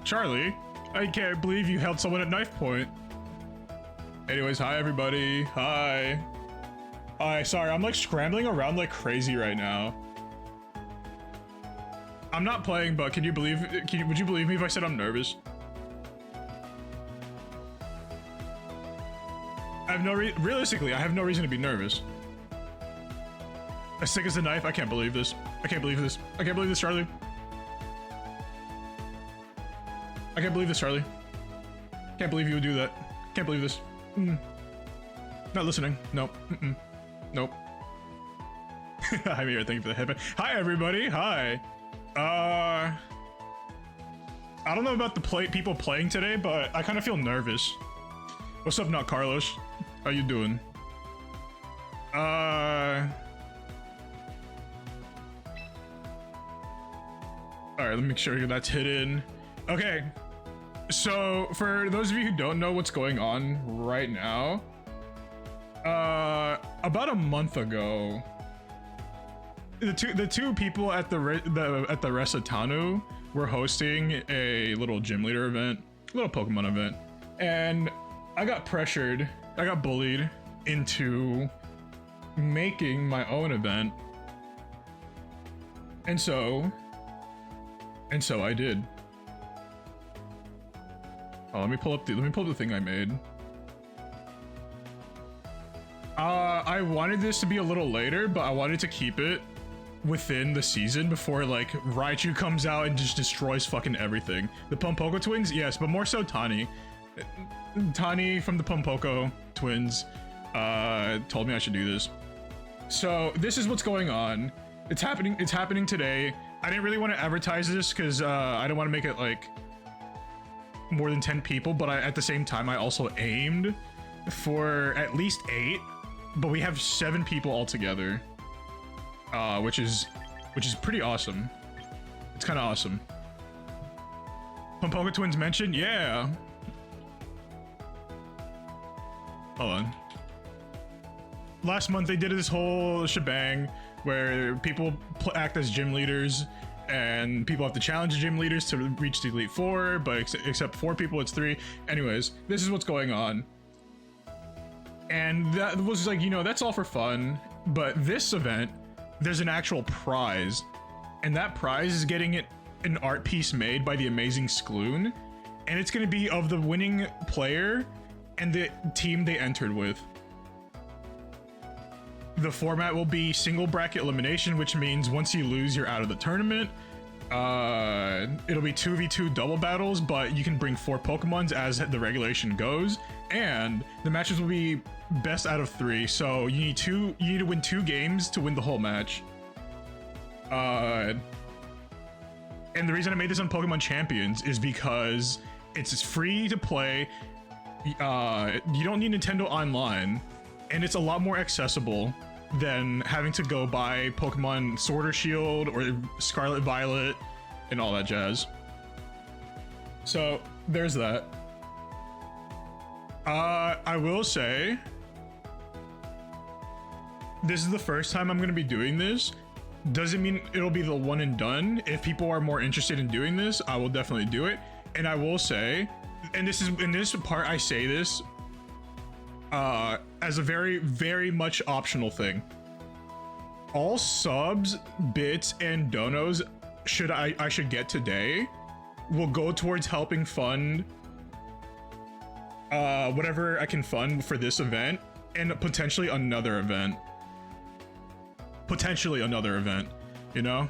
Charlie, I can't believe you held someone at knife point. Anyways, hi everybody. Hi. Hi, sorry, I'm like scrambling around like crazy right now. I'm not playing, but would you believe me if I said I'm nervous? I have realistically, I have no reason to be nervous. As sick as a knife, I can't believe this. I can't believe this. I can't believe this, Charlie. I can't believe this, Charlie. Can't believe you would do that. Can't believe this. Not listening. Nope. Nope. Hi, Mira. Thank you for the headband. Hi, everybody. Hi. I don't know about the people playing today, but I kind of feel nervous. What's up, not Carlos? How you doing? Alright, let me make sure that's hidden. Okay, so for those of you who don't know what's going on right now, about a month ago, the two people at the RessaTanu were hosting a little gym leader event, a little Pokemon event, and I got pressured, I got bullied into making my own event, and so I did. Oh, let me pull up the thing I made. I wanted this to be a little later, but I wanted to keep it within the season before like Raichu comes out and just destroys fucking everything. The Pumpoko twins, yes, but more so Tani. Tani from the Pumpoko twins told me I should do this. So this is what's going on. It's happening today. I didn't really want to advertise this because I don't want to make it like more than 10 people, but at the same time I also aimed for at least 8, but we have 7 people altogether, which is pretty awesome. It's kind of awesome. Pumpoko twins mentioned, yeah. Hold on. Last month they did this whole shebang where people act as gym leaders and people have to challenge the gym leaders to reach the Elite Four, but except 4 people, it's 3. Anyways, this is what's going on. And that was like, you know, that's all for fun. But this event, there's an actual prize. And that prize is getting an art piece made by the amazing Skloon. And it's going to be of the winning player and the team they entered with. The format will be single bracket elimination, which means once you lose, you're out of the tournament. It'll be 2v2 double battles, but you can bring 4 Pokemons as the regulation goes. And the matches will be best out of 3, so you need to win 2 games to win the whole match. And the reason I made this on Pokemon Champions is because it's free to play. You don't need Nintendo Online, and it's a lot more accessible than having to go buy Pokemon Sword or Shield or Scarlet Violet and all that jazz. So there's that. I will say this is the first time I'm going to be doing this. Doesn't mean it'll be the one and done. If people are more interested in doing this, I will definitely do it. And I will say, and this is in this part, I say this as a very, very much optional thing. All subs, bits, and donos I should get today will go towards helping fund whatever I can fund for this event and potentially another event. You know?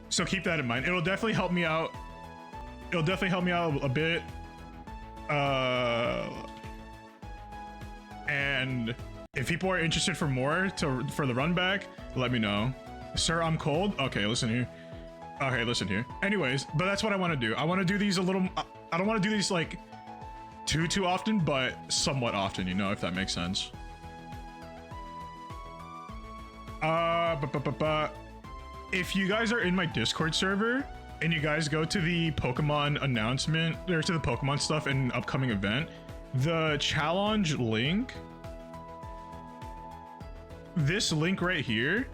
So keep that in mind. It'll definitely help me out. It'll definitely help me out a bit. And if people are interested for more for the run back, let me know. Sir, I'm cold. Okay, listen here. Okay, listen here. Anyways, but that's what I want to do. I want to do these a little. I don't want to do these like too often, but somewhat often. You know, if that makes sense. If you guys are in my Discord server and you guys go to the Pokemon announcement or to the Pokemon stuff in an upcoming event, the challenge link, this link right here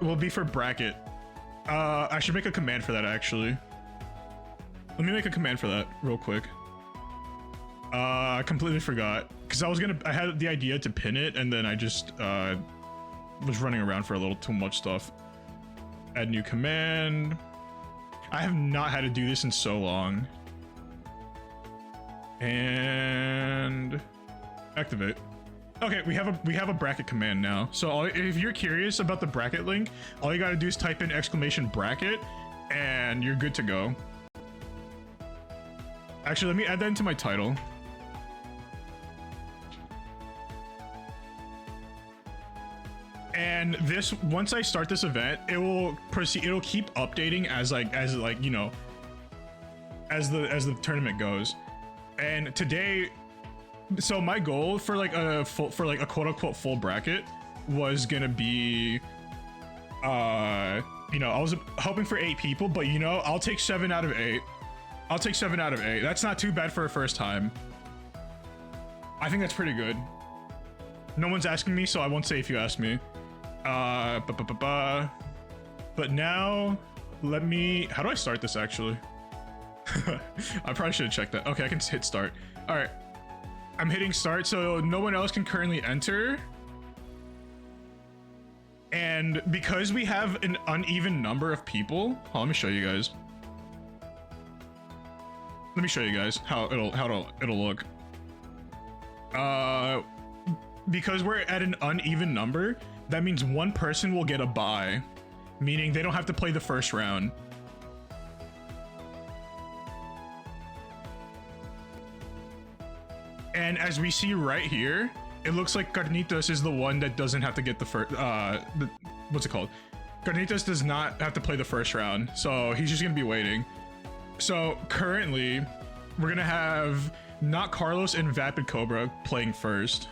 will be for bracket. I should make a command for that actually. Let me make a command for that real quick. I completely forgot because I had the idea to pin it and then I just was running around for a little too much stuff. Add new command. I have not had to do this in so long. And activate. Okay, we have a bracket command now. So if you're curious about the bracket link, all you gotta do is type in !bracket and you're good to go. Actually, let me add that into my title. And this, once I start this event, it will proceed. It'll keep updating as you know, as the tournament goes. And today, so my goal for like a quote-unquote full bracket was gonna be, you know, I was hoping for 8 people, but you know, I'll take 7 out of 8. I'll take 7 out of 8. That's not too bad for a first time. I think that's pretty good. No one's asking me, so I won't say if you ask me. But now, let me... How do I start this, actually? I probably should have checked that. Okay, I can hit start. All right. I'm hitting start, so no one else can currently enter. And because we have an uneven number of people... Oh, let me show you guys. Let me show you guys how it'll look. Because we're at an uneven number, that means one person will get a bye, meaning they don't have to play the first round. And as we see right here, it looks like Carnitas is the one that doesn't have to get the first, what's it called? Carnitas does not have to play the first round, so he's just gonna be waiting. So currently, we're gonna have Not Carlos and Vapid Cobra playing first.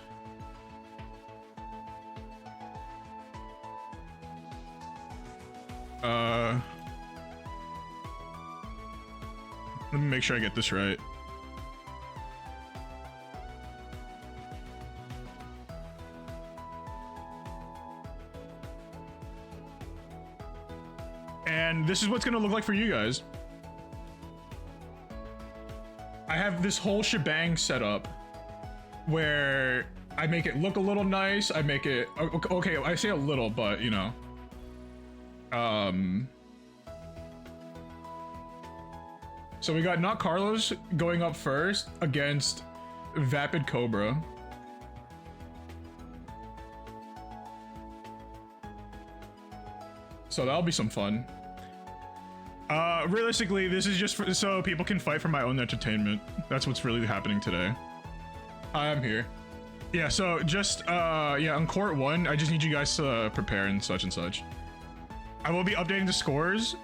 Let me make sure I get this right. And this is what's gonna look like for you guys. I have this whole shebang set up where I make it look a little nice. I make it okay. I say a little, but you know, so we got Not Carlos going up first against Vapid Cobra. So that'll be some fun. Realistically, this is just so people can fight for my own entertainment. That's what's really happening today. Hi, I'm here. Yeah, so just, yeah, on court 1, I just need you guys to prepare and such and such. I will be updating the scores.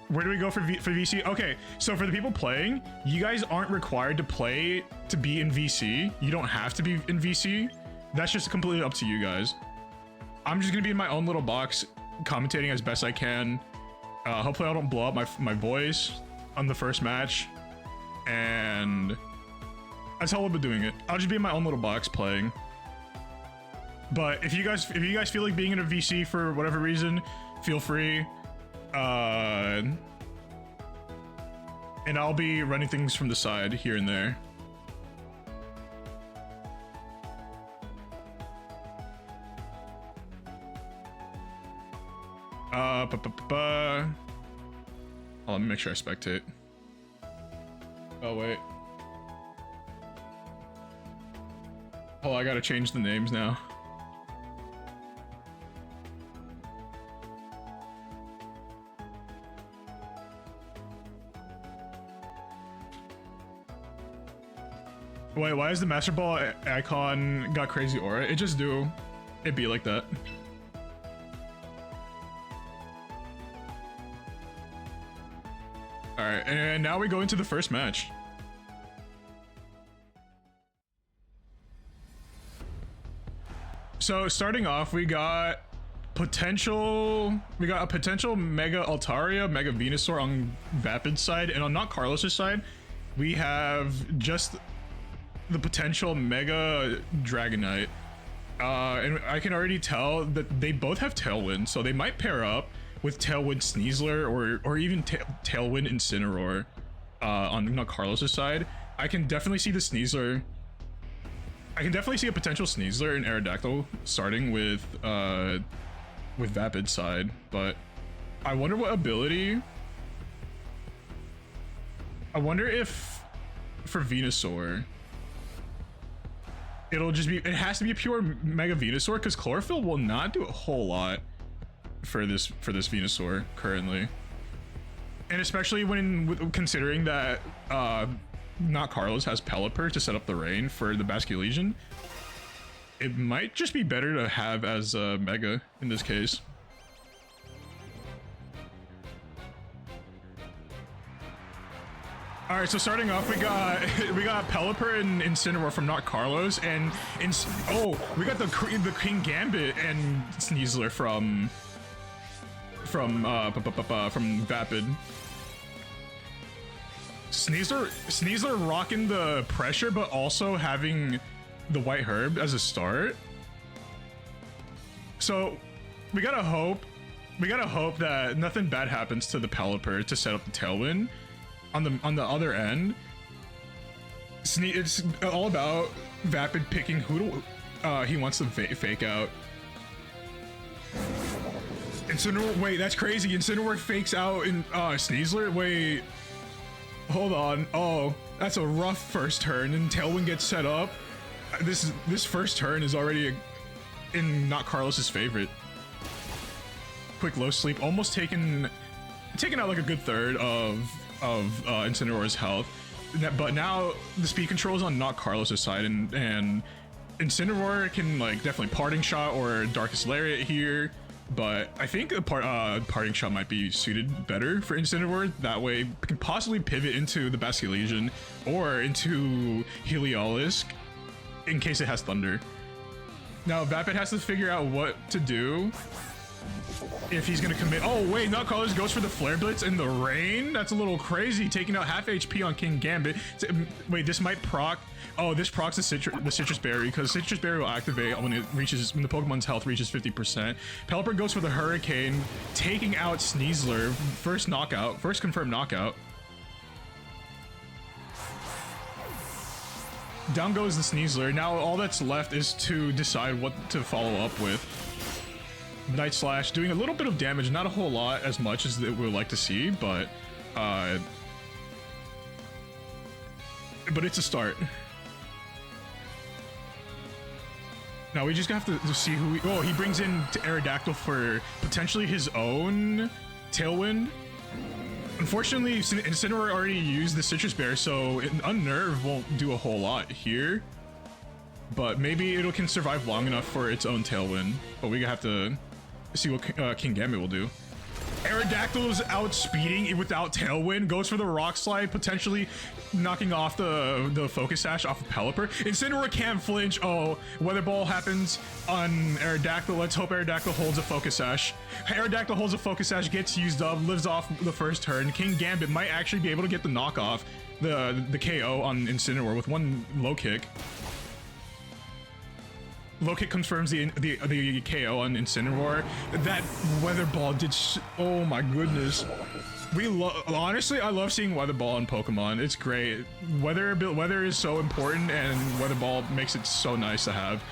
Where do we go for VC? Okay, so for the people playing, you guys aren't required to play to be in VC. You don't have to be in VC. That's just completely up to you guys. I'm just gonna be in my own little box, commentating as best I can. Hopefully I don't blow up my voice on the first match, and that's how I'll be doing it. I'll just be in my own little box playing. But if you guys feel like being in a VC for whatever reason, feel free. And I'll be running things from the side here and there. Oh, let me make sure I spectate. Oh, wait. Oh, I gotta change the names now. Wait, why is the Master Ball icon got crazy aura? It just do. It be like that. Alright, and now we go into the first match. So starting off, we got a potential Mega Altaria, Mega Venusaur on Vapid's side, and on Not Carlos's side, we have just the potential Mega Dragonite. And I can already tell that they both have Tailwind, so they might pair up, with Tailwind Sneasler or even Tailwind Incineroar on not Carlos's side, I can definitely see the Sneasler. I can definitely see a potential Sneasler and Aerodactyl starting with Vapid's side, but I wonder what ability. I wonder if for Venusaur it'll just be, it has to be a pure Mega Venusaur because Chlorophyll will not do a whole lot for this Venusaur currently, and especially when considering that not Carlos has Pelipper to set up the rain for the Basculegion, it might just be better to have as Mega in this case. All right, so starting off, we got Pelipper and Incineroar from Not Carlos, and we got the King Gambit and Sneasler from Vapid. Sneasler rocking the pressure, but also having the White Herb as a start. So we gotta hope that nothing bad happens to the Pelipper to set up the Tailwind. On the other end, it's all about Vapid picking who he wants to fake out. Incineroar, wait, that's crazy. Incineroar fakes out in Sneasler. Wait, hold on. Oh, that's a rough first turn, and Tailwind gets set up. This first turn is already in not Carlos's favorite. Quick low sleep, almost taking out like a good third of Incineroar's health, but now the speed control is on not Carlos's side, and Incineroar can like definitely Parting Shot or Darkest Lariat here, but I think a Parting Shot might be suited better for Incineroar. That way it can possibly pivot into the Basculegion or into Heliolisk in case it has Thunder. Now Vapid has to figure out what to do if he's gonna commit. Oh wait, not Carlos goes for the Flare Blitz in the rain. That's a little crazy, taking out half HP on King Gambit. Wait, this might proc. Oh, this procs the Citrus Berry, because Citrus Berry will activate when the Pokemon's health reaches 50%. Pelipper goes for the Hurricane, taking out Sneasler. First confirmed knockout. Down goes the Sneasler. Now all that's left is to decide what to follow up with. Night Slash doing a little bit of damage, not a whole lot, as much as we would like to see, but it's a start. Now we just have to see who he brings in to Aerodactyl for potentially his own Tailwind. Unfortunately, Incineroar already used the Citrus Bear, so Unnerve won't do a whole lot here, but maybe it can survive long enough for its own Tailwind. But we have to see what King Gambit will do. Aerodactyl's outspeeding without Tailwind, goes for the Rock Slide, potentially knocking off the Focus Sash off of Pelipper. Incineroar can't flinch. Oh, Weather Ball happens on Aerodactyl. Let's hope Aerodactyl holds a Focus Sash. Aerodactyl holds a Focus Sash, gets used up, lives off the first turn. King Gambit might actually be able to get the knockoff, the KO on Incineroar with one low kick. Low kick confirms the KO on Incineroar. That Weather Ball did. Oh my goodness. Honestly, I love seeing Weather Ball in Pokemon. It's great. Weather is so important, and Weather Ball makes it so nice to have.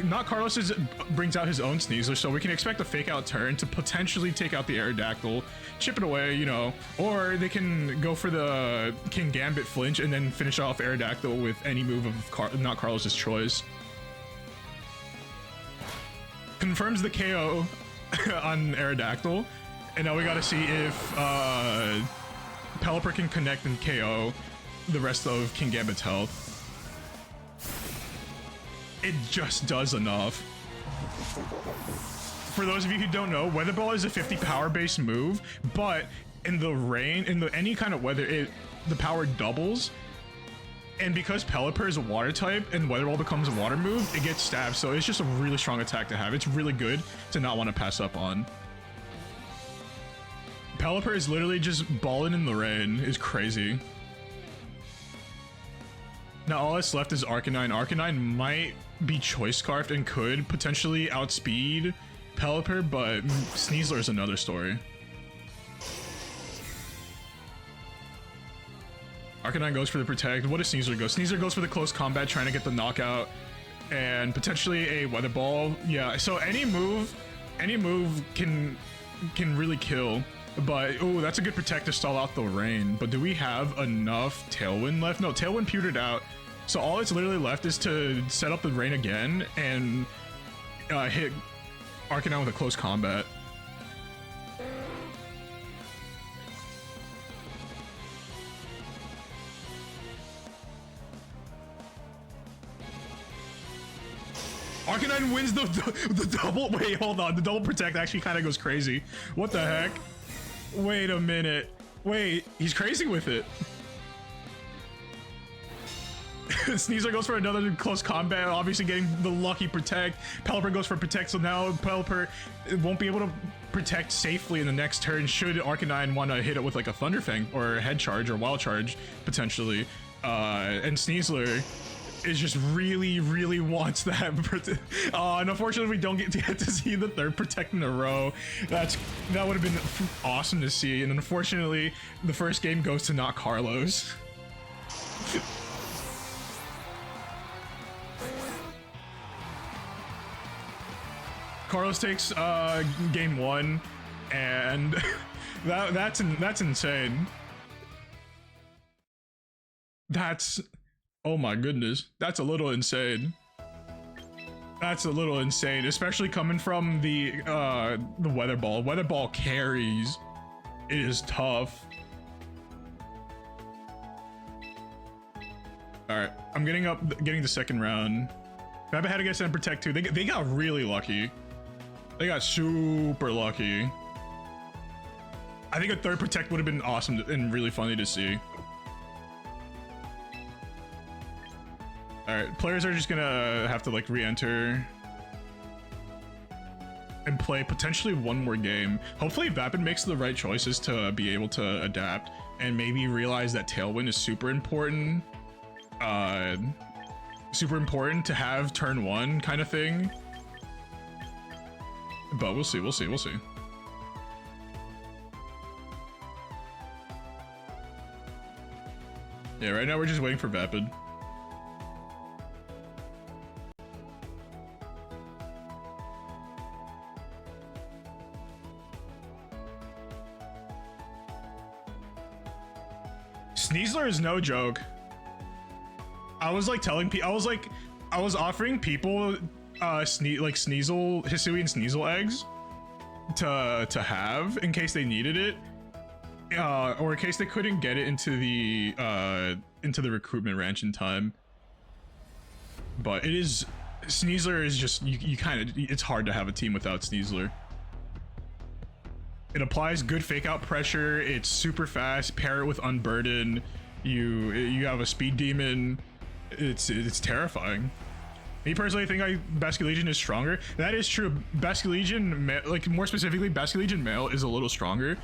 Not Carlos brings out his own Sneasler, so we can expect a fake out turn to potentially take out the Aerodactyl, chip it away, you know, or they can go for the King Gambit flinch and then finish off Aerodactyl with any move of not Carlos's choice. Confirms the KO on Aerodactyl, and now we gotta see if Pelipper can connect and KO the rest of King Gambit's health. It just does enough. For those of you who don't know, Weather Ball is a 50 power based move, but in the rain, any kind of weather, the power doubles. And because Pelipper is a water type and Weather Ball becomes a water move, it gets stabbed. So it's just a really strong attack to have. It's really good to not want to pass up on. Pelipper is literally just balling in the rain. It's crazy. Now all that's left is Arcanine. Arcanine might be Choice Scarfed and could potentially outspeed Pelipper, but Sneasler is another story. Arcanine goes for the protect. What does Sneasler go? Sneasler goes for the close combat, trying to get the knockout and potentially a weather ball. Yeah, so any move can really kill. But oh, that's a good protect to stall out the rain. But do we have enough Tailwind left? No, Tailwind pewtered out. So all it's literally left is to set up the rain again and hit Arcanine with a close combat. Arcanine wins the double. Wait, hold on. The double protect actually kind of goes crazy. What the heck? Wait a minute. Wait, he's crazy with it. Sneasler goes for another close combat, obviously getting the lucky protect. Pelipper goes for protect, so now Pelipper won't be able to protect safely in the next turn should Arcanine want to hit it with like a Thunderfang or a Head Charge or Wild Charge, potentially. And Sneasler is just really wants that. And unfortunately we don't get to see the third protect in a row. That would have been awesome to see, and unfortunately the first game goes to not Carlos. Carlos takes game one, and that's insane. That's, oh my goodness, that's a little insane. That's a little insane, especially coming from the weather ball. Weather ball carries. It is tough. All right, I'm getting the second round. Babba had to get sent protect too. They got really lucky. They got super lucky. I think a third protect would have been awesome and really funny to see. All right, players are just gonna have to like re-enter and play potentially one more game. Hopefully Vapid makes the right choices to be able to adapt and maybe realize that Tailwind is super important. Super important to have turn one kind of thing. But we'll see. Yeah, right now we're just waiting for Vapid. Sneasler is no joke. I was like telling people, I was offering people Sneasel, Hisui and Sneasel eggs to have in case they needed it, or in case they couldn't get it into the recruitment ranch in time. But it is, Sneasler is just, you kind of, it's hard to have a team without Sneasler. It applies good fake out pressure. It's super fast. Pair it with Unburden. You have a speed demon. It's terrifying. Me personally, I think Basculegion is stronger. That is true. Basculegion, like more specifically, Basculegion male is a little stronger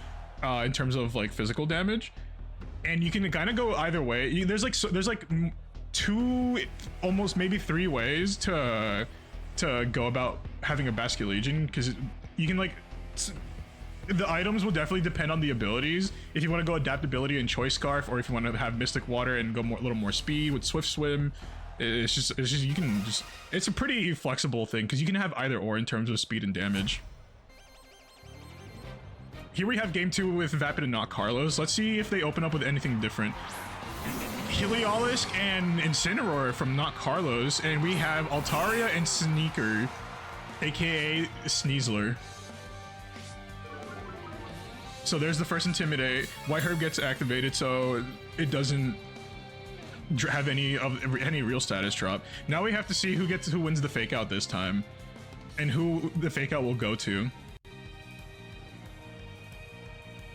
in terms of like physical damage, and you can kind of go either way. There's like two, almost maybe three ways to go about having a Basculegion, because you can like. The items will definitely depend on the abilities. If you want to go adaptability and choice scarf, or if you want to have mystic water and go a little more speed with swift swim, it's just you can just, it's a pretty flexible thing because you can have either or in terms of speed and damage. Here we have game two with Vapid and not Carlos. Let's see if they open up with anything different. Heliolisk and Incineroar from not Carlos, and we have Altaria and Sneaker, aka Sneasler. So there's the first Intimidate. White Herb gets activated, so it doesn't have any real status drop. Now we have to see who wins the fake out this time, and who the fake out will go to.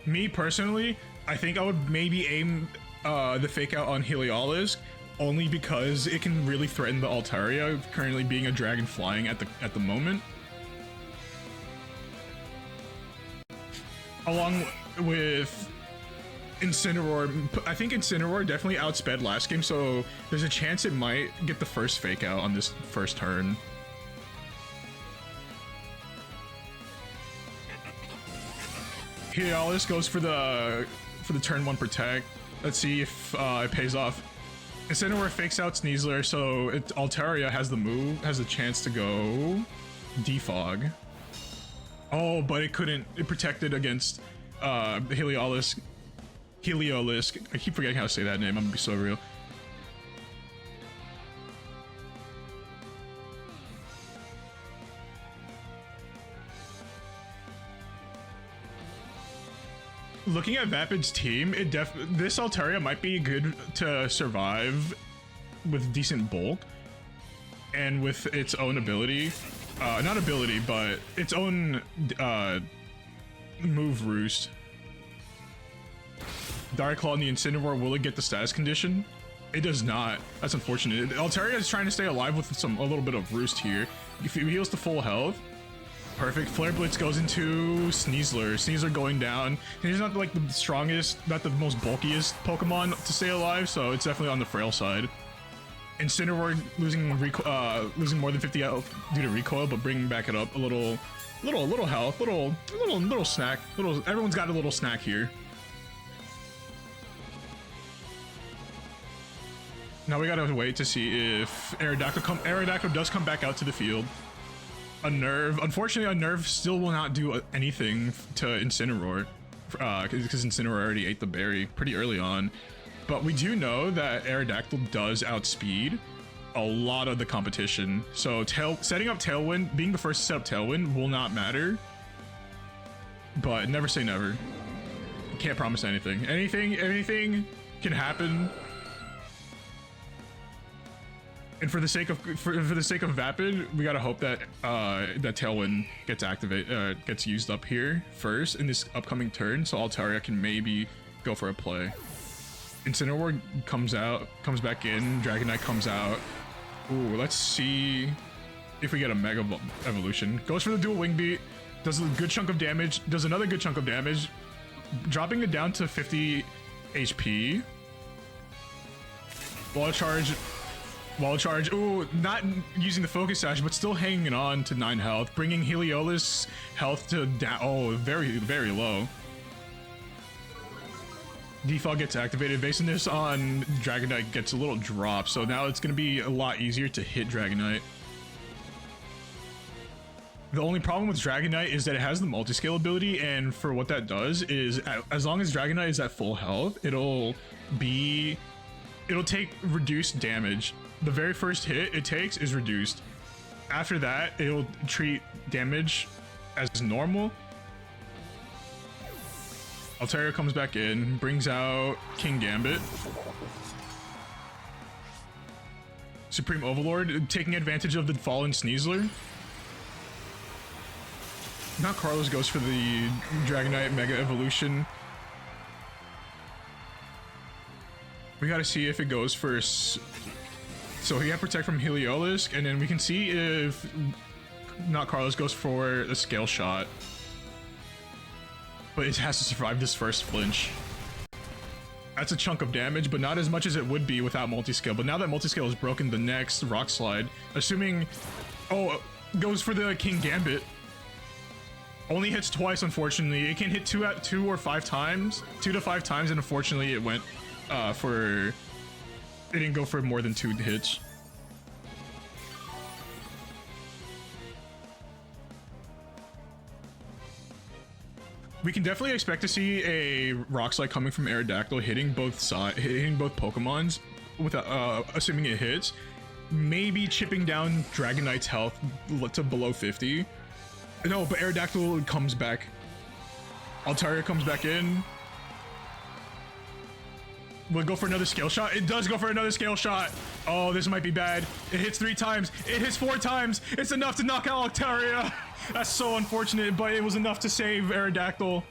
Me personally, I think I would maybe aim the fake out on Heliolisk, only because it can really threaten the Altaria, currently being a dragon flying at the moment. Along with Incineroar, I think Incineroar definitely outsped last game, so there's a chance it might get the first fake out on this first turn. Heliolisk goes for the turn 1 protect. Let's see if it pays off. Incineroar fakes out Sneasler, so Altaria has the chance to go defog. Oh, but it couldn't. It protected against Heliolisk. I keep forgetting how to say that name. I'm gonna be so real. Looking at Vapid's team, this Altaria might be good to survive with decent bulk and with its own ability. Not ability, but its own move roost. Direct Claw on the Incineroar, will it get the status condition? It does not. That's unfortunate. Altaria is trying to stay alive with a little bit of roost here. If he heals to full health, perfect. Flare Blitz goes into Sneasler. Sneasler going down. He's not like the strongest, not the most bulkiest Pokemon to stay alive, so it's definitely on the frail side. Incineroar losing more than 50 health due to recoil, but bringing back it up a little health, little snack. Everyone's got a little snack here. Now we gotta wait to see if Aerodactyl does come back out to the field. Unfortunately, a Nerve still will not do anything to Incineroar, because Incineroar already ate the berry pretty early on. But we do know that Aerodactyl does outspeed a lot of the competition. So setting up Tailwind, being the first to set up Tailwind will not matter. But never say never. Can't promise anything. Anything can happen. And for the sake of Vapid, we gotta hope that that Tailwind gets used up here first in this upcoming turn, so Altaria can maybe go for a play. Incineroar comes back in. Dragonite comes out. Ooh, let's see if we get a Mega Evolution. Goes for the dual Wing Beat. Does a good chunk of damage. Does another good chunk of damage, dropping it down to 50 HP. Wall charge, ooh, not using the focus sash, but still hanging on to 9 health, bringing Heliolisk's health to very, very low. Defog gets activated. Basing this on Dragonite gets a little drop, so now it's going to be a lot easier to hit Dragonite. The only problem with Dragonite is that it has the multi-scale ability, and for what that does is, as long as Dragonite is at full health, it'll take reduced damage. The very first hit it takes is reduced. After that, it'll treat damage as normal. Altaria comes back in, brings out King Gambit. Supreme Overlord, taking advantage of the fallen Sneasler. Now Carlos goes for the Dragonite Mega Evolution. We gotta see if it goes first. So he got Protect from Heliolisk, and then we can see if not Carlos goes for a Scale Shot. But it has to survive this first flinch. That's a chunk of damage, but not as much as it would be without multi-scale. But now that multi-scale is broken, the next Rock Slide, assuming... Oh, goes for the King Gambit. Only hits twice, unfortunately. It can hit 2 to 5 times, and unfortunately it went it didn't go for more than 2 hits. We can definitely expect to see a Rock Slide coming from Aerodactyl, hitting both Pokemons, with assuming it hits. Maybe chipping down Dragonite's health to below 50. No, but Aerodactyl comes back. Altaria comes back in. Will it go for another Scale Shot? It does go for another Scale Shot. Oh, this might be bad. It hits 3 times. It hits 4 times. It's enough to knock out Altaria. That's so unfortunate, but it was enough to save Aerodactyl.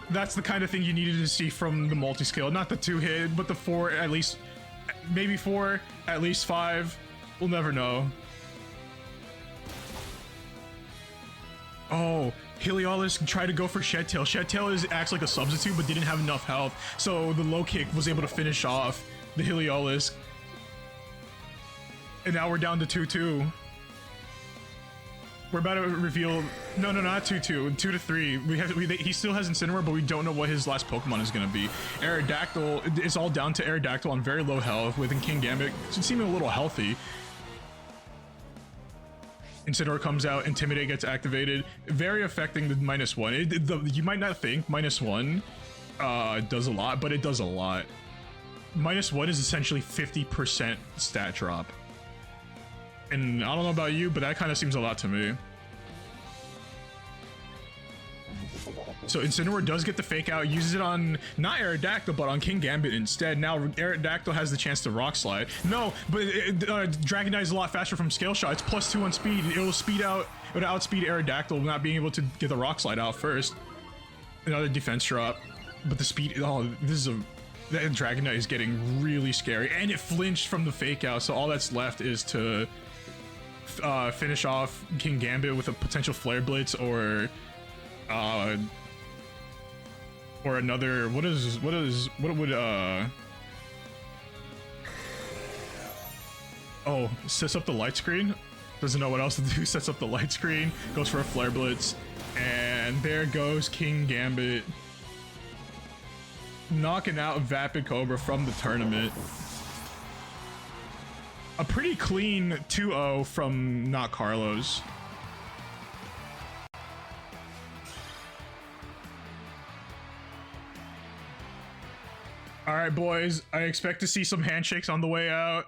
That's the kind of thing you needed to see from the multi-scale. Not the 2 hit, but the 4 at least. Maybe 4, at least 5. We'll never know. Oh, Heliolisk tried to go for Shed Tail. Shed Tail acts like a substitute, but didn't have enough health, so the low kick was able to finish off the Heliolisk. And now we're down to 2-2. We're about to reveal. No, not 2-2. 2-3. He still has Incineroar, but we don't know what his last Pokemon is gonna be. Aerodactyl. It's all down to Aerodactyl on very low health. Within King Gambit, seeming a little healthy. Incineroar comes out. Intimidate gets activated. Very affecting the -1. You might not think -1 does a lot, but it does a lot. -1 is essentially 50% stat drop. And I don't know about you, but that kind of seems a lot to me. So Incineroar does get the fake out, uses it on not Aerodactyl, but on King Gambit instead. Now Aerodactyl has the chance to Rock Slide. No, but Dragonite is a lot faster from Scale Shot. It's +2 on speed. It'll outspeed Aerodactyl, not being able to get the Rock Slide out first. Another defense drop, but the speed. Oh, that Dragonite is getting really scary, and it flinched from the fake out. So all that's left is to finish off King Gambit with a potential Flare Blitz or another. What would oh, sets up the light screen. Doesn't know what else to do. Sets up the light screen. Goes for a Flare Blitz, and there goes King Gambit, knocking out Vapid Cobra from the tournament. A pretty clean 2-0 from Not Carlos. All right, boys. I expect to see some handshakes on the way out.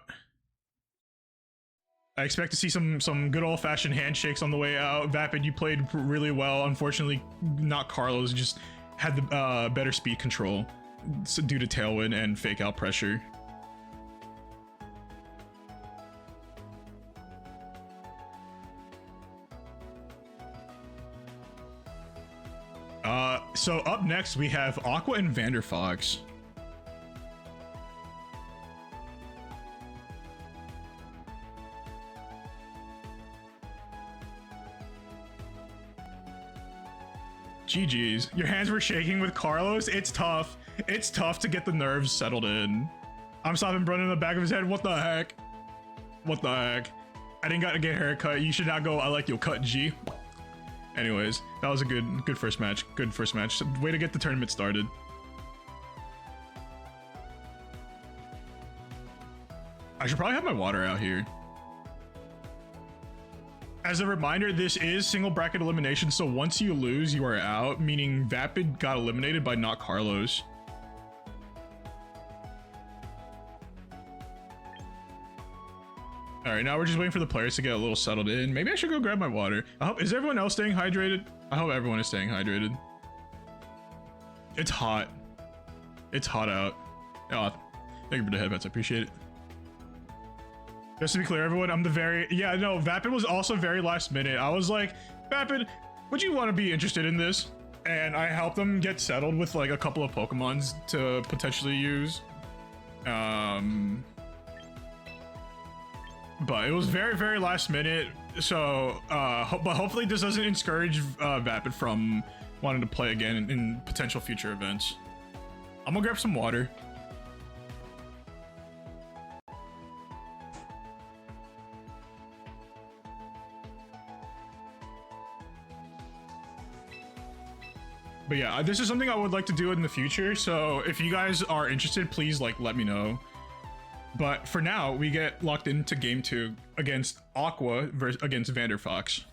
I expect to see some good old-fashioned handshakes on the way out. Vapid, you played really well. Unfortunately, Not Carlos just had the better speed control due to Tailwind and fake out pressure. So up next we have Aqua and Vanderfox. GG's. Your hands were shaking with Carlos? It's tough. It's tough to get the nerves settled in. I'm stopping Brun in the back of his head. What the heck? What the heck? I didn't got to get a haircut. You should not go, I like your cut, G. Anyways, that was a good first match. Good first match. Way to get the tournament started. I should probably have my water out here. As a reminder, this is single bracket elimination, so once you lose, you are out, meaning Vapid got eliminated by Not Carlos. All right, now we're just waiting for the players to get a little settled in. Maybe I should go grab my water. Is everyone else staying hydrated? I hope everyone is staying hydrated. It's hot. It's hot out. Oh, thank you for the headbats. I appreciate it. Just to be clear, everyone, I'm the very... Yeah, no, Vapid was also very last minute. I was like, Vapid, would you want to be interested in this? And I helped them get settled with like a couple of Pokemons to potentially use. But it was very, very last minute. So, but hopefully this doesn't discourage Vapid from wanting to play again in potential future events. I'm gonna grab some water. But yeah, this is something I would like to do in the future. So if you guys are interested, please like let me know. But for now, we get locked into game 2 against Aqua against Vanderfox.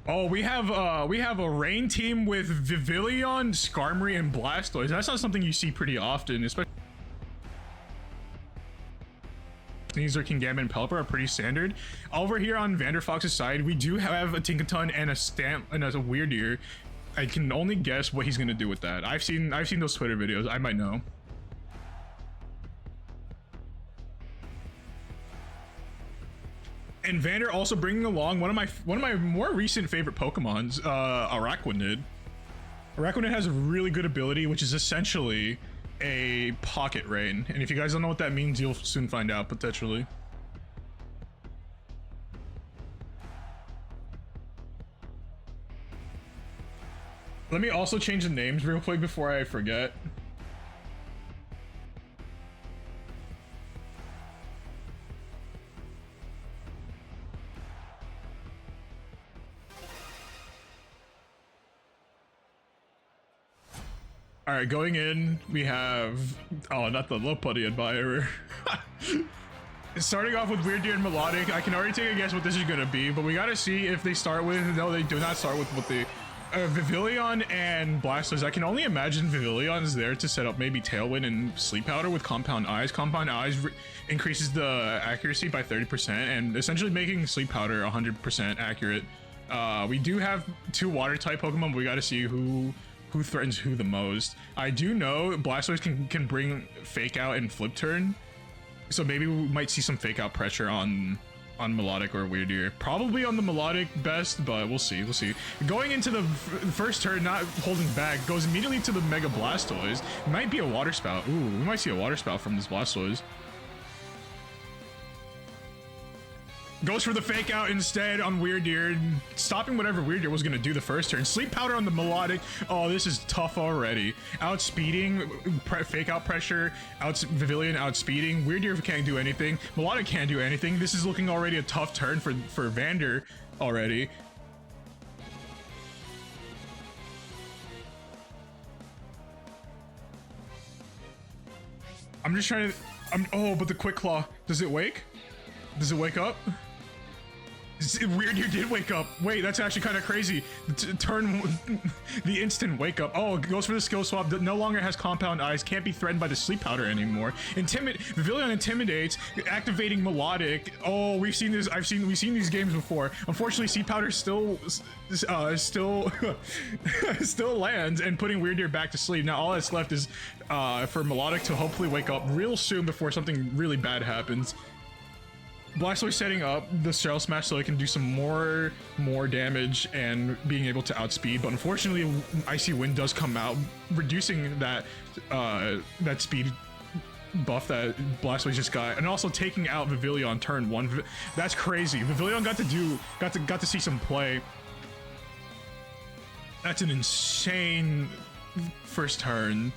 Oh, we have a rain team with Vivillon, Skarmory, and Blastoise. That's not something you see pretty often, especially. These are King Gambit and Pelipper are pretty standard. Over here on Vanderfox's side, we do have a Tinkaton and a Stamp and a Weirdeer. I can only guess what he's gonna do with that. I've seen those Twitter videos. I might know. And Vander also bringing along one of my more recent favorite Pokemons, Araquanid. Araquanid has a really good ability, which is essentially a Pocket Rain. And if you guys don't know what that means, you'll soon find out potentially. Let me also change the names real quick before I forget. All right, going in, we have, oh, not the low putty admirer. Starting off with Weird Deer and Melodic, I can already take a guess what this is gonna be, but we gotta see if they start with, no, they do not start with what the, Vivillon and Blastoise. I can only imagine Vivillon is there to set up maybe Tailwind and Sleep Powder with Compound Eyes. Compound Eyes increases the accuracy by 30% and essentially making Sleep Powder 100% accurate. We do have 2 water type Pokemon, but we gotta see who threatens who the most. I do know Blastoise can bring Fake Out and Flip Turn, so maybe we might see some Fake Out pressure on Melodic or Weird Deer. Probably on the Melodic best, but we'll see. Going into the first turn, not holding back, goes immediately to the Mega Blastoise. Might be a Water Spout. Ooh, we might see a Water Spout from this Blastoise. Goes for the Fake Out instead on Weird Deer, stopping whatever Weird Deer was going to do the first turn. Sleep Powder on the Melodic. Oh, this is tough already. Outspeeding, Fake Out pressure, Vivillon outspeeding. Weird Deer can't do anything. Melodic can't do anything. This is looking already a tough turn for Vander already. I'm just trying to... oh, but the Quick Claw. Does it wake? Does it wake up? Weird Deer did wake up. Wait, that's actually kind of crazy. The instant wake up. Oh, it goes for the skill swap. No longer has Compound Eyes. Can't be threatened by the Sleep Powder anymore. Vivillon intimidates, activating Melodic. Oh, we've seen this. We've seen these games before. Unfortunately, Sleep Powder still lands and putting Weird Deer back to sleep. Now all that's left is for Melodic to hopefully wake up real soon before something really bad happens. Blastoise setting up the Shell Smash so it can do some more damage and being able to outspeed, but unfortunately Icy Wind does come out, reducing that that speed buff that Blastoise just got, and also taking out Vivillon turn 1. That's crazy. Vivillon got to see some play. That's an insane first turn.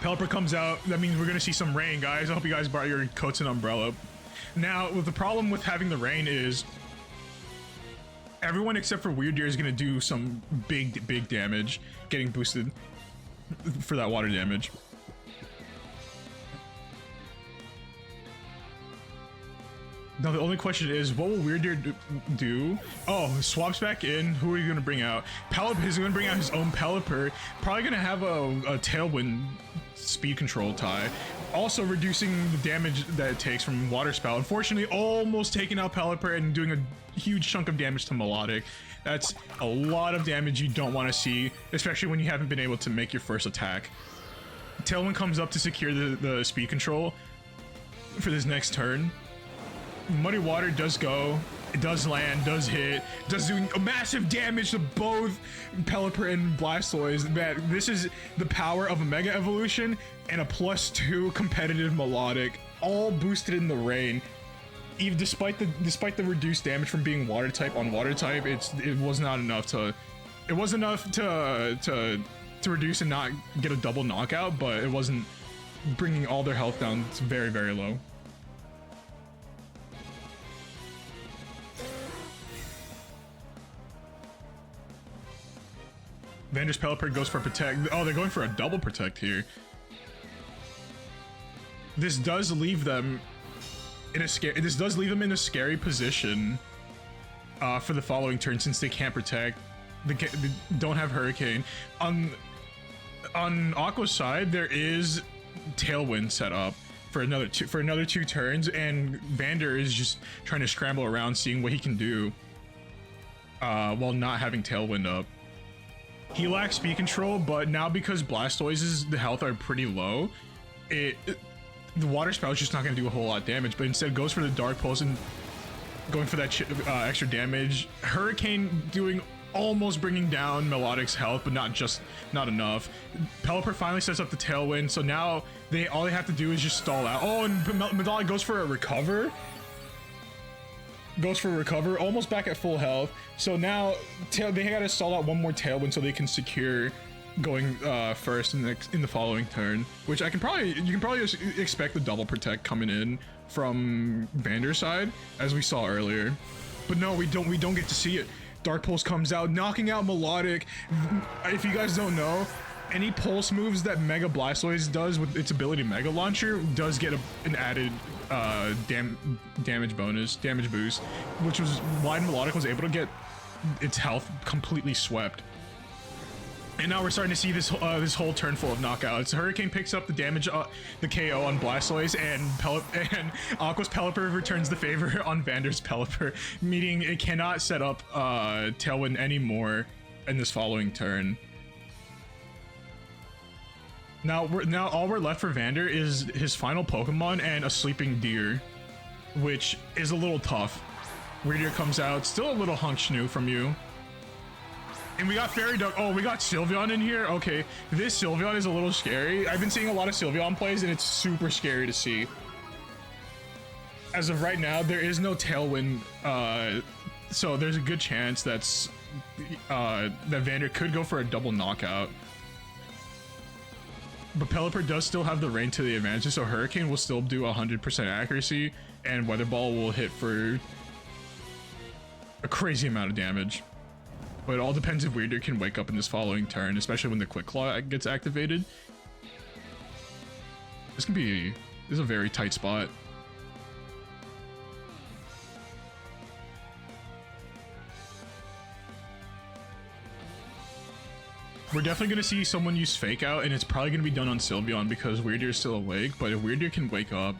Pelipper comes out. That means we're gonna see some rain, guys. I hope you guys brought your coats and umbrella. Now, the problem with having the rain is everyone except for Weird Deer is gonna do some big damage, getting boosted for that water damage. Now the only question is, what will Weird Deer do? Oh, swaps back in. Who are you gonna bring out? Pelipper is gonna bring out his own Pelipper. Probably gonna have a Tailwind speed control tie. Also reducing the damage that it takes from Water Spout. Unfortunately, almost taking out Pelipper and doing a huge chunk of damage to Melodic. That's a lot of damage you don't want to see, especially when you haven't been able to make your first attack. Tailwind comes up to secure the speed control for this next turn. Muddy Water does go, it does land, does hit, does doing massive damage to both Pelipper and Blastoise. Man, this is the power of a Mega Evolution and a +2 competitive Melodic, all boosted in the rain. Even despite the reduced damage from being Water type on Water type, it was not enough to, it was enough to reduce and not get a double knockout, but it wasn't bringing all their health down to very low. Vander's Pelipper goes for Protect. Oh, they're going for a double Protect here. This does leave them in a scary position for the following turn, since they can't Protect. They don't have Hurricane. On Aqua's side, there is Tailwind set up for another two turns, and Vander is just trying to scramble around, seeing what he can do while not having Tailwind up. He lacks speed control, but now because Blastoise's the health are pretty low, the Water Spout is just not going to do a whole lot of damage, but instead goes for the Dark Pulse and going for that extra damage. Hurricane doing almost bringing down Melodic's health, but not enough. Pelipper finally sets up the Tailwind, so now all they have to do is just stall out. Oh, and Melodic goes for a Recover. Almost back at full health. So now they gotta stall out one more Tailwind so they can secure going first in the following turn. Which you can probably just expect the double Protect coming in from Vander's side, as we saw earlier. But no, we don't get to see it. Dark Pulse comes out, knocking out Melodic. If you guys don't know, any pulse moves that Mega Blastoise does with its ability Mega Launcher does get an added damage boost, which was why Melodic was able to get its health completely swept. And now we're starting to see this whole turn full of knockouts. Hurricane picks up the damage, the KO on Blastoise, and Aqua's Pelipper returns the favor on Vander's Pelipper, meaning it cannot set up Tailwind anymore in this following turn. Now all we're left for Vander is his final Pokemon and a Sleeping Deer, which is a little tough. Weirdier comes out, still a little Hunkshnoo from you. And we got Fairy Dog. Oh, we got Sylveon in here. Okay, this Sylveon is a little scary. I've been seeing a lot of Sylveon plays, and it's super scary to see. As of right now, there is no Tailwind, so there's a good chance that Vander could go for a double knockout. But Pelipper does still have the rain to the advantage, so Hurricane will still do 100% accuracy, and Weather Ball will hit for a crazy amount of damage. But it all depends if Weirder can wake up in this following turn, especially when the Quick Claw gets activated. This is a very tight spot. We're definitely going to see someone use Fake Out, and it's probably going to be done on Sylveon because Weirder is still awake, but if Weirder can wake up,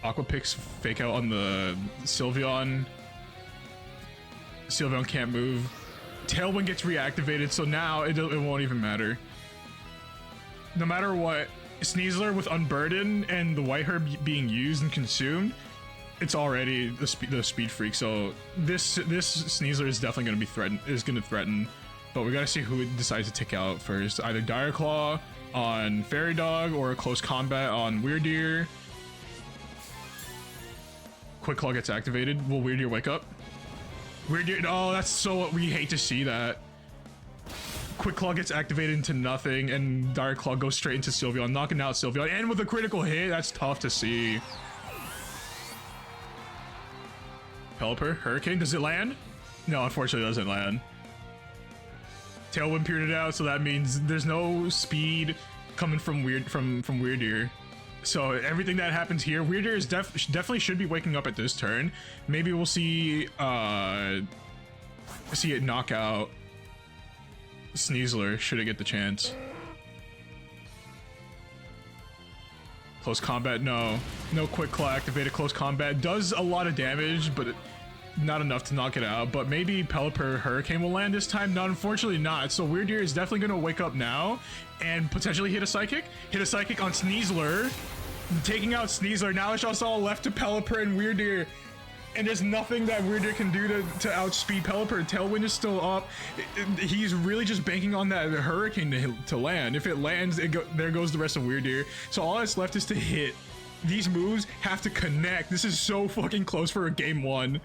Aqua picks Fake Out on the Sylveon. Sylveon can't move. Tailwind gets reactivated, so now it won't even matter. No matter what, Sneasler with Unburden and the White Herb being used and consumed, it's already the speed freak. So this Sneasler is definitely going to be threaten. But we got to see who it decides to take out first. Either Dire Claw on Fairy Dog or a close combat on Weirdeer. Quick Claw gets activated. Will Weirdeer wake up? Weirdeer, oh, that's so what we hate to see that. Quick Claw gets activated into nothing, and Dire Claw goes straight into Sylveon, knocking out Sylveon, and with a critical hit, that's tough to see. Pelipper, Hurricane, does it land? No, unfortunately it doesn't land. Tailwind peered it out, so that means there's no speed coming from Weirdeer. So everything that happens here, Weirder is definitely should be waking up at this turn. Maybe we'll see it knock out Sneasler should it get the chance. Close combat, no Quick Claw activated. Close combat does a lot of damage, but not enough to knock it out. But maybe Pelipper Hurricane will land this time. No, unfortunately not. So Weirdeer is definitely going to wake up now and potentially hit a Psychic on Sneasler, taking out Sneasler. Now it's just all left to Pelipper and Weirdeer, and there's nothing that Weirdeer can do to outspeed Pelipper. Tailwind is still up. He's really just banking on that Hurricane to land. If it lands, there goes the rest of Weirdeer. So all that's left is to hit. These moves have to connect. This is so fucking close for a game one.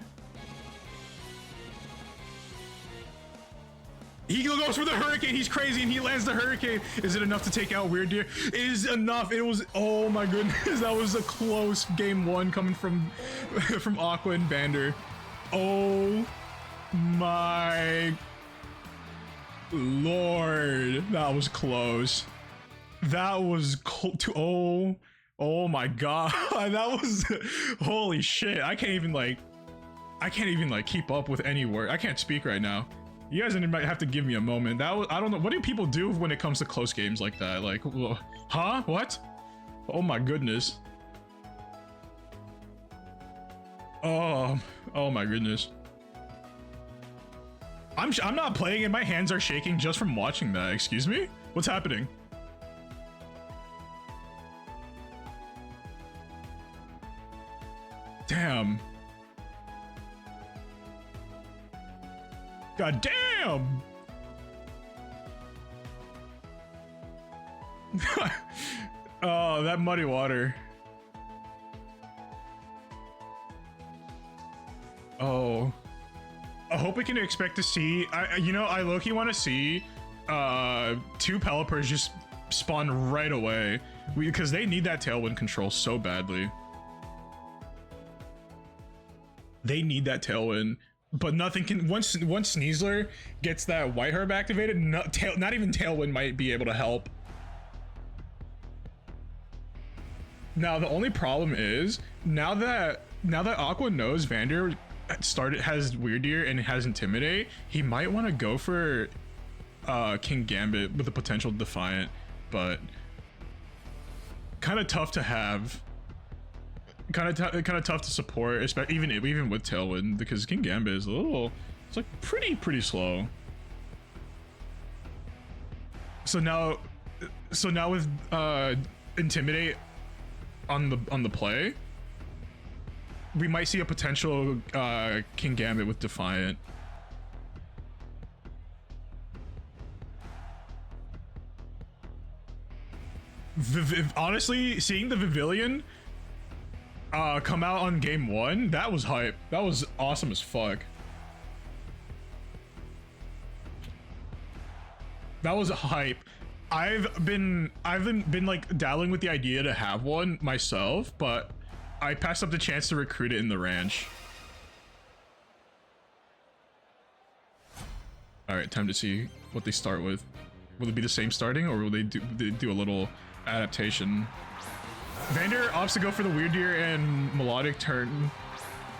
He goes for the Hurricane. He's crazy, and he lands the Hurricane. Is it enough to take out Weirdeer? It is enough. It was, oh my goodness, that was a close game one coming from Aqua and Vander. Oh my lord, that was close. That was oh my god, that was holy shit. I can't even keep up with any word. I can't speak right now. You guys might have to give me a moment. That was, I don't know. What do people do when it comes to close games like that? Like, huh? What? Oh my goodness. Oh my goodness. I'm not playing and my hands are shaking just from watching that. Excuse me? What's happening? Damn. God damn! Oh, that muddy water. Oh. I hope we can expect to see, I low-key want to see two Pelipers just spawn right away because they need that Tailwind control so badly. They need that Tailwind, but nothing can. Once Sneasler gets that White Herb activated, not even Tailwind might be able to help. Now the only problem is now that Aqua knows Vander has Weird Ear and has Intimidate, he might want to go for King Gambit with a potential Defiant, but kind of tough to have. Kind of tough to support, especially even with Tailwind, because King Gambit is it's like pretty slow. So now with Intimidate on the play, we might see a potential King Gambit with Defiant. Honestly, seeing the Vivillon come out on game 1, that was hype. That was awesome as fuck. That was hype. I've been like dabbling with the idea to have one myself, but I passed up the chance to recruit it in the ranch. All right, time to see what they start with. Will it be the same starting, or will they do a little adaptation? Vander opts to go for the Weird Ear and Melodic turn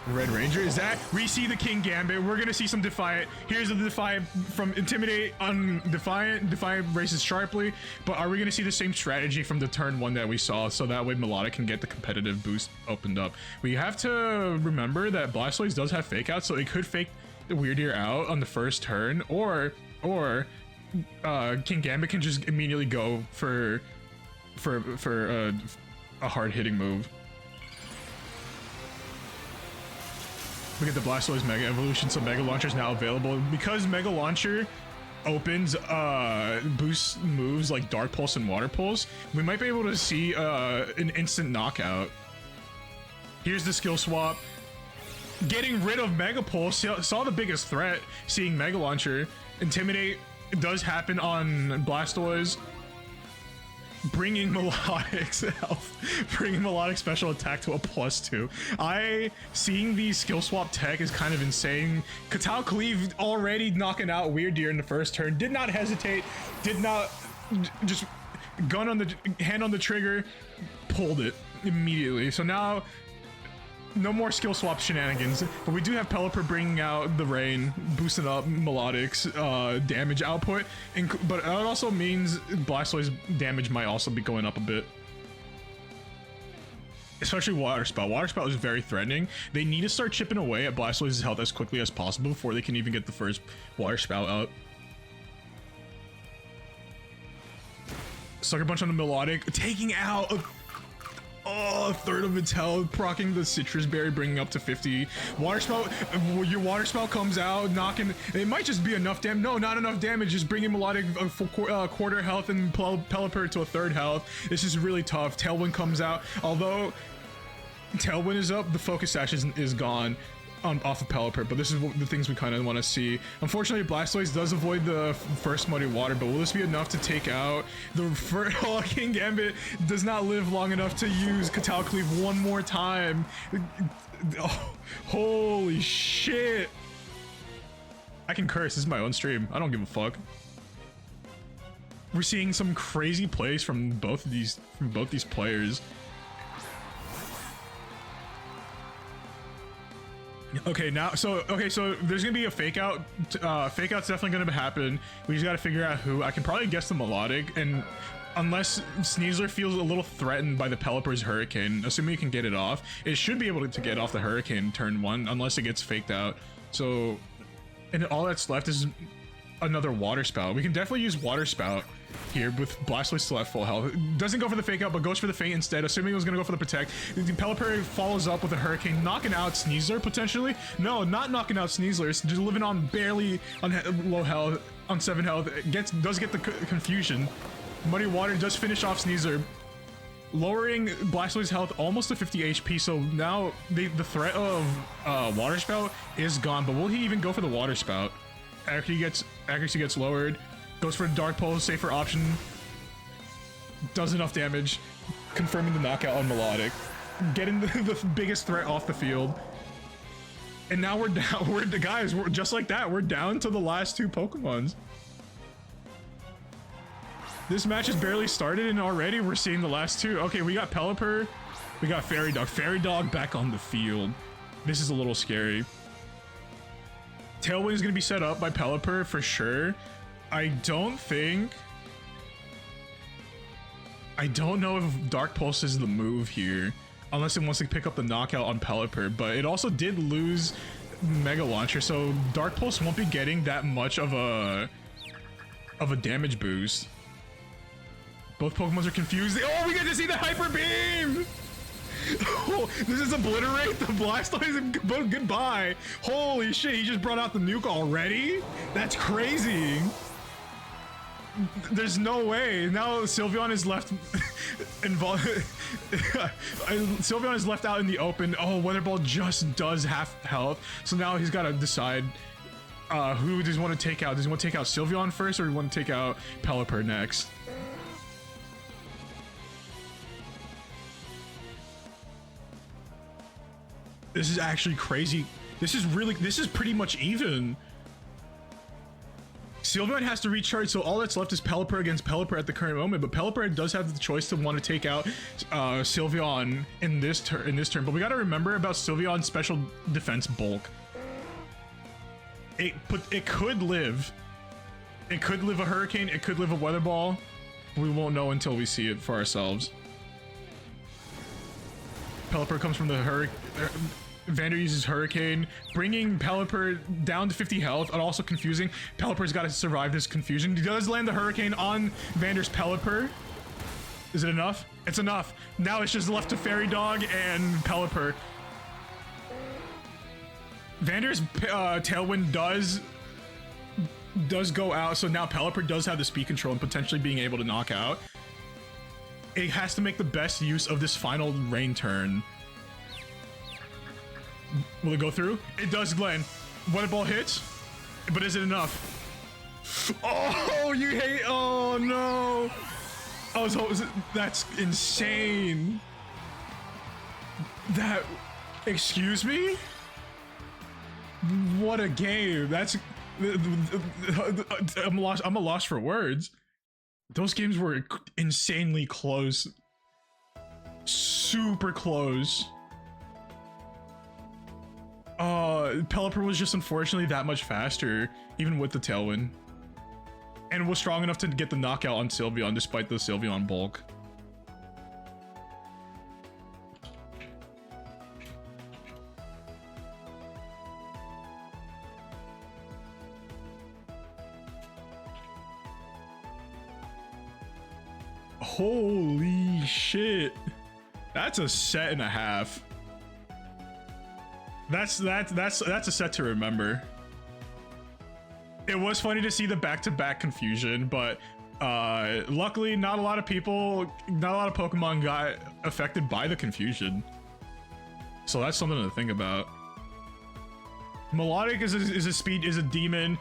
Red Ranger. Is that we see the King Gambit? We're gonna see some Defiant. Here's the Defiant from Intimidate on Defiant. Defiant races sharply, but are we gonna see the same strategy from the turn 1 that we saw, so that way Melodic can get the competitive boost opened up? We have to remember that Blastoise does have Fake Out, so it could fake the Weird Ear out on the first turn, or King Gambit can just immediately go for a hard-hitting move. Look at the Blastoise Mega Evolution, so Mega Launcher is now available. Because Mega Launcher opens boost moves like Dark Pulse and Water Pulse, we might be able to see an instant knockout. Here's the skill swap. Getting rid of Mega Pulse, saw the biggest threat, seeing Mega Launcher. Intimidate does happen on Blastoise. Bringing Melodic's health, bringing Melodic special attack to a +2. Seeing the skill swap tech is kind of insane. Katal Cleave already knocking out Weird Ear in the first turn. Did not hesitate, did not just hand on the trigger, pulled it immediately. So now, no more skill swap shenanigans, but we do have Pelipper bringing out the Rain, boosting up Melodic's damage output, but it also means Blastoise damage might also be going up a bit. Especially Water Spout. Water Spout is very threatening. They need to start chipping away at Blastoise's health as quickly as possible before they can even get the first Water Spout out. Sucker Punch on the Melodic, taking out a third of its health, proccing the Citrus Berry, bringing up to 50. Water Spout, your Water Spout comes out, knocking. It might just be enough damage. No, not enough damage. Just bringing Melodic quarter health and Pelipper to a third health. This is really tough. Tailwind comes out. Although Tailwind is up, the Focus Sash is gone off of Pelipper, but this is the things we kind of want to see. Unfortunately, Blastoise does avoid the first Muddy Water, but will this be enough to take out the first? King Gambit does not live long enough to use Katal Cleave one more time. Oh, holy shit. I can curse, this is my own stream. I don't give a fuck. We're seeing some crazy plays from both these players. Okay, so there's gonna be a fake out. Fake out's definitely gonna happen. We just gotta figure out who. I can probably guess the Melodic, and unless Sneasler feels a little threatened by the Pelipper's Hurricane, assuming you can get it off, it should be able to get off the Hurricane turn 1, unless it gets faked out. So, and all that's left is another Water Spout. We can definitely use Water Spout here with Blastoise still at full health. Doesn't go for the fake out, but goes for the feint instead, assuming it was gonna go for the protect. Pelipper follows up with a Hurricane, knocking out Sneasler potentially. No, not knocking out Sneasler. It's just living on barely on low health, on 7 health. Does get the confusion. Muddy Water does finish off Sneasler, lowering Blastoise's health almost to 50 HP. So now the threat of Water Spout is gone. But will he even go for the Water Spout? Accuracy gets lowered. Goes for a Dark Pulse, safer option. Does enough damage, confirming the knockout on Melodic. Getting the biggest threat off the field. And now we're down, guys, we're just like that. We're down to the last 2 Pokemons. This match has barely started and already we're seeing the last 2. Okay, we got Pelipper, we got Fairy Dog. Fairy Dog back on the field. This is a little scary. Tailwind is going to be set up by Pelipper for sure. I don't know if Dark Pulse is the move here, unless it wants to pick up the knockout on Pelipper, but it also did lose Mega Launcher, so Dark Pulse won't be getting that much of a damage boost. Both Pokemons are confused. Oh, we get to see the Hyper Beam! Oh, this is Obliterate, the Blastoise, goodbye. Holy shit, he just brought out the nuke already? That's crazy. There's no way. Now Sylveon is left involved. Sylveon is left out in the open. Oh, Weather Ball just does half health. So now he's got to decide who does he want to take out. Does he want to take out Sylveon first or does he want to take out Pelipper next? This is actually crazy. This is pretty much even. Sylveon has to recharge, so all that's left is Pelipper against Pelipper at the current moment, but Pelipper does have the choice to want to take out Sylveon in this turn. But we got to remember about Sylveon's special defense bulk. It could live. It could live a Hurricane, it could live a Weather Ball. We won't know until we see it for ourselves. Pelipper comes from the Hurricane. Vander uses Hurricane, bringing Pelipper down to 50 health, and also confusing. Pelipper's got to survive this confusion. He does land the Hurricane on Vander's Pelipper. Is it enough? It's enough. Now it's just left to Fairy Dog and Pelipper. Vander's Tailwind does go out, so now Pelipper does have the speed control and potentially being able to knock out. It has to make the best use of this final rain turn. Will it go through? It does, Glenn. Weather Ball hits, but is it enough? Oh, you hate. Oh no. I was hoping. That's insane. That. Excuse me? What a game. That's. I'm lost. I'm a loss for words. Those games were insanely close. Super close. Pelipper was just unfortunately that much faster, even with the Tailwind. And was strong enough to get the knockout on Sylveon despite the Sylveon bulk. Holy shit. That's a set and a half. That's a set to remember. It was funny to see the back-to-back confusion, but luckily not a lot of Pokemon got affected by the confusion. So that's something to think about. Melodic is a demon.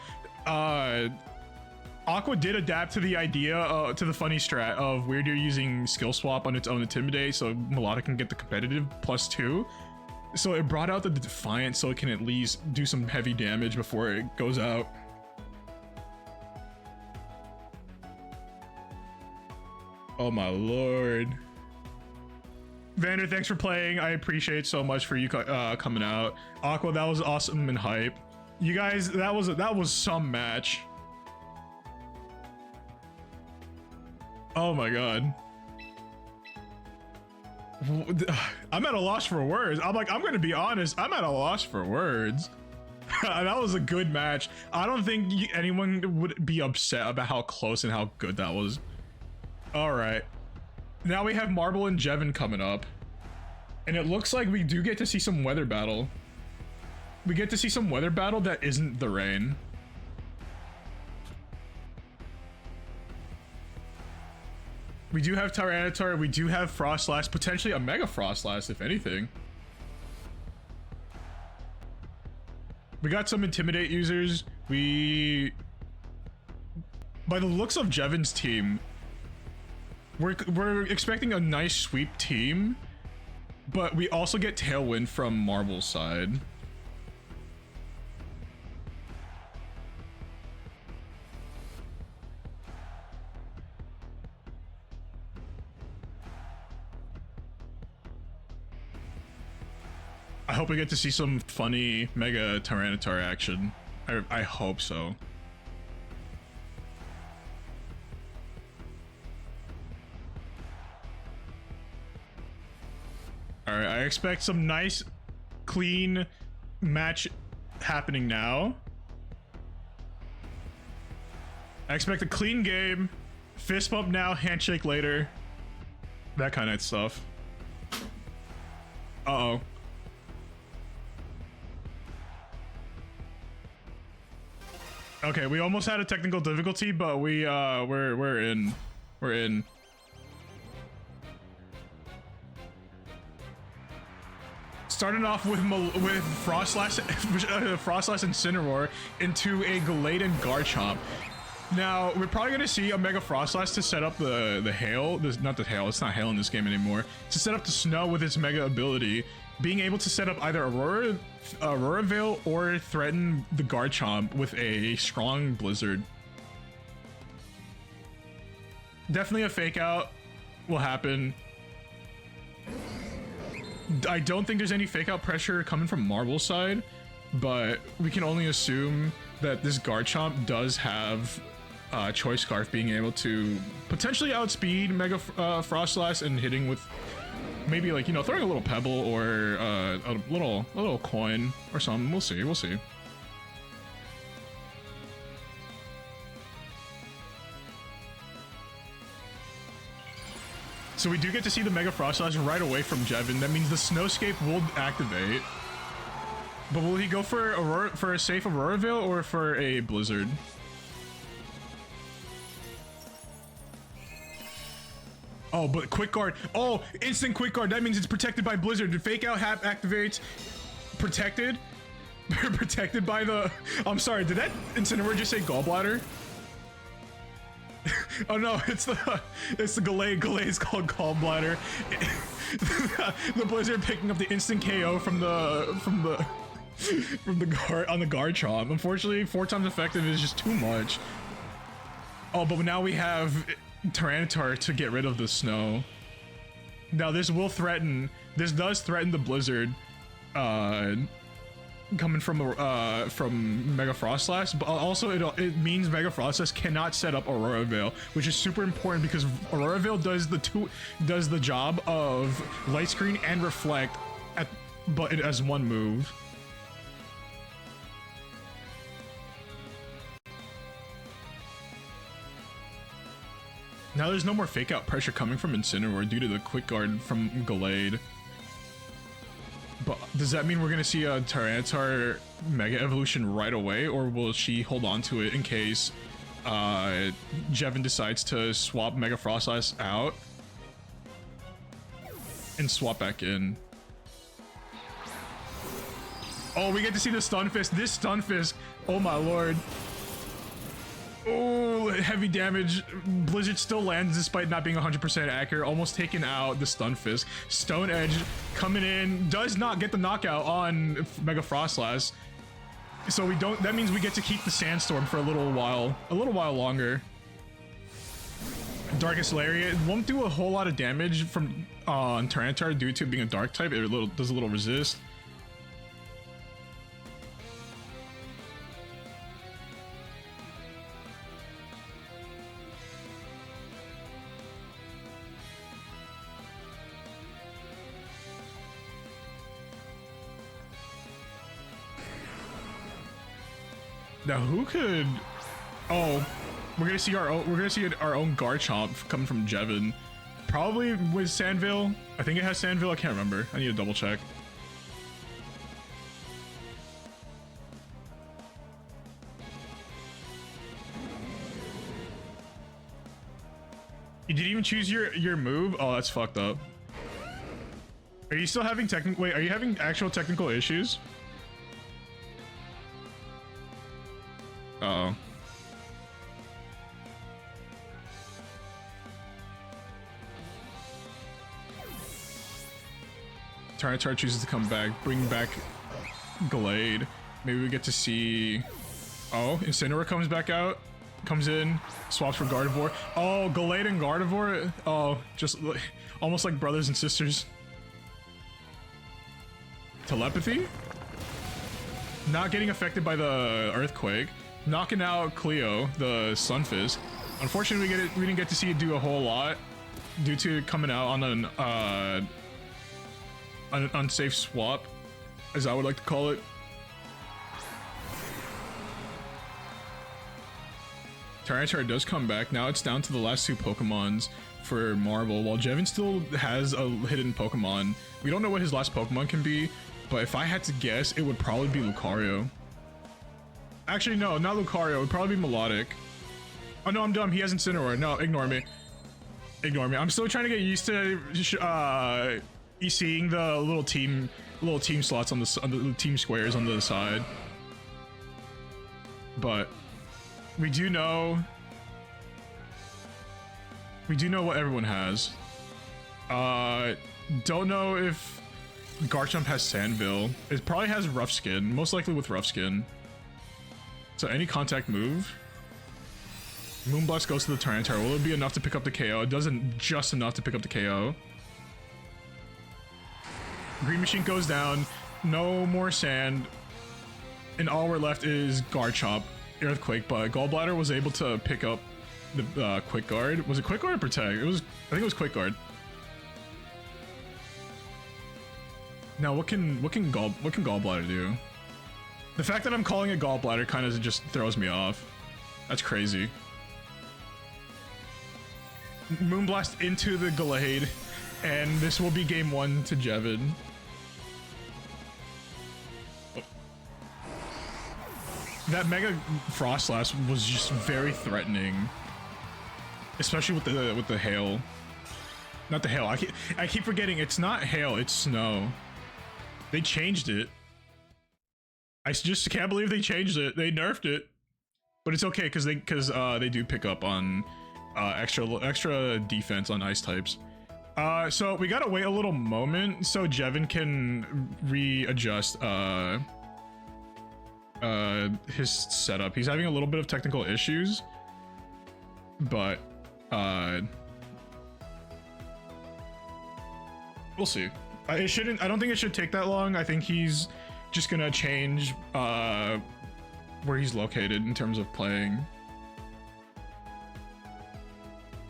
Aqua did adapt to the idea, to the funny strat of Weirdeer using skill swap on its own Intimidate, so Melodic can get the competitive +2. So it brought out the Defiant so it can at least do some heavy damage before it goes out. Oh my lord. Vander, thanks for playing. I appreciate so much for you coming out. Aqua, that was awesome and hype. You guys, that was some match. Oh my god. I'm at a loss for words. I'm gonna be honest, I'm at a loss for words. That was a good match. I don't think anyone would be upset about how close and how good that was. All right, now we have Marble and Jevin coming up, and it looks like we do get to see some weather battle. We get to see some weather battle that isn't the rain. We do have Tyranitar, we do have Frostlass, potentially a Mega Frostlass, if anything. We got some Intimidate users. by the looks of Jevon's team, we're expecting a nice sweep team, but we also get tailwind from Marvel's side. I hope we get to see some funny Mega Tyranitar action. I hope so. Alright, I expect some nice, clean match happening now. I expect a clean game. Fist bump now, handshake later. That kind of stuff. Uh-oh. Okay, we almost had a technical difficulty, but we're in. We're in. Starting off with Frostlass, Frostlass Incineroar into a Gallade and Garchomp. Now we're probably gonna see a Mega Frostlass to set up the hail. Not the hail. It's not hail in this game anymore. To set up the snow with its Mega ability, being able to set up either Aurora Veil or threaten the Garchomp with a strong Blizzard. Definitely a fake out will happen. I don't think there's any fake out pressure coming from Marvel's side, but we can only assume that this Garchomp does have Choice Scarf being able to potentially outspeed Mega Frostlass and hitting with maybe, like, you know, throwing a little pebble or a little coin or something. We'll see. We'll see. So we do get to see the Mega Frostlass right away from Jevon. That means the Snowscape will activate. But will he go for a safe Aurora Veil or for a Blizzard? Oh, but Quick Guard. Oh, instant Quick Guard. That means it's protected by Blizzard. The Fake Out activates. Protected? Protected by the... I'm sorry, did that Incineroar just say Gallbladder? Oh no, it's the Gallade. Gallade's called Gallbladder. The Blizzard picking up the instant KO from the guard on the Garchomp. Unfortunately, 4 times effective is just too much. Oh, but now we have Tyranitar to get rid of the snow. Now this does threaten the Blizzard coming from Mega Frostlass, but also it means Mega Frostlass cannot set up Aurora Veil, which is super important because Aurora Veil does the job of Light Screen and Reflect but as one move. Now there's no more fake out pressure coming from Incineroar due to the Quick Guard from Gallade. But does that mean we're gonna see a Tyranitar Mega Evolution right away, or will she hold on to it in case Jevon decides to swap Mega Frostlass out and swap back in? Oh, we get to see the Stunfisk. This Stunfisk, oh my lord. Oh, heavy damage. Blizzard still lands despite not being 100% accurate, almost taking out the Stunfisk. Stone Edge coming in, does not get the knockout on Mega Frostlass. So that means we get to keep the Sandstorm for a little while longer. Darkest Lariat won't do a whole lot of damage from Tyranitar due to being a dark type. It does a little resist. Now who could? Oh, we're gonna see our own Garchomp coming from Jevon, probably with Sandville. I think it has Sandville. I can't remember. I need to double check. You didn't even choose your move? Oh, that's fucked up. Are you still having Wait, are you having actual technical issues? Uh-oh. Tyranitar chooses to come back, bring back Glade. Maybe we get to see... Oh, Incineroar comes back out, comes in, swaps for Gardevoir. Oh, Glade and Gardevoir. Oh, just almost like brothers and sisters. Telepathy? Not getting affected by the Earthquake. Knocking out Cleo, the Sunfist. Unfortunately, we didn't get to see it do a whole lot due to coming out on an unsafe swap, as I would like to call it. Tyranitar does come back. Now it's down to the last two Pokemons for Marvel. While Jevin still has a hidden Pokemon, we don't know what his last Pokemon can be, but if I had to guess, it would probably be Lucario. Actually, no, not Lucario. It would probably be Melodic. Oh no, I'm dumb. He has Incineroar. No, ignore me. Ignore me. I'm still trying to get used to seeing the little team slots on the team squares on the side. But we do know what everyone has. Don't know if Garchomp has Sandville. It probably has Rough Skin, most likely with Rough Skin. So any contact move. Moonblast goes to the Tyranitar. Will it be enough to pick up the KO? It doesn't just enough to pick up the KO. Green Machine goes down. No more sand. And all we're left is Garchomp. Earthquake, but Gallbladder was able to pick up the Quick Guard. Was it Quick Guard or Protect? I think it was Quick Guard. Now what can Gallbladder do? The fact that I'm calling it Gallbladder kind of just throws me off. That's crazy. Moonblast into the Glade, and this will be game 1 to Jevin. That Mega Frostlass was just very threatening, especially with the hail. Not the hail. I keep forgetting it's not hail. It's snow. They changed it. I just can't believe they changed it. They nerfed it, but it's okay because they do pick up on extra defense on ice types. So we gotta wait a little moment so Jevin can readjust his setup. He's having a little bit of technical issues, but we'll see. I don't think it should take that long. I think he's just gonna change where he's located in terms of playing.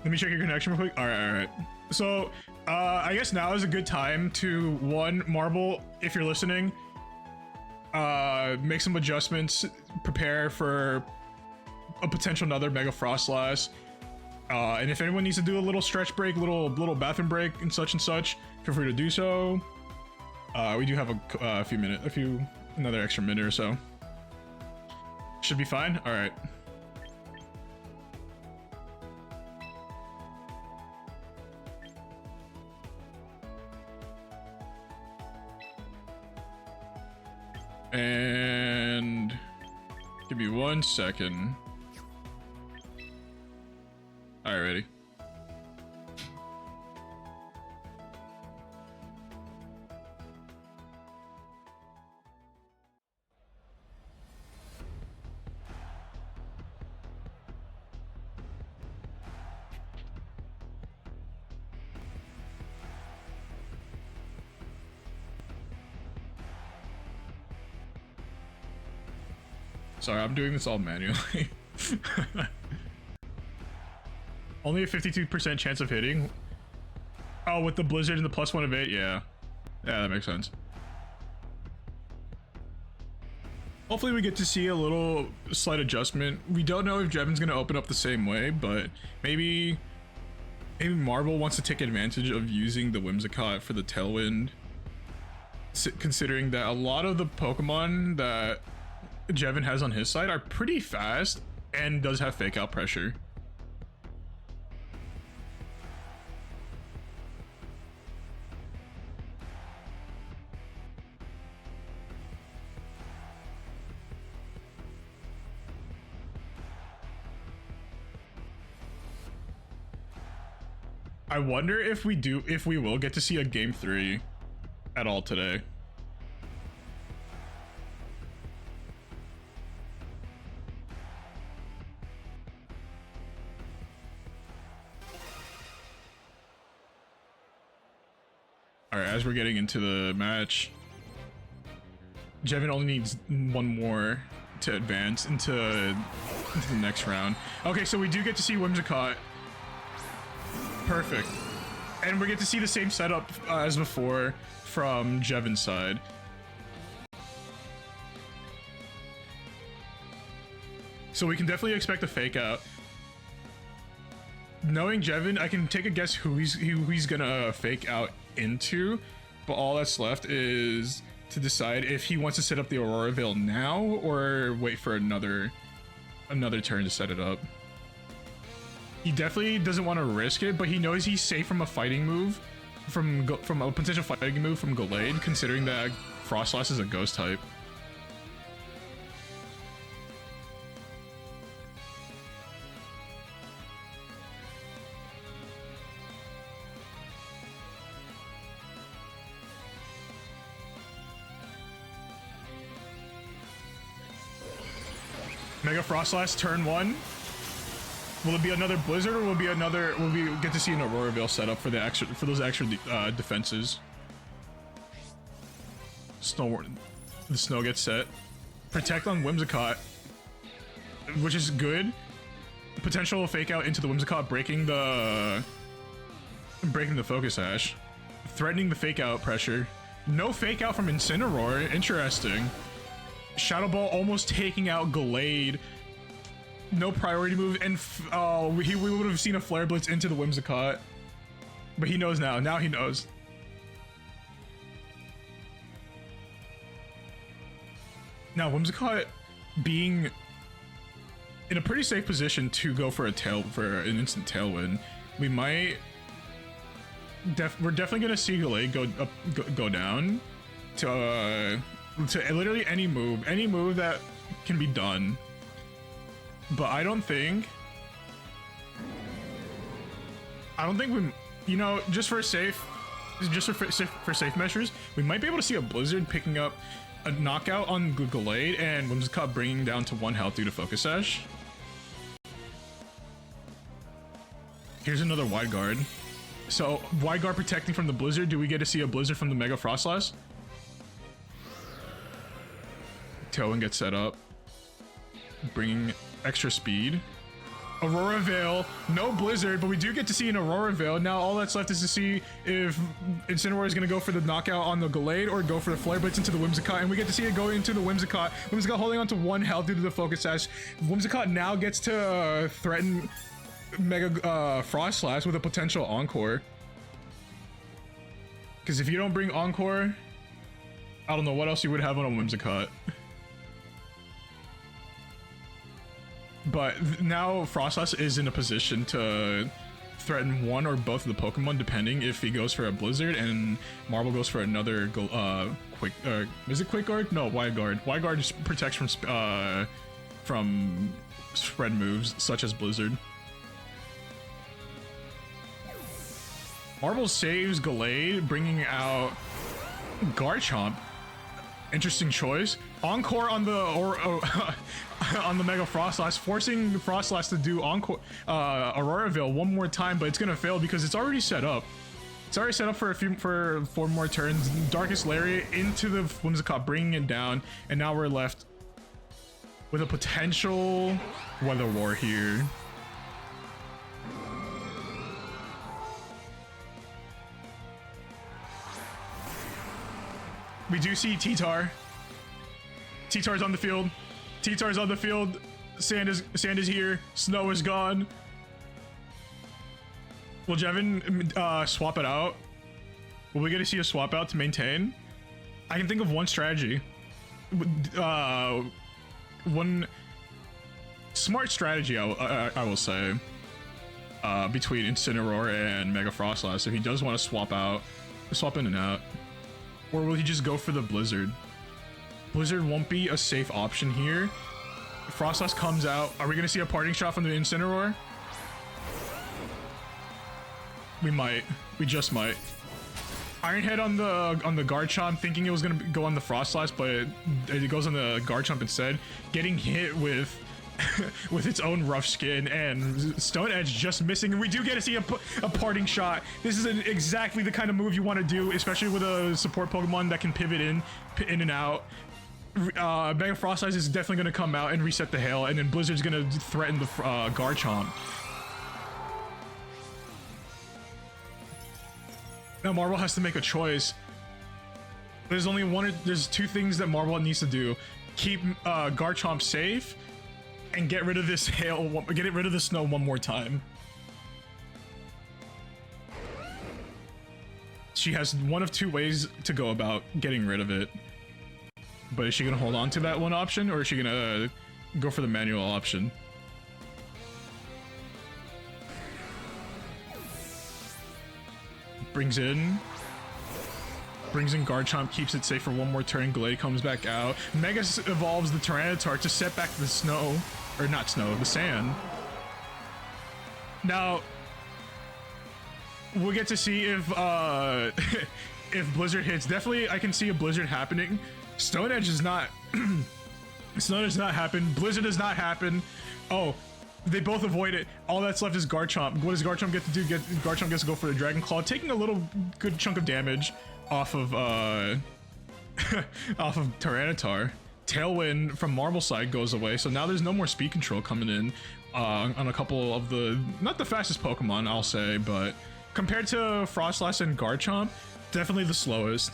Let me check your connection real quick. All right. So I guess now is a good time to Marble, if you're listening, make some adjustments, prepare for a potential another Mega Frostlass, and if anyone needs to do a little stretch break, little bathroom break and such, feel free to do so. We do have another extra minute or so. Should be fine. All right. And give me 1 second. All right, ready. Sorry, I'm doing this all manually. Only a 52% chance of hitting. Oh, with the blizzard and the +1 of 8, yeah. Yeah, that makes sense. Hopefully we get to see a little slight adjustment. We don't know if Jevin's gonna open up the same way, but maybe Marvel wants to take advantage of using the Whimsicott for the Tailwind, considering that a lot of the Pokemon that Jevin has on his side are pretty fast and does have fake out pressure. I wonder if we will get to see a game 3 at all today. All right, as we're getting into the match, Jevin only needs one more to advance into the next round. Okay, so we do get to see Whimsicott. Perfect. And we get to see the same setup as before from Jevin's side. So we can definitely expect a fake out. Knowing Jevin, I can take a guess who he's gonna fake out into, but all that's left is to decide if he wants to set up the Aurora Veil now or wait for another turn to set it up. He definitely doesn't want to risk it, but he knows he's safe from a fighting move, from a potential fighting move from Gallade, considering that Frostlass is a ghost type. Mega Frostlass turn 1. Will it be another Blizzard, or will we get to see an Aurora Veil set up for those extra defenses? The snow gets set. Protect on Whimsicott, which is good. Potential fake out into the Whimsicott, breaking the Focus Ash, threatening the fake out pressure. No fake out from Incineroar. Interesting. Shadow Ball almost taking out Gallade. No priority move, and we would have seen a Flare Blitz into the Whimsicott. But he knows now. Now he knows. Now Whimsicott being in a pretty safe position to go for an instant Tailwind. We might. We're definitely gonna see Gallade go down to literally any move that can be done. But I don't think we, you know, just for safe measures, we might be able to see a Blizzard picking up a knockout on Gallade and Whimsicott bringing down to 1 health due to Focus Sash. Here's another Wide Guard. So Wide Guard protecting from the Blizzard. Do we get to see a Blizzard from the Mega Frostlass? Tailwind gets set up, bringing extra speed. Aurora Veil, no Blizzard, but we do get to see an Aurora Veil. Now all that's left is to see if Incineroar is going to go for the knockout on the Gallade or go for the Flare Blitz into the Whimsicott, and we get to see it go into the Whimsicott. Whimsicott holding on to 1 health due to the Focus Sash. Whimsicott now gets to threaten Mega Frostlass with a potential Encore. Because if you don't bring Encore, I don't know what else you would have on a Whimsicott. But now Frostlass is in a position to threaten one or both of the Pokemon, depending if he goes for a Blizzard and Marble goes for another quick. Is it Quick Guard? No, Wide Guard. Wide Guard just protects from spread moves such as Blizzard. Marble saves Gallade, bringing out Garchomp. Interesting choice. Encore on the on the Mega Frostlass, forcing Frostlass to do Encore Aurora Veil one more time, but it's gonna fail because it's already set up. It's already set up for 4 more turns. Darkest Lariat into the Whimsicott, bringing it down, and now we're left with a potential Weather War here. We do see T-Tar. T-Tar's on the field. T-Tar's on the field. Sand is here. Snow is gone. Will Jevin swap it out? Will we get to see a swap out to maintain? I can think of one strategy. One smart strategy, I will say, between Incineroar and Mega Frostlass. If he does want to swap in and out. Or will he just go for the Blizzard? Blizzard won't be a safe option here. Frostlass comes out. Are we going to see a parting shot from the Incineroar? We might. We just might. Iron Head on the Garchomp, thinking it was gonna go on the Froslass, but it goes on the Garchomp instead, getting hit with with its own rough skin, and Stone Edge just missing. And we do get to see a parting shot. This is exactly the kind of move you want to do, especially with a support Pokemon that can pivot in and out. Mega Frost Ice is definitely going to come out and reset the hail, and then Blizzard's going to threaten the Garchomp. Now Marble has to make a choice. There's two things that Marble needs to do: keep Garchomp safe, and get rid of this hail. Get rid of the snow one more time. She has one of two ways to go about getting rid of it. But is she gonna hold on to that one option, or is she gonna go for the manual option? Brings in Garchomp, keeps it safe for one more turn. Glade comes back out. Mega evolves the Tyranitar to set back the snow, or not snow, the sand. Now we'll get to see if if Blizzard hits. Definitely, I can see a Blizzard happening. Stone Edge does not. Stone Edge does not happen. Blizzard does not happen. Oh, they both avoid it. All that's left is Garchomp. What does Garchomp get to do? Garchomp gets to go for the Dragon Claw, taking a little good chunk of damage off of off of Tyranitar. Tailwind from Marble side goes away, so now there's no more speed control coming in on a couple of the, not the fastest Pokemon, I'll say, but compared to Froslass and Garchomp, definitely the slowest.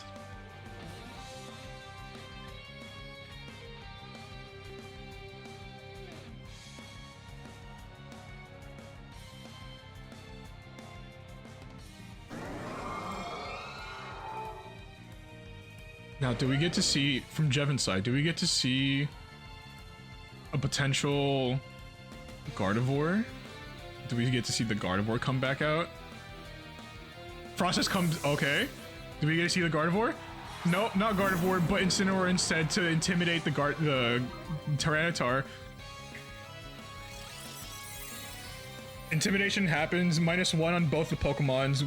Now, do we get to see, from Jevon's side, do we get to see a potential Gardevoir? Do we get to see the Gardevoir come back out? Frostus comes, okay. Do we get to see the Gardevoir? No, not Gardevoir, but Incineroar instead to intimidate the Tyranitar. Intimidation happens, -1 on both the Pokemons.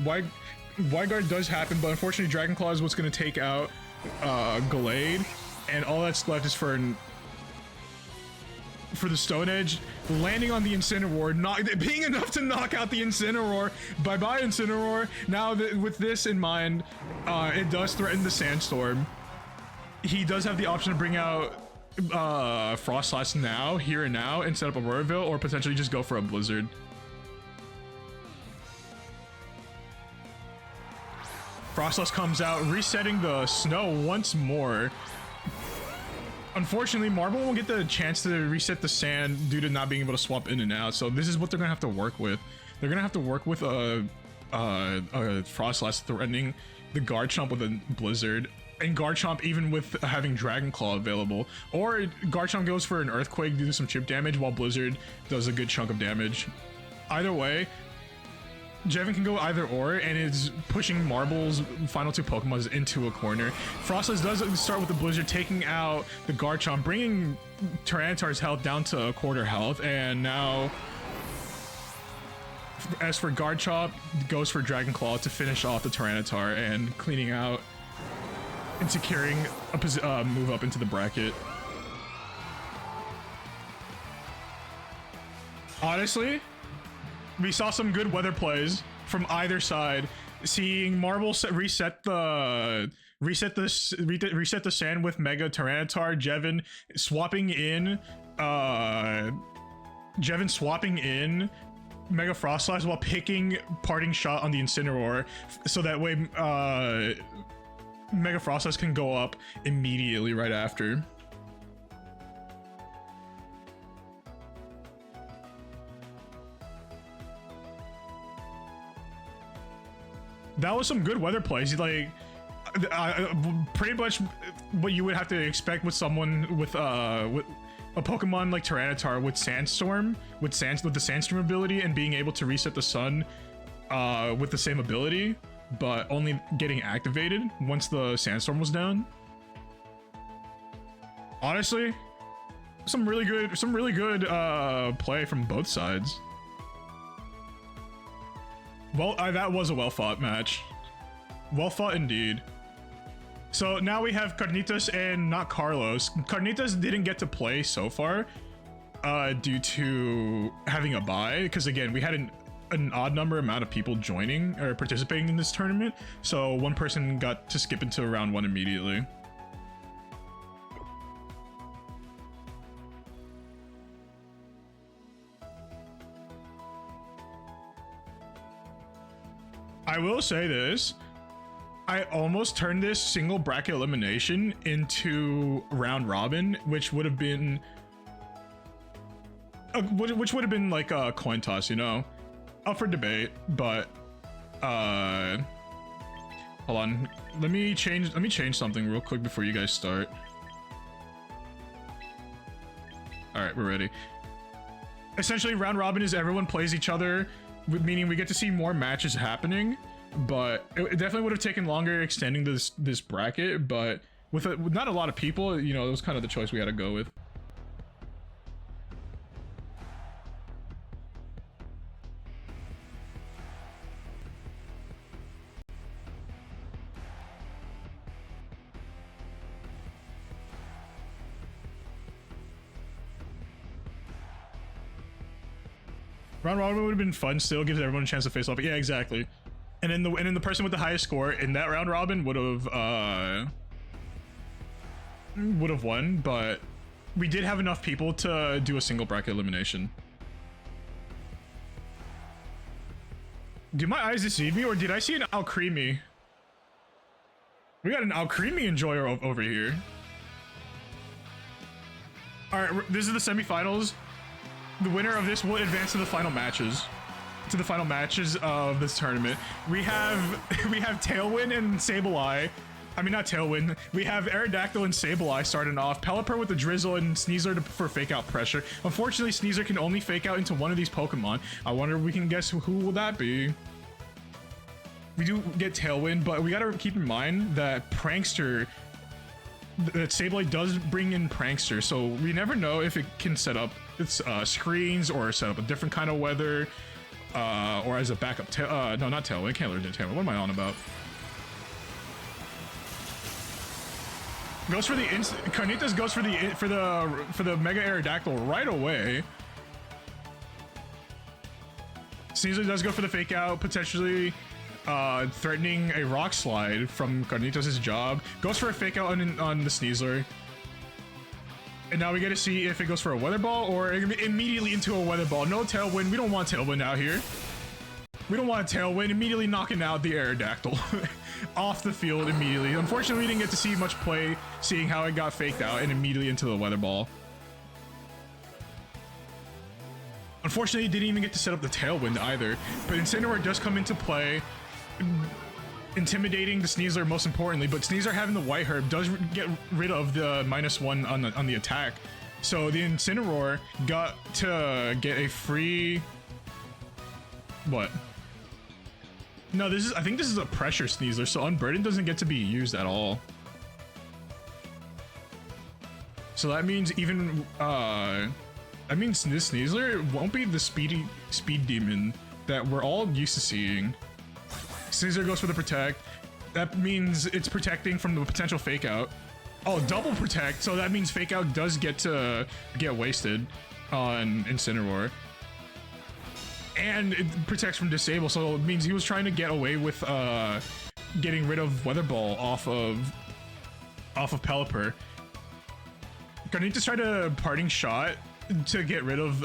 Guard does happen, but unfortunately Dragon Claw is what's going to take out Glade, and all that's left is for the Stone Edge landing on the Incineroar, not being enough to knock out the Incineroar. Bye-bye Incineroar. Now that with this in mind, it does threaten the Sandstorm. He does have the option to bring out Froslass now, here and now, and set up a Auroraville, or potentially just go for a Blizzard. Froslass comes out, resetting the snow once more. Unfortunately, Marble won't get the chance to reset the sand due to not being able to swap in and out, so this is what they're gonna have to work with. They're gonna have to work with a Froslass threatening the Garchomp with a Blizzard, and Garchomp even with having Dragon Claw available. Or Garchomp goes for an Earthquake due to some chip damage, while Blizzard does a good chunk of damage. Either way, Jevon can go either or, and is pushing Marble's final two Pokemon into a corner. Frostless does start with the Blizzard, taking out the Garchomp, bringing Tyranitar's health down to a quarter health, and now, as for Garchomp, goes for Dragon Claw to finish off the Tyranitar and cleaning out and securing a move up into the bracket. Honestly, we saw some good weather plays from either side. Seeing Marble reset the sand with Mega Tyranitar, Jevon swapping in Mega Froslass while picking Parting Shot on the Incineroar, so that way Mega Froslass can go up immediately right after. That was some good weather plays. Like, pretty much what you would have to expect with someone with a Pokemon like Tyranitar with Sandstorm, with the Sandstorm ability, and being able to reset the sun with the same ability, but only getting activated once the Sandstorm was down. Honestly, some really good play from both sides. Well, that was a well-fought match. Well fought indeed. So now we have Carnitas and not Carlos. Carnitas didn't get to play so far due to having a bye, because again, we had an odd number amount of people joining or participating in this tournament, so one person got to skip into round 1 immediately. I will say this, I almost turned this single bracket elimination into round robin, which would have been like a coin toss, you know, up for debate. But hold on, let me change something real quick before you guys start. All right, we're ready. Essentially, round robin is everyone plays each other, meaning we get to see more matches happening, but it definitely would have taken longer extending this bracket, but with not a lot of people, you know, it was kind of the choice we had to go with. Round robin would have been fun. Still gives everyone a chance to face off. Yeah, exactly. And then the person with the highest score in that round robin would have won. But we did have enough people to do a single bracket elimination. Do my eyes deceive me, or did I see an Alcremie? We got an Alcremie enjoyer over here. All right, this is the semifinals. The winner of this will advance to the final matches. Of this tournament. We have Tailwind and Sableye. I mean, not Tailwind. We have Aerodactyl and Sableye starting off. Pelipper with the Drizzle and Sneasler for fake out pressure. Unfortunately, Sneasler can only fake out into one of these Pokemon. I wonder if we can guess who will that be. We do get Tailwind, but we gotta keep in mind that Prankster, that Sableye does bring in Prankster, so we never know if it can set up its screens or set up a different kind of weather, or as a backup. No, not Tailwind. Can't learn Tailwind. What am I on about? Goes for the Carnitas goes for the Mega Aerodactyl right away. Sneasler does go for the fake out, potentially threatening a rock slide from Carnitas' job. Goes for a fake out on the Sneasler. And now we get to see if it goes for a Weather Ball or immediately into a Weather Ball. No Tailwind. We don't want Tailwind out here. We don't want Tailwind. Immediately knocking out the Aerodactyl off the field immediately. Unfortunately, we didn't get to see much play, seeing how it got faked out and immediately into the Weather Ball. Unfortunately, didn't even get to set up the Tailwind either. But Incineroar does come into play, intimidating the Sneasler most importantly, but Sneasler having the White Herb does get rid of the -1 on the attack. So the Incineroar got to get a free... What? No, I think this is a pressure Sneasler, so Unburden doesn't get to be used at all. So that means even that means this Sneasler won't be the speed demon that we're all used to seeing. Sneasler goes for the protect. That means it's protecting from the potential fake out. Oh, double protect. So that means fake out does get to get wasted on Incineroar. And it protects from disable. So it means he was trying to get away with getting rid of Weather Ball off of Pelipper. Carnitas tried a parting shot to get rid of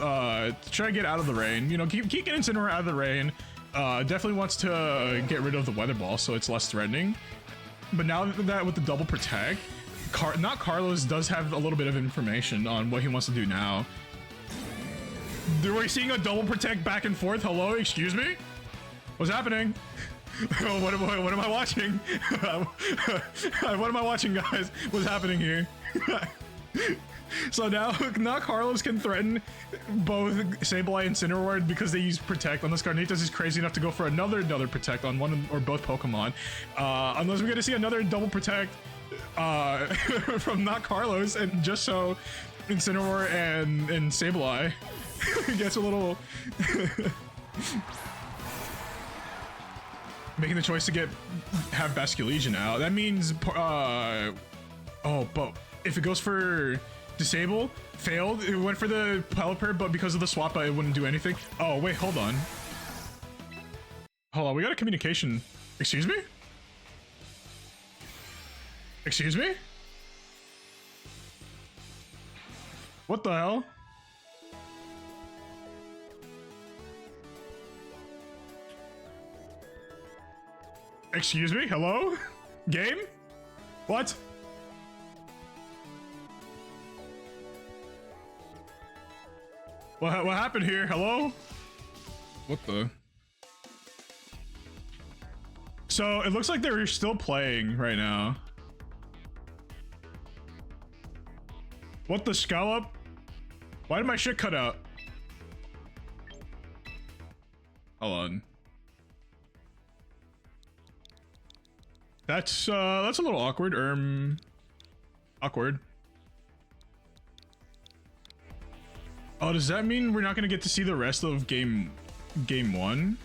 try to get out of the rain. You know, keep getting Incineroar out of the rain. Definitely wants to get rid of the Weather Ball so it's less threatening. But now that with the double protect, not Carlos does have a little bit of information on what he wants to do now. We're seeing a double protect back and forth. Hello, excuse me? What's happening? What am I watching? What am I watching, guys? What's happening here? So now Carlos can threaten both Sableye and Incineroar because they use Protect, unless Carnitas is crazy enough to go for another Protect on one or both Pokemon. Unless we're gonna see another double Protect from not Carlos, and just so Incineroar and Sableye gets a little... making the choice to have Basculegion out. That means oh, but if it goes for disable, failed. It went for the Pelipper, but because of the swap out, it wouldn't do anything. Oh wait, hold on. Hold on, we got a communication. Excuse me? Excuse me? What the hell? Excuse me? Hello? Game? What? What happened here? Hello? What the? So it looks like they're still playing right now. What the scallop? Why did my shit cut out? Hold on. That's a little awkward. Awkward. Oh, does that mean we're not gonna get to see the rest of game 1?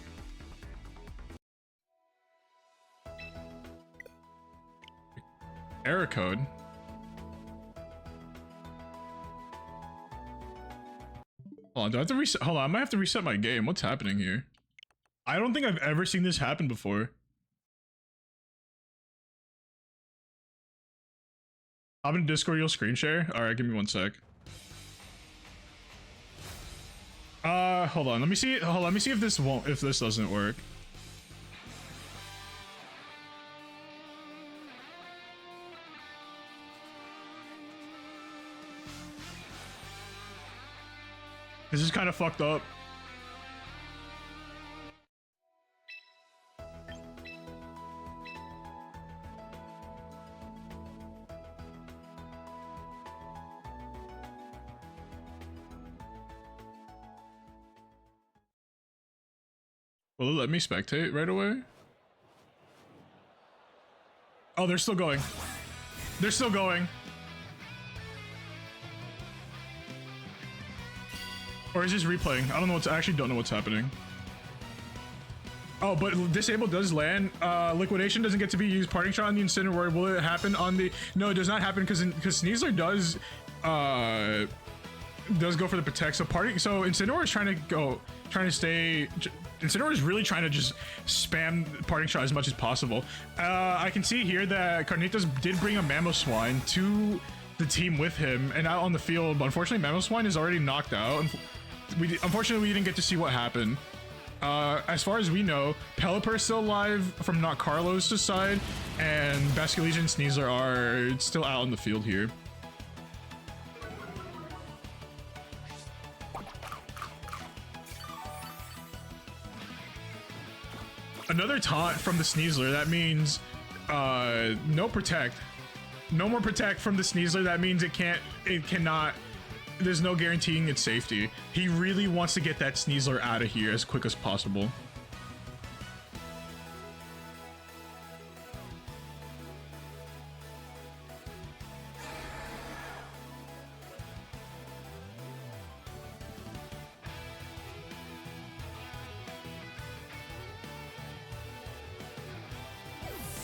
Error code. Hold on, do I have to reset? Hold on, I might have to reset my game. What's happening here? I don't think I've ever seen this happen before. I'm in Discord, you'll screen share? Alright, give me 1 sec. Hold on, let me see. Hold on, let me see if this doesn't work. This is kind of fucked up. Will it let me spectate right away? Oh, they're still going. They're still going. Or is this replaying? I don't know I actually don't know what's happening. Oh, but disable does land. Liquidation doesn't get to be used. Parting shot on the Incineroar. Will it happen on the... No, it does not happen because Sneasler does go for the protect. So Incineroar is trying to stay... Incineroar is really trying to just spam parting shot as much as possible. I can see here that Carnitas did bring a Mamoswine to the team with him and out on the field, but unfortunately Mamoswine is already knocked out. Unfortunately, we didn't get to see what happened. As far as we know, Pelipper is still alive from not Carlos' side, and Basculegion and Sneasler are still out on the field here. Another taunt from the Sneasler. That means no protect. No more protect from the Sneasler. That means it cannot. There's no guaranteeing its safety. He really wants to get that Sneasler out of here as quick as possible.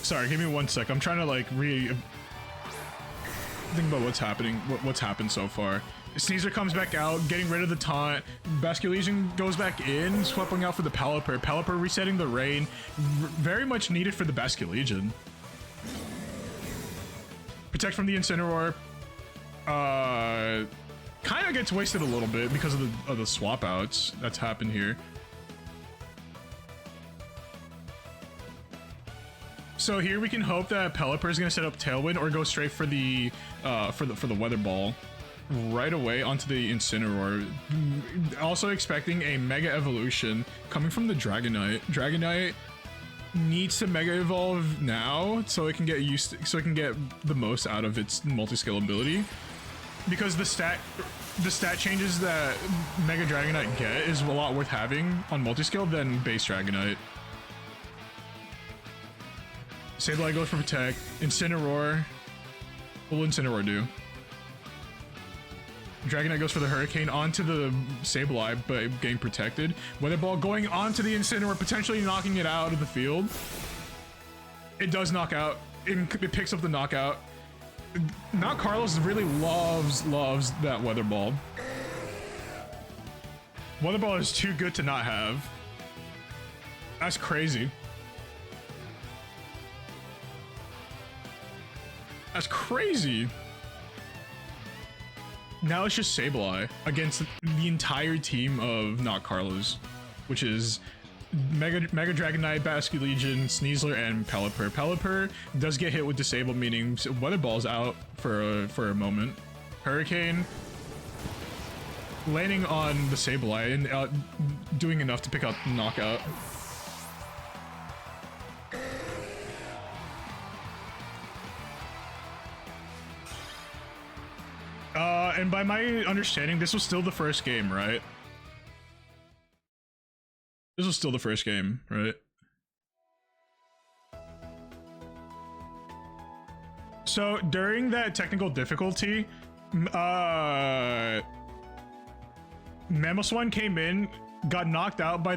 Sorry, give me 1 sec. I'm trying to like think about what's happening, what's happened so far. Sneasler comes back out, getting rid of the taunt. Basculegion goes back in, swapping out for the Pelipper. Pelipper resetting the rain. Very much needed for the Basculegion. Protect from the Incineroar. Kind of gets wasted a little bit because of the swap outs that's happened here. So here we can hope that Pelipper is going to set up Tailwind or go straight for the Weather Ball right away onto the Incineroar. Also expecting a Mega Evolution coming from the Dragonite. Dragonite needs to Mega Evolve now so it can get the most out of its multi-skill ability, because the stat changes that Mega Dragonite get is a lot worth having on multi-skill than base Dragonite. Sableye goes for protect. Incineroar. What will Incineroar do? Dragonite goes for the Hurricane onto the Sableye, but getting protected. Weather Ball going onto the Incineroar, potentially knocking it out of the field. It does knock out. It picks up the knockout. Not Carlos really loves that Weather Ball. Weather Ball is too good to not have. That's crazy. That's crazy. Now it's just Sableye against the entire team of Not Carlos, which is Mega Dragonite, Basculegion, Sneasler, and Pelipper. Pelipper does get hit with Disable, meaning Weather Ball's out for a moment. Hurricane landing on the Sableye and doing enough to pick up the knockout. And by my understanding, this was still the first game, right? This was still the first game, right? So during that technical difficulty, Mamoswine came in, got knocked out by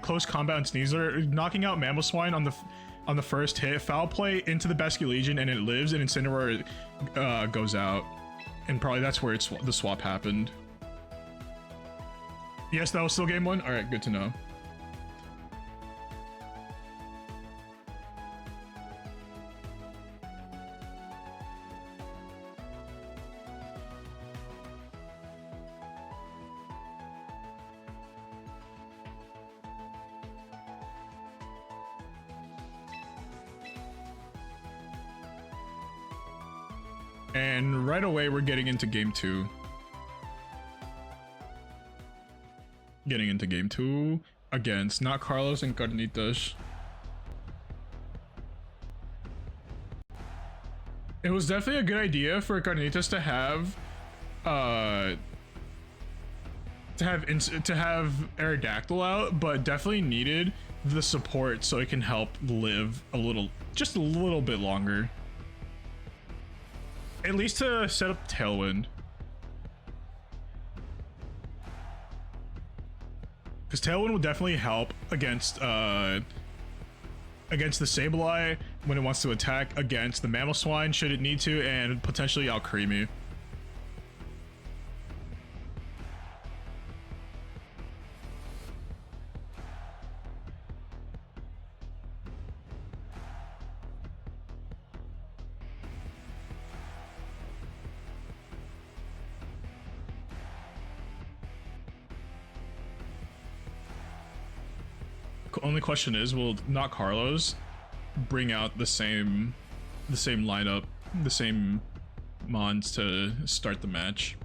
close combat on Sneasler, knocking out Mamoswine on the first hit. Foul play into the Basculegion, and it lives, and Incineroar goes out. And probably that's where the swap happened. Yes, that was still game one? Alright, good to know. And right away, we're getting into game two. Getting into game two against Not Carlos and Carnitas. It was definitely a good idea for Carnitas to have Aerodactyl out, but definitely needed the support so it can help live just a little bit longer. At least to set up Tailwind. Because Tailwind will definitely help against the Sableye when it wants to attack, against the Mamoswine should it need to, and potentially out Creamy. Only question is, will Not Carlos bring out the same lineup, the same mons to start the match?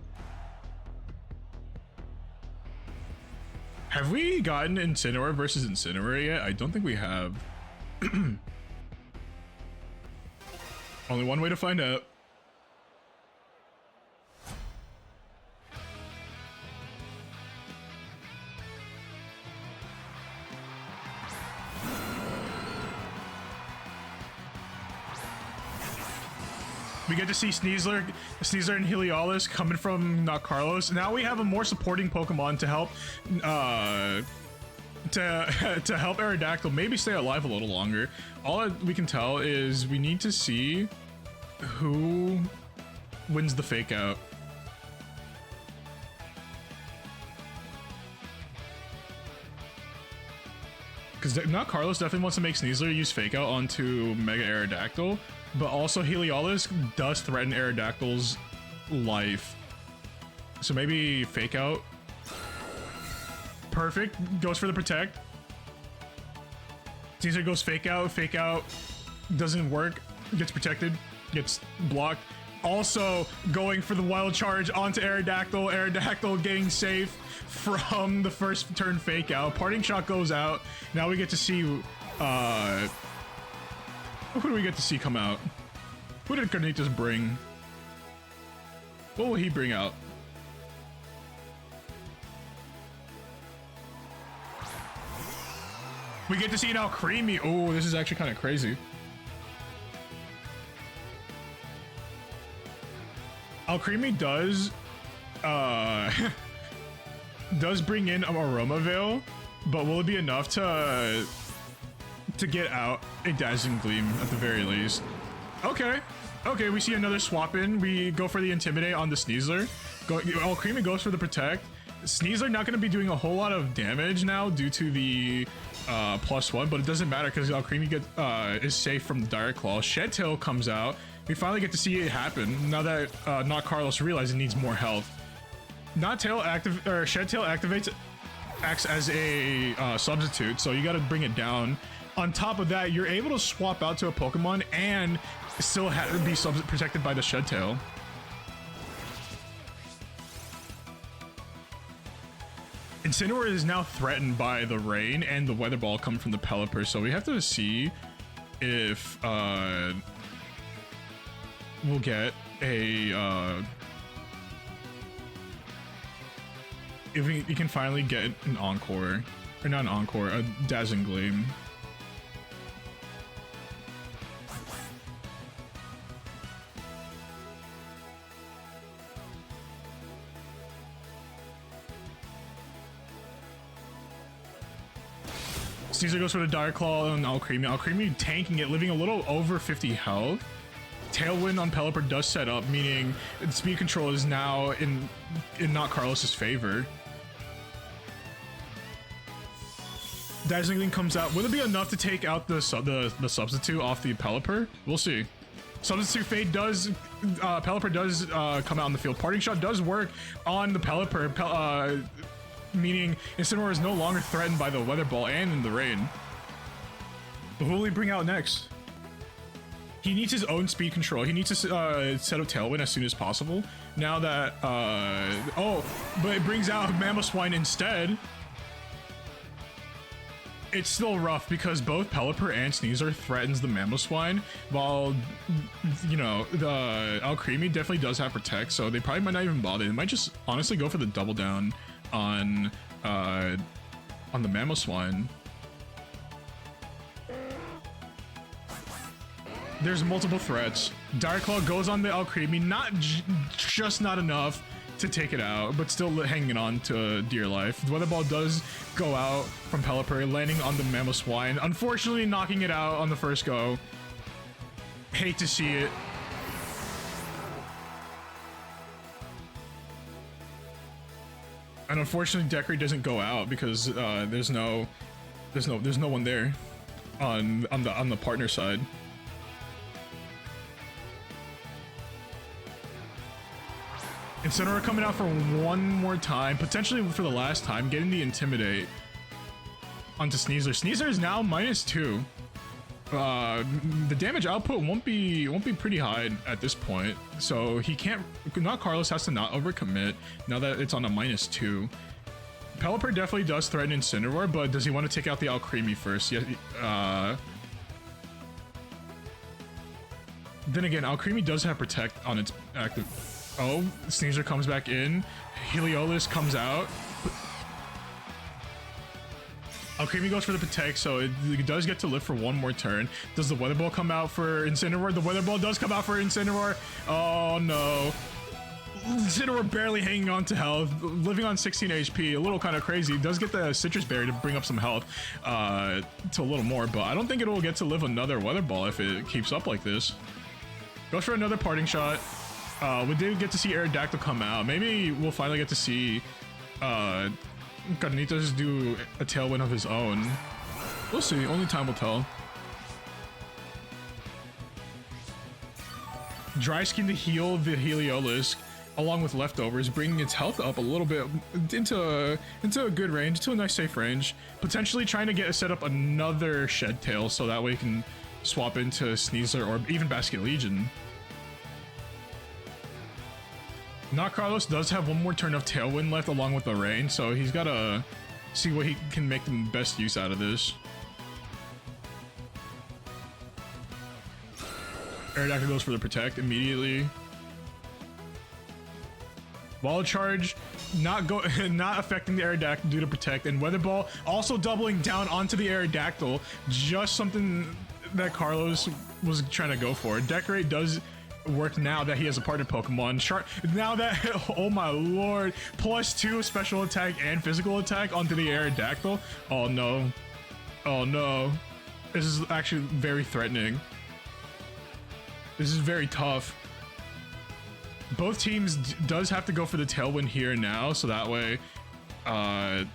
Have we gotten Incineroar versus Incineroar yet? I don't think we have. Only one way to find out. We get to see Sneasler and Heliolisk coming from Not Carlos. Now we have a more supporting Pokemon to help to help Aerodactyl maybe stay alive a little longer. All we can tell is we need to see who wins the fake out. Because Not Carlos definitely wants to make Sneasler use fake out onto Mega Aerodactyl. But also Heliolisk does threaten Aerodactyl's life. So maybe fake out. Perfect. Goes for the protect. Caesar goes fake out. Doesn't work. Gets protected. Gets blocked. Also going for the wild charge onto Aerodactyl. Aerodactyl getting safe from the first turn fake out. Parting shot goes out. Now we get to see who do we get to see come out? Who did Carnitas bring? What will he bring out? We get to see now Creamy. Oh, this is actually kind of crazy. Alcremie does does bring in Aroma Veil, but will it be enough to get out a Dazzling Gleam at the very least? Okay, we see another swap in. We go for the Intimidate on the Sneasler. Alcremie goes for the Protect. Sneasler not going to be doing a whole lot of damage now due to the +1, but it doesn't matter because Alcremie is safe from the Dire Claw. Shed Tail comes out. We finally get to see it happen now that Not Carlos realizes it needs more health. Shed Tail acts as a substitute, so you got to bring it down. On top of that, you're able to swap out to a Pokemon and still be protected by the Shed Tail. Incineroar is now threatened by the rain and the Weather Ball coming from the Pelipper, so we have to see if we'll get a if we can finally get an Encore, or not an Encore, a Dazzling Gleam. Sneasler goes for the Dire Claw on Alcremie. Alcremie tanking it, living a little over 50 health. Tailwind on Pelipper does set up, meaning speed control is now in Not Carlos's favor. Dazzling Gleam comes out. Will it be enough to take out the substitute off the Pelipper? We'll see. Substitute Fade does, Pelipper does come out on the field. Parting Shot does work on the Pelipper, meaning Incineroar is no longer threatened by the Weather Ball and in the rain. But who will he bring out next? He needs his own speed control. He needs to set up Tailwind as soon as possible. Now that, but it brings out Mamoswine instead. It's still rough because both Pelipper and Sneasler threatens the Mamoswine, while, you know, the Alcremie definitely does have Protect, so they probably might not even bother. They might just honestly go for the double down on the Mamoswine. There's multiple threats. Dire Claw goes on the Alcremie, just not enough to take it out, but still hanging on to dear life. The Weather Ball does go out from Pelipper, landing on the Mamoswine, unfortunately knocking it out on the first go. Hate to see it. And unfortunately, Deckery doesn't go out because there's no one there on the partner side. Incineroar coming out for one more time, potentially for the last time, getting the Intimidate onto Sneasler. Sneasler is now -2. The damage output won't be pretty high at this point, so he can't. Not Carlos has to not overcommit now that it's on a -2. Pelipper definitely does threaten Incineroar, but does he want to take out the Alcremie first? Yeah. Then again, Alcremie does have Protect on its active. Oh, Sneasler comes back in. Heliolisk comes out. Alcremie goes for the Protect, so it does get to live for one more turn. Does the Weather Ball come out for Incineroar? The Weather Ball does come out for Incineroar. Oh no. Incineroar barely hanging on to health, living on 16 HP. A little kind of crazy. Does get the Citrus Berry to bring up some health to a little more, but I don't think it'll get to live another Weather Ball if it keeps up like this. Goes for another Parting Shot. We did get to see Aerodactyl come out. Maybe we'll finally get to see Carnitas do a Tailwind of his own. We'll see. Only time will tell. Dry Skin to heal the Heliolisk, along with Leftovers, bringing its health up a little bit into a good range, to a nice safe range. Potentially trying to set up another Shed Tail, so that way you can swap into Sneasler or even Basket Legion. Not Carlos does have one more turn of Tailwind left along with the rain, so he's gotta see what he can make the best use out of this. Aerodactyl goes for the Protect immediately. Wall Charge not affecting the Aerodactyl due to Protect, and Weather Ball also doubling down onto the Aerodactyl, just something that Carlos was trying to go for. Decorate does work now that he has a partner Pokemon. Now that, oh my lord, +2 special attack and physical attack onto the Aerodactyl. Oh no. Oh no. This is actually very threatening. This is very tough. Both teams does have to go for the Tailwind here and now, so that way, to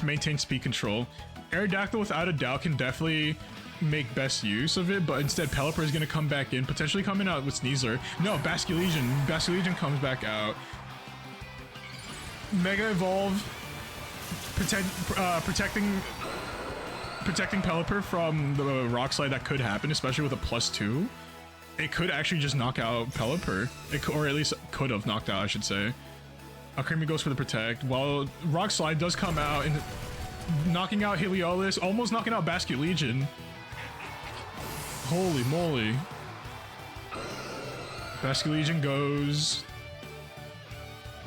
maintain speed control. Aerodactyl without a doubt can definitely make best use of it, but instead Pelipper is going to come back in, potentially coming out with Sneasler. No, Basculegion. Basculegion comes back out. Mega Evolve, protecting Pelipper from the Rock Slide that could happen, especially with a +2. It could actually just knock out Pelipper. Or at least could have knocked out, I should say. Alcremie goes for the Protect, while Rock Slide does come out and knocking out Heliolisk, almost knocking out Basculegion. Holy moly. Basculegion goes...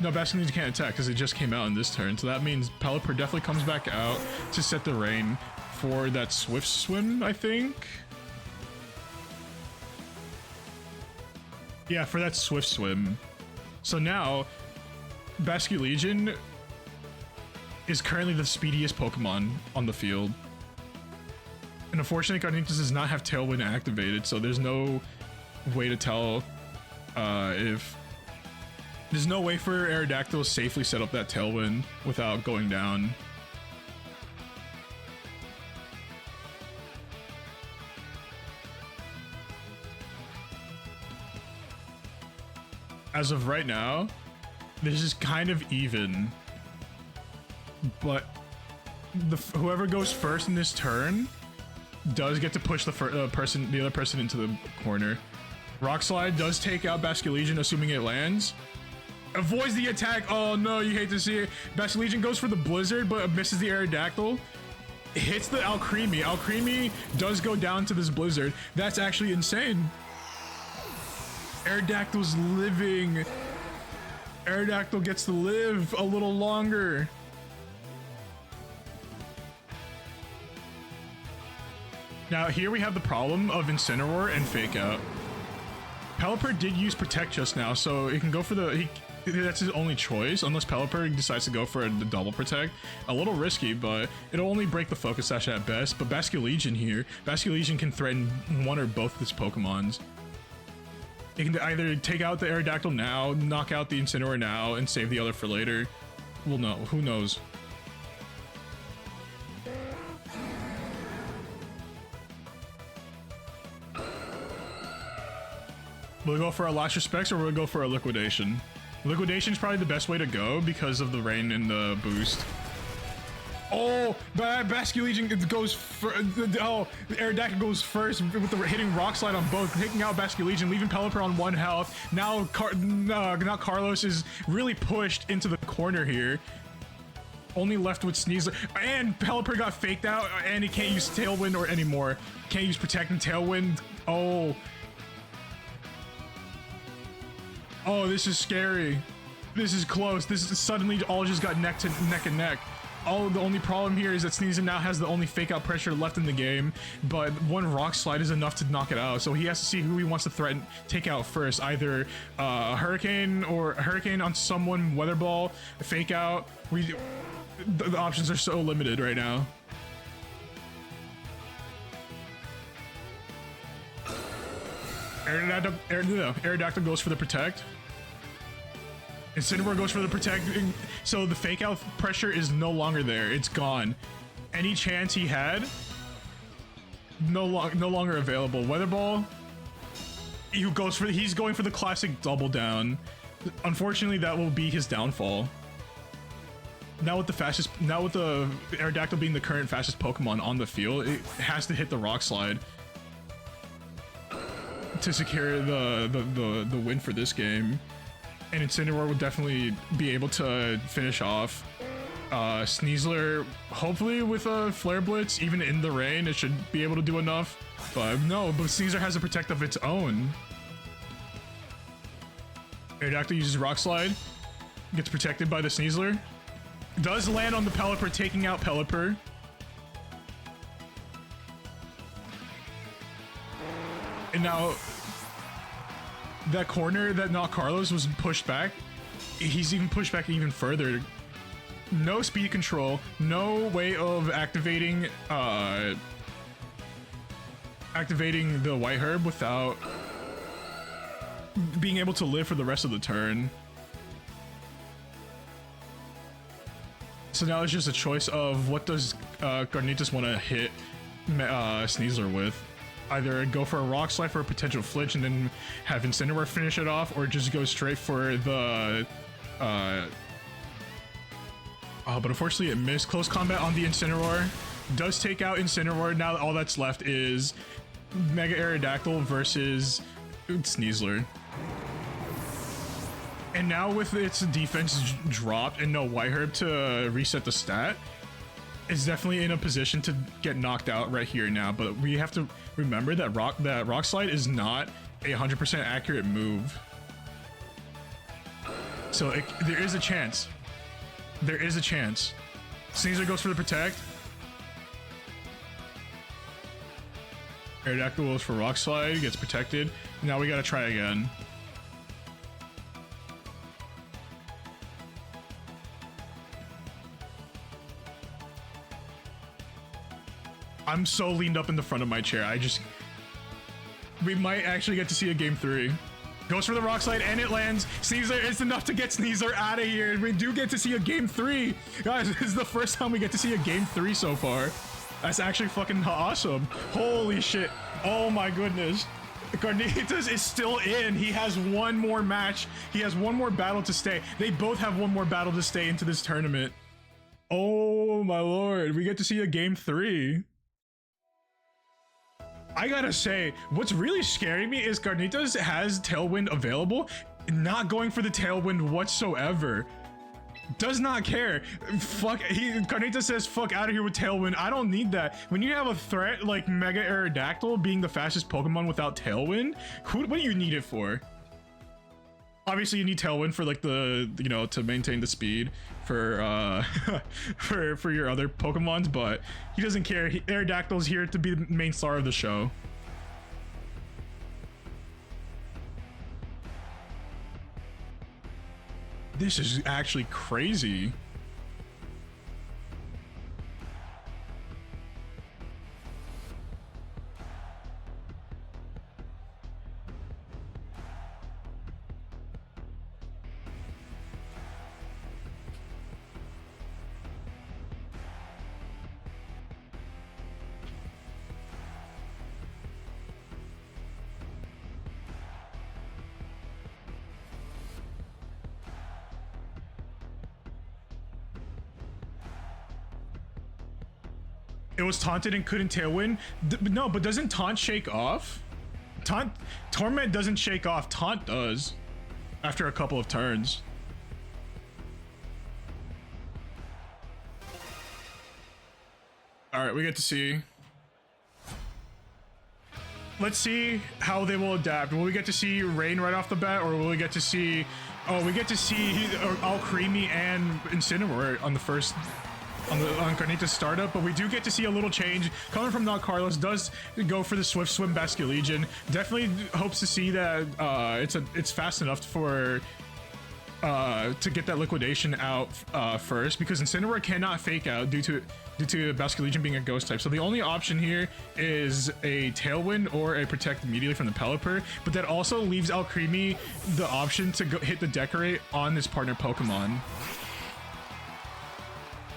No, Basculegion can't attack because it just came out in this turn, so that means Pelipper definitely comes back out to set the rain for that Swift Swim, I think? Yeah, for that Swift Swim. So now, Basculegion is currently the speediest Pokemon on the field. And unfortunately, Carnitas does not have Tailwind activated, so there's no way to tell if... There's no way for Aerodactyl to safely set up that Tailwind without going down. As of right now, this is kind of even, but whoever goes first in this turn does get to push the other person into the corner. Rock Slide does take out Basculegion, assuming it lands. Avoids the attack. Oh no, you hate to see it. Basculegion goes for the Blizzard, but misses the Aerodactyl. Hits the Alcremie. Alcremie does go down to this Blizzard. That's actually insane. Aerodactyl's living. Aerodactyl gets to live a little longer. Now here we have the problem of Incineroar and Fake Out. Pelipper did use Protect just now, so it can go for the... that's his only choice, unless Pelipper decides to go for the double Protect. A little risky, but it'll only break the Focus Sash at best. But Basculegion here, Basculegion can threaten one or both of his Pokemons. It can either take out the Aerodactyl now, knock out the Incineroar now, and save the other for later. Well, no, who knows? Will we go for our Last Respects or will we go for a Liquidation? Liquidation is probably the best way to go because of the rain and the boost. Oh, Basculegion goes for Aerodactyl goes first with the hitting Rock Slide on both, taking out Basculegion, leaving Pelipper on 1 health. Now, Carlos is really pushed into the corner here. Only left with Sneasler, and Pelipper got faked out, and he can't use Tailwind or anymore. Can't use Protect and Tailwind. Oh. Oh, this is scary. This is close. This is suddenly all just got neck and neck. Oh, the only problem here is that Sneasler now has the only fake out pressure left in the game, but one Rock Slide is enough to knock it out. So he has to see who he wants to threaten, take out first. Either a Hurricane or a Hurricane on someone, Weather Ball, fake out. The options are so limited right now. Aerodactyl goes for the Protect. Incineroar goes for the Protect, so the fake out pressure is no longer there. It's gone. Any chance he had, no longer available. Weather Ball, he's going for the classic double down. Unfortunately, that will be his downfall. Now with the Aerodactyl being the current fastest Pokemon on the field, it has to hit the Rock Slide to secure the win for this game. And Incineroar would definitely be able to finish off Sneasler, hopefully with a Flare Blitz. Even in the rain, it should be able to do enough. But no, but Sneasler has a Protect of its own. Aerodactyl uses Rock Slide, gets protected by the Sneasler. Does land on the Pelipper, taking out Pelipper. And now that corner that not Carlos was pushed back, he's even pushed back even further. No speed control, no way of activating the white herb without being able to live for the rest of the turn. So now it's just a choice of what does Garnitas want to hit Sneasler with. Either go for a rock slide for a potential flinch and then have Incineroar finish it off, or just go straight for the but unfortunately it missed. Close combat on the Incineroar. Does take out Incineroar. Now all that's left is Mega Aerodactyl versus Sneasler. And now with its defense dropped and no White Herb to reset the stat, it's definitely in a position to get knocked out right here now. But we have to remember that Rock Slide is not a 100% accurate move. So there is a chance. There is a chance. Sneasler goes for the Protect. Aerodactyl goes for Rock Slide, gets protected. Now we gotta try again. I'm so leaned up in the front of my chair. We might actually get to see a game 3. Goes for the Rock Slide and it lands. Sneasler, it's enough to get Sneasler out of here. We do get to see a game 3. Guys, this is the first time we get to see a game 3 so far. That's actually fucking awesome. Holy shit. Oh my goodness. Garnitas is still in. He has one more match. He has one more battle to stay. They both have one more battle to stay into this tournament. Oh my lord. We get to see a game 3. I gotta say, what's really scaring me is Garnitas has Tailwind available, not going for the Tailwind whatsoever. Does not care. Fuck, Garnitas says, fuck out of here with Tailwind. I don't need that. When you have a threat like Mega Aerodactyl being the fastest Pokemon without Tailwind, what do you need it for? Obviously you need Tailwind for like the, you know, to maintain the speed for for your other Pokemons, but he doesn't care. Aerodactyl's here to be the main star of the show. This is actually crazy. It was taunted and couldn't Tailwind. No, but doesn't Taunt shake off? Torment doesn't shake off. Taunt does after a couple of turns. All right, we get to see. Let's see how they will adapt. Will we get to see Rain right off the bat, or will we get to see? Oh, we get to see Alcremie and Incineroar on the first. On Garnitas startup, but we do get to see a little change coming from Not Carlos. Does go for the Swift Swim Basculegion. Definitely hopes to see that it's fast enough for to get that liquidation out first, because Incineroar cannot fake out due to Basculegion being a ghost type. So the only option here is a Tailwind or a Protect immediately from the Pelipper, but that also leaves Alcremie the option to go hit the Decorate on his partner Pokemon.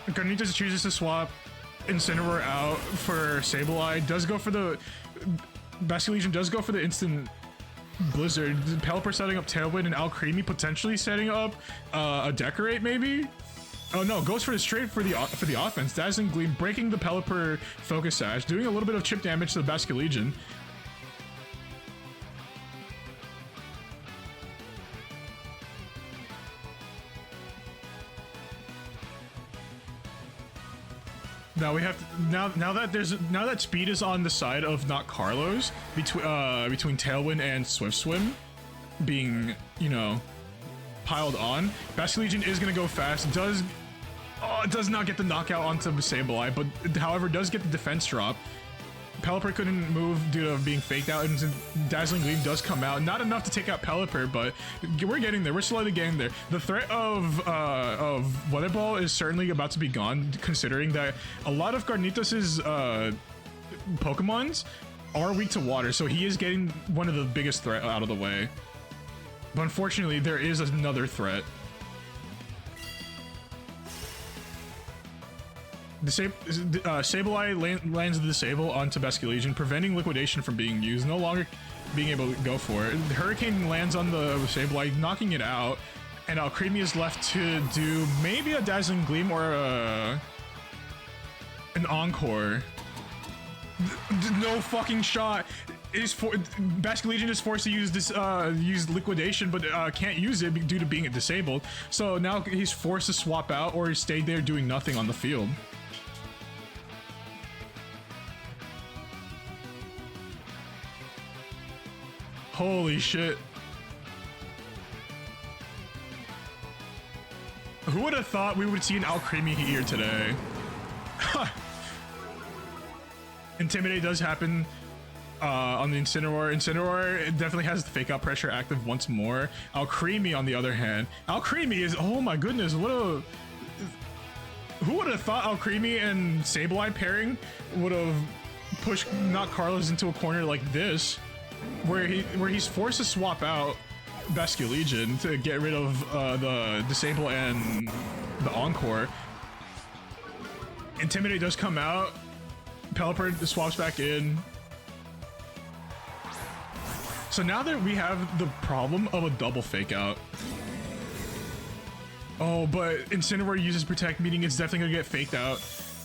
Garnitas chooses to swap Incineroar out for Sableye. Does go for the Basculegion, does go for the instant Blizzard. Pelipper setting up Tailwind and Alcremie potentially setting up a Decorate maybe. Oh no, goes for the straight for the offense. Dazzling Gleam breaking the Pelipper Focus Sash, doing a little bit of chip damage to the Basculegion. Now we have to, now that speed is on the side of Not Carlos between Tailwind and Swift Swim being, you know, piled on, Basculegion is gonna go fast. Does not get the knockout onto Sableye, but however does get the defense drop. Pelipper couldn't move due to being faked out, and Dazzling Gleam does come out. Not enough to take out Pelipper, but we're getting there. We're slowly getting there. The threat of Weather Ball is certainly about to be gone, considering that a lot of Garnitas' Pokemons are weak to water, so he is getting one of the biggest threat out of the way. But unfortunately, there is another threat. Sableye lands the Disable onto Basculegion, preventing Liquidation from being used, no longer being able to go for it. Hurricane lands on the Sableye, knocking it out, and Alcremie is left to do maybe a Dazzling Gleam or an Encore. No fucking shot. Basculegion is forced to use this use Liquidation, but can't use it due to being disabled. So now he's forced to swap out or stay there doing nothing on the field. Holy shit. Who would have thought we would see an Alcremie here today? Intimidate does happen on the Incineroar. Incineroar definitely has the fake out pressure active once more. Alcremie, on the other hand, Alcremie is, oh my goodness, what a... Who would have thought Alcremie and Sableye pairing would have knocked Carlos into a corner like this, where he's forced to swap out Basculegion to get rid of the Disable and the Encore. Intimidate does come out. Pelipper swaps back in. So now that we have the problem of a double fake out. Oh, but Incineroar uses Protect, meaning it's definitely gonna get faked out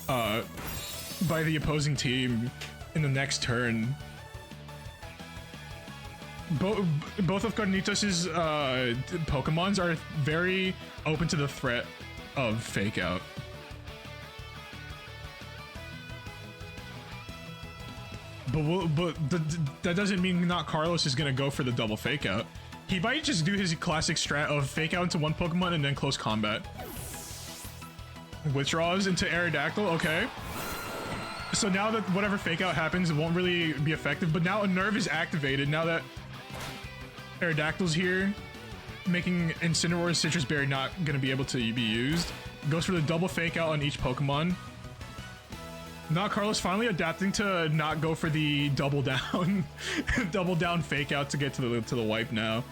by the opposing team in the next turn. Both of Garnitas' Pokemons are very open to the threat of fake out. But that doesn't mean not Carlos is gonna go for the double fake out. He might just do his classic strat of fake out into one Pokemon and then close combat. Withdraws into Aerodactyl, okay. So now that whatever fake out happens, it won't really be effective, but now a Nerve is activated now that Aerodactyl's here, making Incineroar's Citrus Berry not gonna be able to be used. Goes for the double fake out on each Pokemon. Now Carlos finally adapting to not go for the double down, double down fake out to get to the wipe now.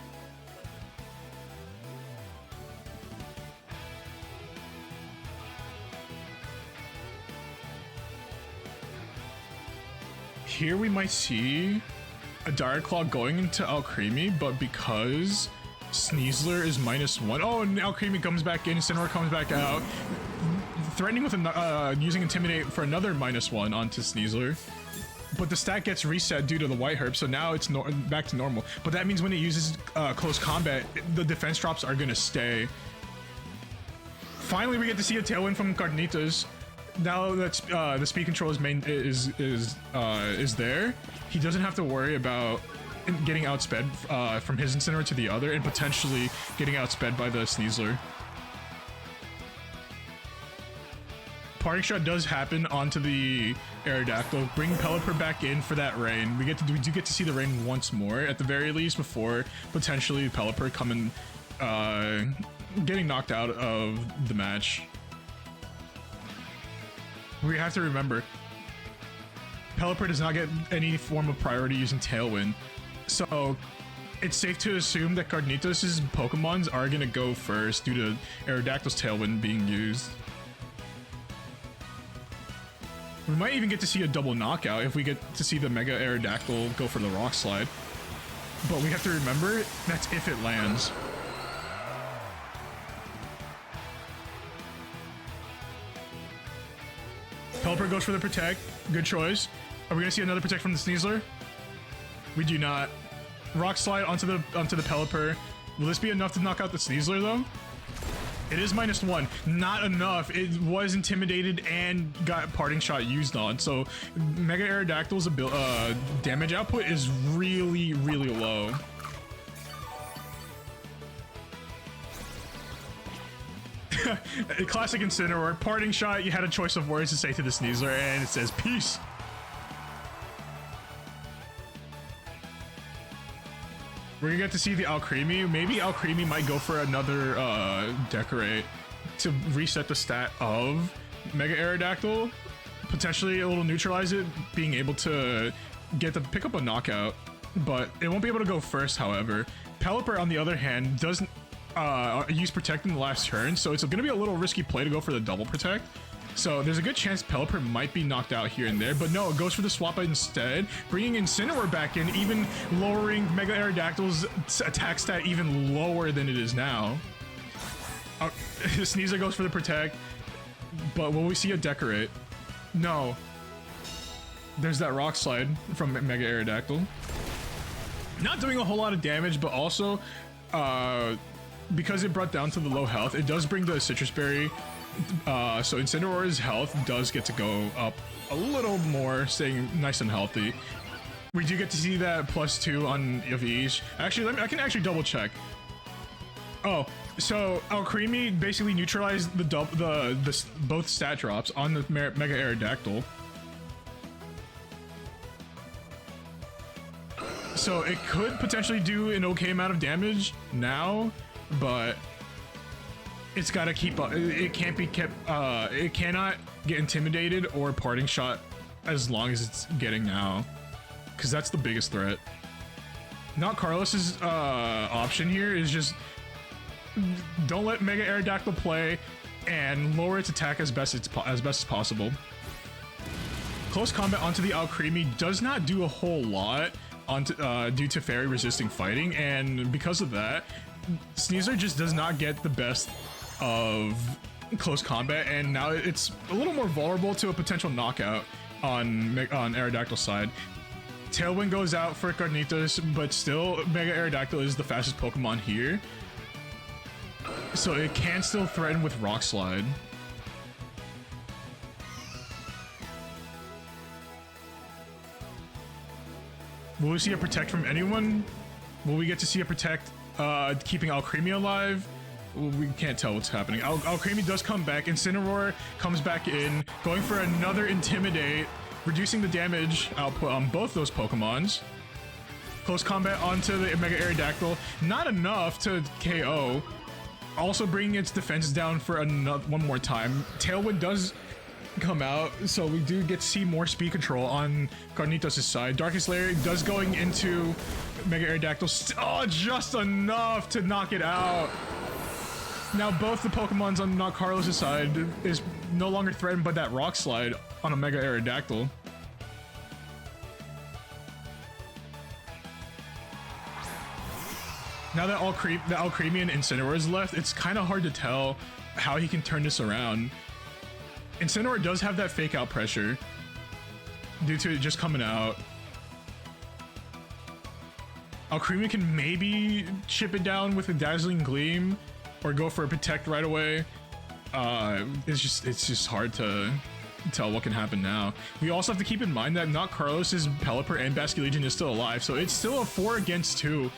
Here we might see a Dire Claw going into Alcremie, but because Sneasler is -1, oh, and Alcremie comes back in, Incineroar comes back out, threatening with using Intimidate for another -1 onto Sneasler. But the stat gets reset due to the White Herb, so now it's back to normal. But that means when it uses close combat, the defense drops are gonna stay. Finally, we get to see a Tailwind from Garnitas. Now that the speed control is there, he doesn't have to worry about getting outsped from his Incineroar to the other, and potentially getting outsped by the Sneasler. Parting Shot does happen onto the Aerodactyl, bringing Pelipper back in for that rain. We do get to see the rain once more, at the very least, before potentially Pelipper coming, getting knocked out of the match. We have to remember, Pelipper does not get any form of priority using Tailwind, so it's safe to assume that Garnitas' Pokemons are gonna go first due to Aerodactyl's Tailwind being used. We might even get to see a double knockout if we get to see the Mega Aerodactyl go for the Rock Slide. But we have to remember, that's if it lands. Pelipper goes for the Protect. Good choice. Are we gonna see another Protect from the Sneasler? We do not. Rock Slide onto the Pelipper. Will this be enough to knock out the Sneasler though? It is -1. Not enough. It was intimidated and got Parting Shot used on. So Mega Aerodactyl's damage output is really, really low. Classic Incineroar. Parting Shot, you had a choice of words to say to the Sneasler, and it says peace. We're gonna get to see the Alcremie. Maybe Alcremie might go for another Decorate to reset the stat of Mega Aerodactyl. Potentially it'll neutralize it, being able to pick up a knockout, but it won't be able to go first, however. Pelipper, on the other hand, doesn't use Protect in the last turn, so it's gonna be a little risky play to go for the double Protect. So there's a good chance Pelipper might be knocked out here and there, but no, it goes for the swap out instead, bringing Incineroar back in, even lowering Mega Aerodactyl's attack stat even lower than it is now. Sneasler goes for the Protect, but will we see a Decorate? No. There's that Rock Slide from Mega Aerodactyl. Not doing a whole lot of damage, but also, because it brought down to the low health, it does bring the Citrus Berry. So Incineroar's health does get to go up a little more, staying nice and healthy. We do get to see that +2 on of each. Actually, I can actually double check. Oh, so Alcremie basically neutralized the both stat drops on the Mega Aerodactyl. So it could potentially do an okay amount of damage now, but it's got to keep up. It can't be kept. It cannot get intimidated or parting shot as long as it's getting now, because that's the biggest threat. Not Carlos's option here is just don't let Mega Aerodactyl play and lower its attack as best as possible. Close combat onto the Alcremie does not do a whole lot due to fairy resisting fighting, and because of that, Sneasler just does not get the best of close combat, and now it's a little more vulnerable to a potential knockout on Aerodactyl's side. Tailwind goes out for Carnitas, but still Mega Aerodactyl is the fastest Pokemon here, so it can still threaten with Rock Slide. Will we see a Protect from anyone? Will we get to see a Protect keeping Alcremie alive? We can't tell what's happening. Alcremie does come back. Incineroar comes back in, going for another Intimidate, reducing the damage output on both those Pokemons. Close combat onto the Mega Aerodactyl. Not enough to KO. Also bringing its defense down for one more time. Tailwind does come out, so we do get to see more speed control on Carnitas' side. Darkest Lair does going into Mega Aerodactyl. Oh, just enough to knock it out. Now both the Pokemons on Not Carlos' side is no longer threatened by that Rock Slide on a Mega Aerodactyl. Now that the Alcremie and Incineroar is left, it's kind of hard to tell how he can turn this around. Incineroar does have that fake out pressure due to it just coming out. Alcremie can maybe chip it down with a Dazzling Gleam or go for a Protect right away. It's just hard to tell what can happen now. We also have to keep in mind that Not Carlos's Pelipper and Basculegion is still alive, so it's still a 4 against 2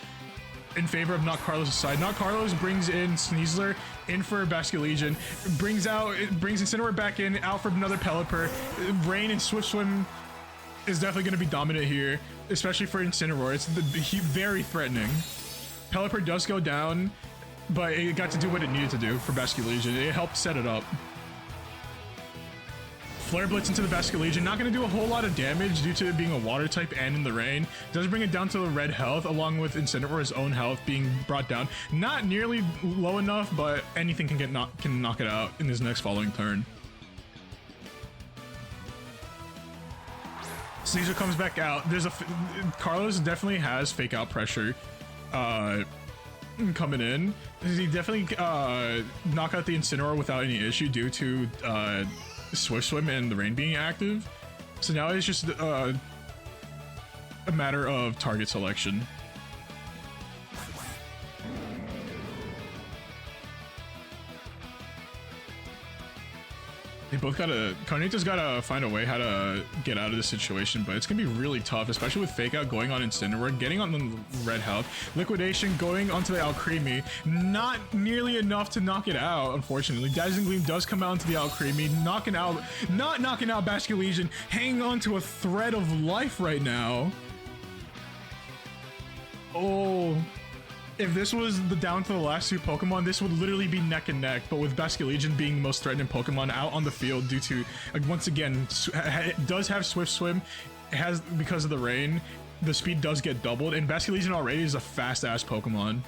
in favor of Not Carlos' side. Not Carlos brings in Sneasler in for Basculegion, brings Incineroar back in, out for another Pelipper. Rain and Swift Swim is definitely going to be dominant here, especially for Incineroar. It's very threatening. Pelipper does go down, but it got to do what it needed to do for Basculegion. It helped set it up. Flare Blitz into the Basculegion, not going to do a whole lot of damage due to it being a water type and in the rain. Does bring it down to the red health, along with Incineroar's own health being brought down. Not nearly low enough, but anything can knock it out in his next following turn. Caesar comes back out. Carlos definitely has fake out pressure coming in. He definitely knock out the Incineroar without any issue due to Swift Swim and the rain being active. So now it's just a matter of target selection. They both Carnita's gotta find a way how to get out of this situation, but it's gonna be really tough, especially with Fake Out going on Incineroar, getting on the red health. Liquidation going onto the Alcremie, not nearly enough to knock it out, unfortunately. Dazzling Gleam does come out into the Alcremie, not knocking out Basculegion, hanging on to a thread of life right now. Oh, if this was the down to the last two Pokemon, this would literally be neck and neck. But with Basculegion being the most threatening Pokemon out on the field due to, once again, it does have Swift Swim. It has, because of the rain, the speed does get doubled, and Basculegion already is a fast-ass Pokemon.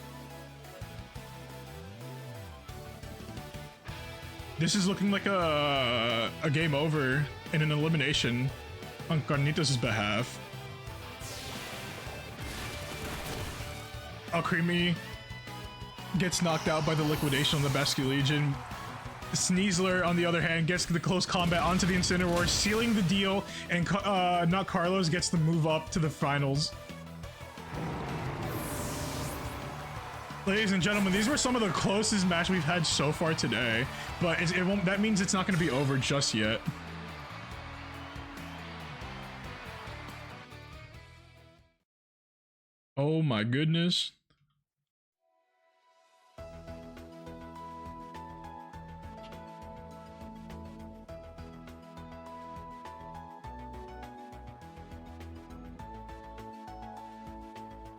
This is looking like a game over in an elimination on Carnitas' behalf. Alcremie gets knocked out by the liquidation on the Basculegion. Sneasler, on the other hand, gets the close combat onto the Incineroar, sealing the deal, and not Carlos gets the move up to the finals. Ladies and gentlemen, these were some of the closest matches we've had so far today, but it won't. That means it's not going to be over just yet. Oh my goodness.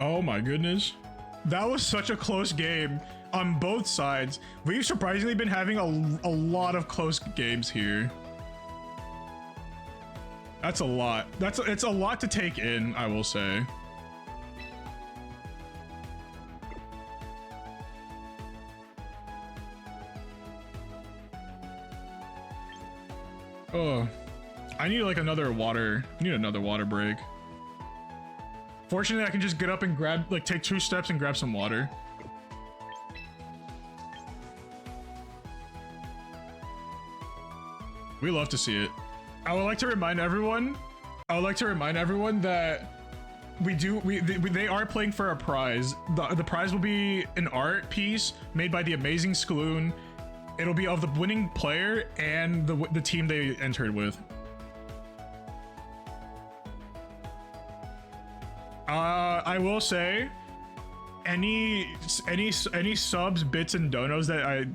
Oh my goodness. That was such a close game on both sides. We've surprisingly been having a lot of close games here. That's a lot. It's a lot to take in, I will say. Oh, I need like another water. I need another water break. Fortunately, I can just get up and grab, like, take 2 steps and grab some water. We love to see it. I would like to remind everyone that they are playing for a prize. The prize will be an art piece made by the amazing Skloon. It'll be of the winning player and the team they entered with. I will say, any subs, bits, and donos that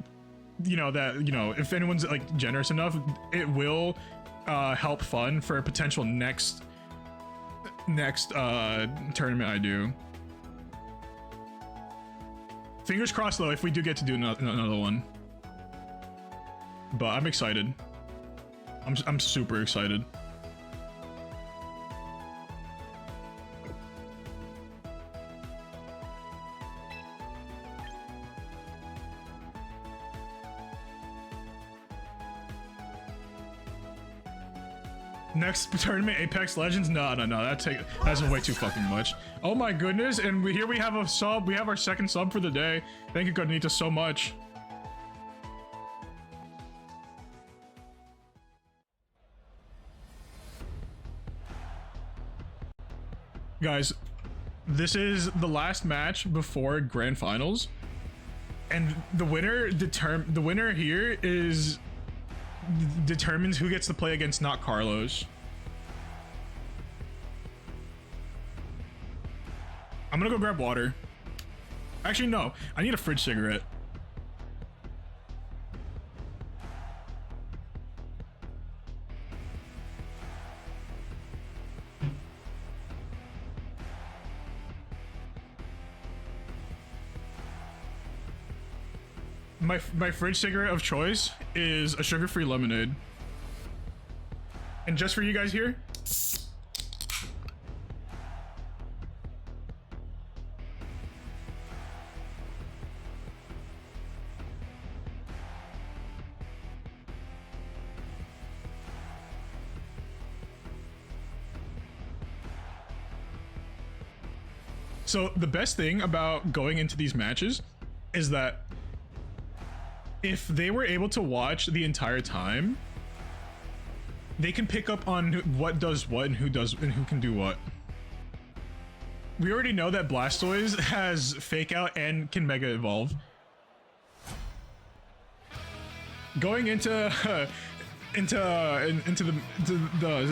if anyone's like generous enough, it will help fund for a potential next tournament I do. Fingers crossed though, if we do get to do another one. But I'm excited. I'm super excited. Next tournament, Apex Legends? No. That's way too fucking much. Oh my goodness, and here we have a sub. We have our second sub for the day. Thank you, Carnita, so much. Guys, this is the last match before grand finals, and the winner here determines who gets to play against not Carlos. I'm gonna go grab water. Actually, no, I need a fridge cigarette. My fridge cigarette of choice is a sugar-free lemonade. And just for you guys here, so the best thing about going into these matches is that if they were able to watch the entire time, they can pick up on what does what and who can do what. We already know that Blastoise has Fake Out and can Mega Evolve. Going into the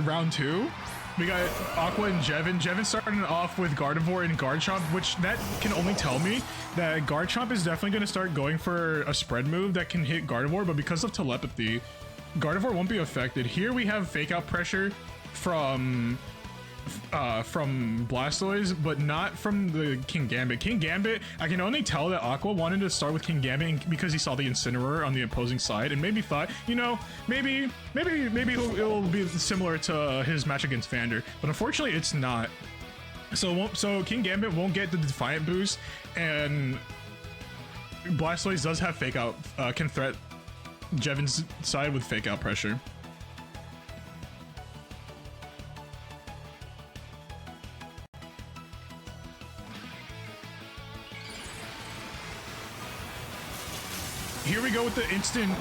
round 2, we got Aqua and Jevin. Jevin starting off with Gardevoir and Garchomp, which that can only tell me that Garchomp is definitely going to start going for a spread move that can hit Gardevoir, but because of telepathy, Gardevoir won't be affected. Here we have Fake Out pressure from from Blastoise, but not from the King Gambit. King Gambit, I can only tell that Aqua wanted to start with King Gambit because he saw the Incineroar on the opposing side and maybe thought, you know, maybe it'll be similar to his match against Vander, but unfortunately it's not. So King Gambit won't get the Defiant boost, and Blastoise does have Fake Out, can threat Jevin's side with Fake Out pressure. Here we go with the instant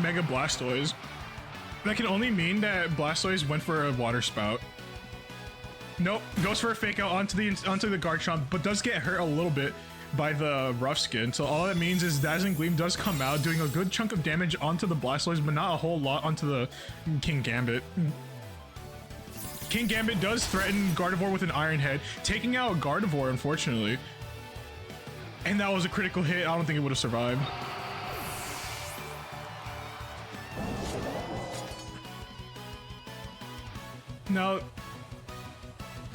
Mega Blastoise. That can only mean that Blastoise went for a Water Spout. Nope, goes for a Fake Out onto the Garchomp, but does get hurt a little bit by the Rough Skin. So all that means is Dazzling Gleam does come out, doing a good chunk of damage onto the Blastoise, but not a whole lot onto the King Gambit. King Gambit does threaten Gardevoir with an Iron Head, taking out Gardevoir, unfortunately. And that was a critical hit. I don't think it would have survived. Now,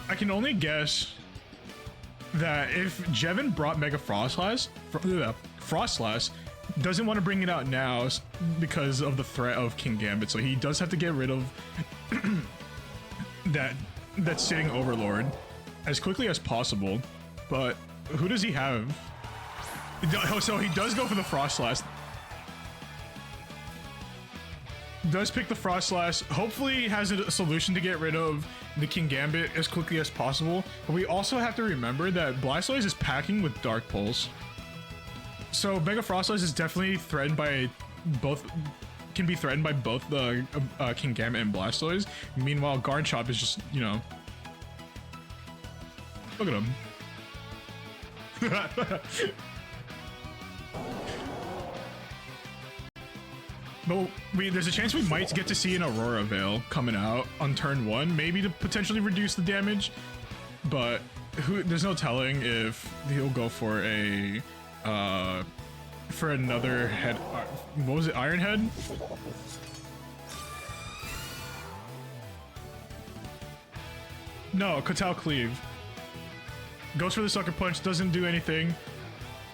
I can only guess that if Jevin brought Mega Frostlass, doesn't want to bring it out now because of the threat of King Gambit, so he does have to get rid of that sitting Overlord as quickly as possible. But who does he have? So he does go for the Frostlass. Does pick the Frostlass. Hopefully has a solution to get rid of the King Gambit as quickly as possible. But we also have to remember that Blastoise is packing with Dark Pulse. So Mega Frostlass is definitely threatened by both, can be threatened by both the King Gambit and Blastoise. Meanwhile, Garchomp is just, you know, look at him. But there's a chance we might get to see an Aurora Veil coming out on turn 1, maybe to potentially reduce the damage, but there's no telling if he'll go for a for another head. What was it? Iron Head? No, Kotal Cleave. Goes for the Sucker Punch, doesn't do anything.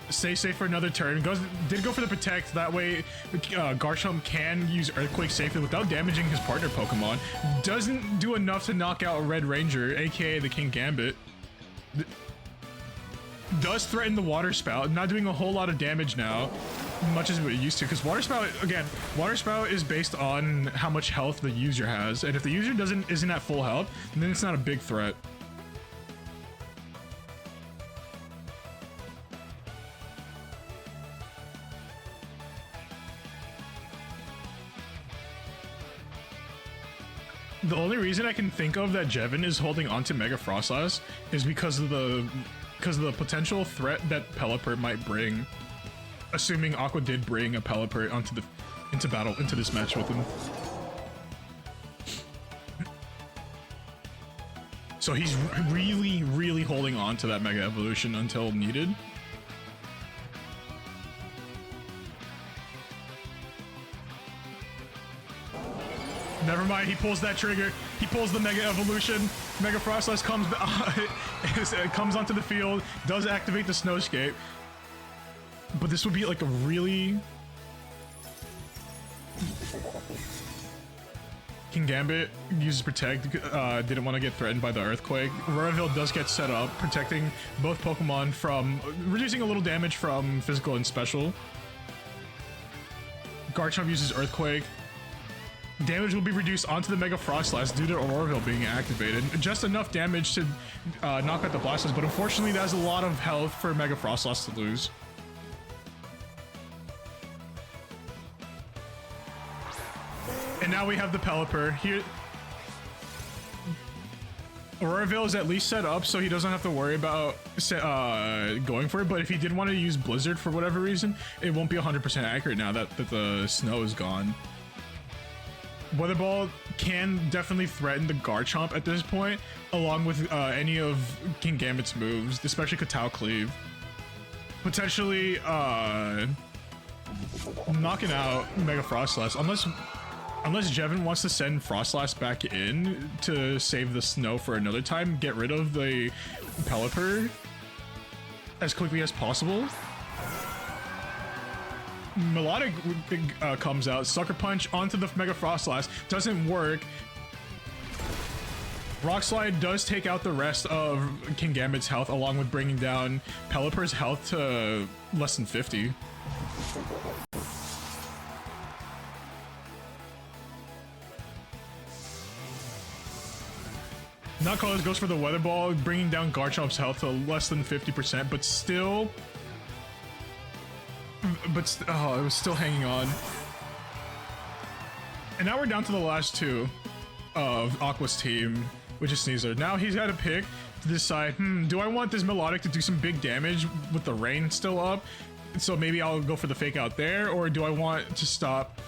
Stay safe for another turn. Did go for the Protect. That way, Garchomp can use Earthquake safely without damaging his partner Pokemon. Doesn't do enough to knock out Red Ranger, aka the King Gambit. Does threaten the Water Spout, not doing a whole lot of damage now, much as what it used to, because Water Spout, again, Water Spout is based on how much health the user has, and if the user isn't at full health, then it's not a big threat. The only reason I can think of that Jevin is holding onto Mega Frostlass is because of the potential threat that Pelipper might bring, assuming Aqua did bring a Pelipper into this match with him. So he's really holding on to that Mega Evolution until needed. Never mind, he pulls that trigger. He pulls the Mega Evolution. Mega Frostlass comes onto the field, does activate the Snowscape. But this would be like a really... King Gambit uses Protect, didn't want to get threatened by the Earthquake. Auroraville does get set up, protecting both Pokemon from... reducing a little damage from Physical and Special. Garchomp uses Earthquake. Damage will be reduced onto the Mega Frostlass due to Auroraville being activated. Just enough damage to knock out the Blastoise, but unfortunately that has a lot of health for Mega Frostlass to lose. And now we have the Pelipper. Here, Auroraville is at least set up so he doesn't have to worry about going for it, but if he did want to use Blizzard for whatever reason, it won't be 100% accurate now that the snow is gone. Weather Ball can definitely threaten the Garchomp at this point, along with any of King Gambit's moves, especially Kotal Cleave. Potentially knocking out Mega Frostlass, Unless Jevin wants to send Frostlass back in to save the snow for another time, get rid of the Pelipper as quickly as possible. Melodic comes out, Sucker Punch onto the Mega Frostlass, doesn't work. Rock Slide does take out the rest of King Gambit's health, along with bringing down Pelipper's health to less than 50. Nutcrawlers goes for the Weather Ball, bringing down Garchomp's health to less than 50%, but still... oh, it was still hanging on. And now we're down to the last two of Aqua's team, which is Sneasler. Now he's got to pick to decide, do I want this Melodic to do some big damage with the rain still up? So maybe I'll go for the fake out there, or do I want to stop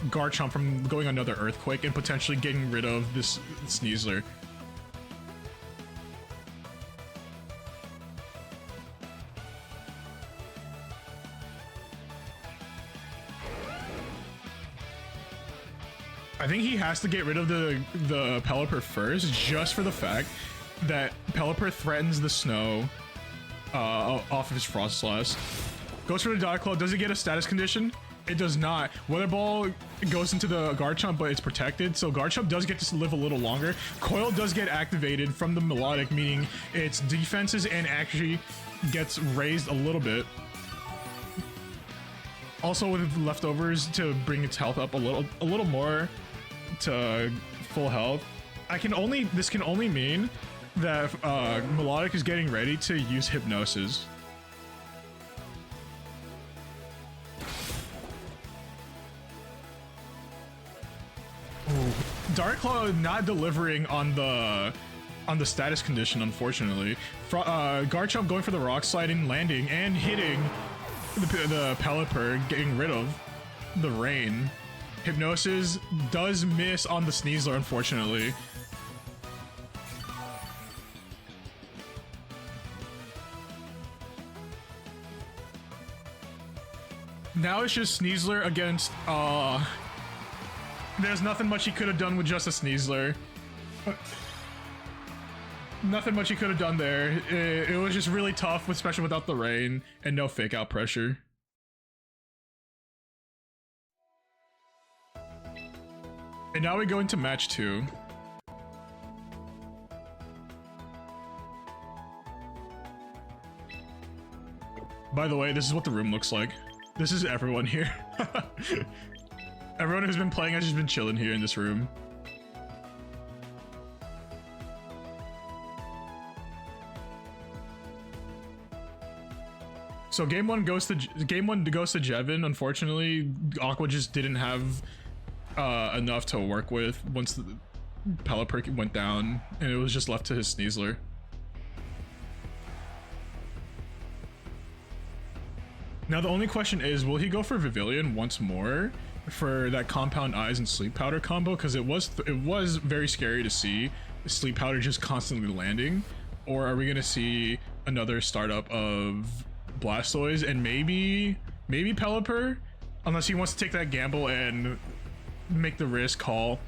Garchomp from going another Earthquake and potentially getting rid of this Sneasler? I think he has to get rid of the Pelipper first, just for the fact that Pelipper threatens the snow off of his Frostlass. Goes for the Dot Claw. Does it get a status condition? It does not. Weather Ball goes into the Garchomp, but it's protected, so Garchomp does get to live a little longer. Coil does get activated from the Melodic, meaning its defenses and actually gets raised a little bit. Also with leftovers to bring its health up a little more to full health. This can only mean that Melodic is getting ready to use Hypnosis. Ooh. Dark Claw not delivering on the status condition, unfortunately. Garchomp going for the Rock Slide and landing and hitting the Pelipper, getting rid of the rain. Hypnosis does miss on the Sneasler, unfortunately. Now it's just Sneasler against, there's nothing much he could have done with just a Sneasler. Nothing much he could have done there. It was just really tough, especially without the rain and no fake out pressure. And now we go into match 2. By the way, this is what the room looks like. This is everyone here. Everyone who's been playing has just been chilling here in this room. So game one goes to Jevin. Unfortunately, Aqua just didn't have enough to work with once the Pelipper went down, and it was just left to his Sneasler. Now the only question is, will he go for Vivillon once more for that Compound Eyes and Sleep Powder combo? Because it was very scary to see Sleep Powder just constantly landing. Or are we gonna see another startup of Blastoise and maybe Pelipper, unless he wants to take that gamble and make the risk call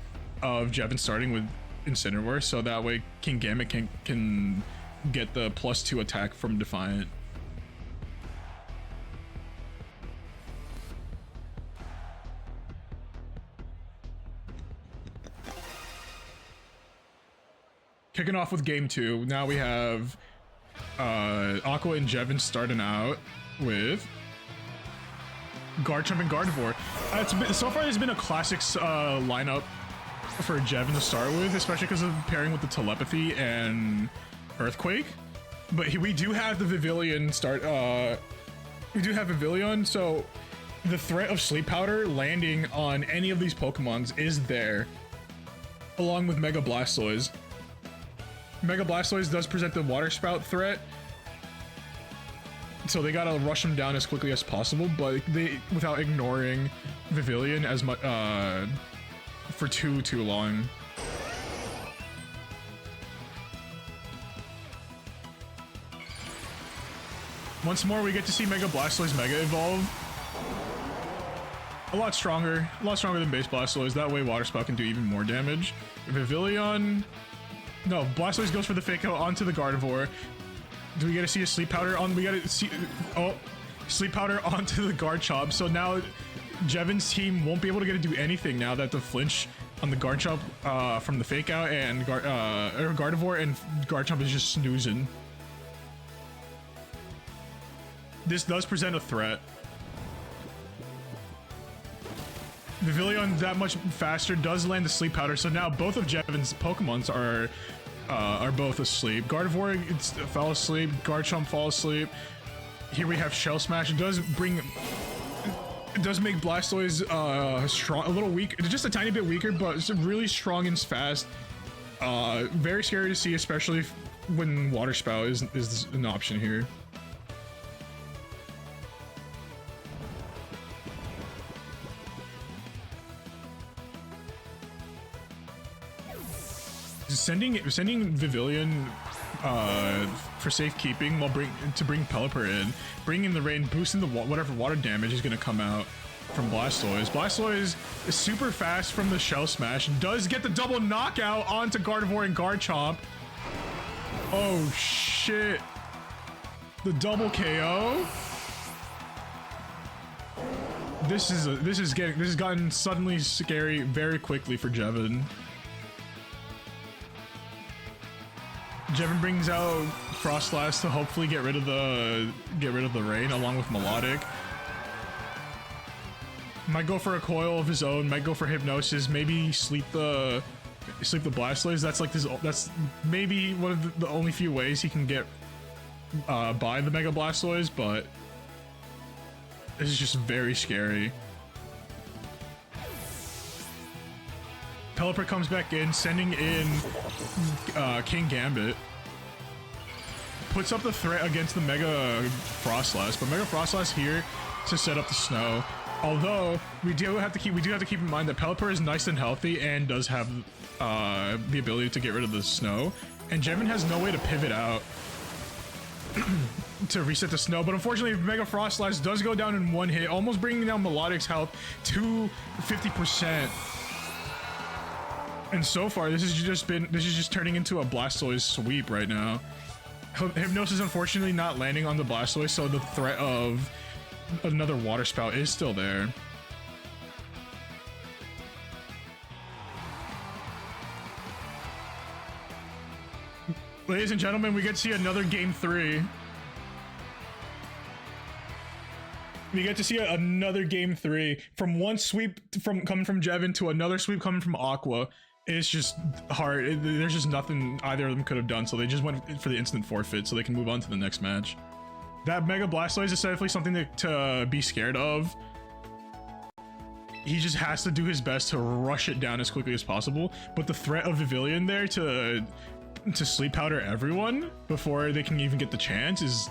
of Jevin starting with Incineroar, so that way King Gambit can get the +2 attack from Defiant. Kicking off with game 2, now we have Aqua and Jevin starting out with Garchomp and Gardevoir. So far, there's been a classic lineup for Jevin to start with, especially because of pairing with the Telepathy and Earthquake. But we do have the Vivillon start. We do have Vivillon, so the threat of Sleep Powder landing on any of these Pokemons is there, along with Mega Blastoise. Mega Blastoise does present the Water Spout threat, so they gotta rush him down as quickly as possible, but without ignoring Vivillon as much for too long. Once more, we get to see Mega Blastoise Mega Evolve. a lot stronger than base Blastoise. That way Water Spout can do even more damage. Vivillon, no, Blastoise goes for the fake out onto the Gardevoir. Do we get to see a Sleep Powder on? We got to see, oh, Sleep Powder onto the Garchomp. So now Jevin's team won't be able to get to do anything now that the flinch on the Garchomp from the fake out and Gardevoir, and Garchomp is just snoozing. This does present a threat. Vivillon that much faster does land the Sleep Powder, so now both of Jevin's Pokemons are both asleep. Gardevoir fell asleep, Garchomp fall asleep. Here we have Shell Smash. It does make Blastoise strong, a little weak, just a tiny bit weaker, but it's really strong and fast. Very scary to see, especially when Water Spout is an option here. Sending Vivillon for safekeeping while bring Pelipper in, bringing the rain, boosting the whatever water damage is going to come out from Blastoise. Blastoise is super fast from the Shell Smash and does get the double knockout onto Gardevoir and Garchomp. Oh shit! The double KO. This has gotten suddenly scary very quickly for Jevin. Jevin brings out Frostlass to hopefully get rid of the rain along with Melodic. Might go for a coil of his own, might go for Hypnosis, maybe sleep the Blastoise. That's like that's maybe one of the only few ways he can get by the Mega Blastoise, but this is just very scary. Pelipper comes back in, sending in King Gambit. Puts up the threat against the Mega Frostlass, but Mega Frostlass here to set up the snow. Although we do have to keep in mind that Pelipper is nice and healthy and does have the ability to get rid of the snow, and Jevin has no way to pivot out to reset the snow. But unfortunately, Mega Frostlass does go down in one hit, almost bringing down Melodic's health to 50%. And so far, this is just turning into a Blastoise sweep right now. Hypnosis unfortunately not landing on the Blastoise, so the threat of another Water Spout is still there. Ladies and gentlemen, we get to see another Game 3. We get to see another Game 3 from one sweep coming from Jevin to another sweep coming from Aqua. It's just hard. There's just nothing either of them could have done, so they just went for the instant forfeit so they can move on to the next match. That Mega Blastoise is definitely something to be scared of. He just has to do his best to rush it down as quickly as possible, but the threat of Vivillon there to Sleep Powder everyone before they can even get the chance is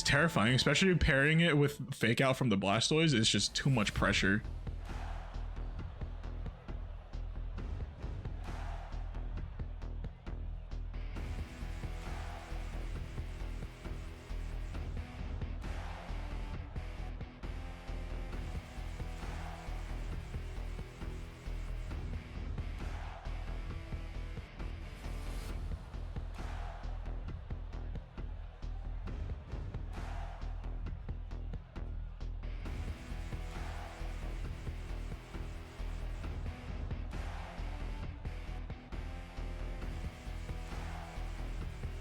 terrifying, especially pairing it with Fake Out from the Blastoise. It's just too much pressure.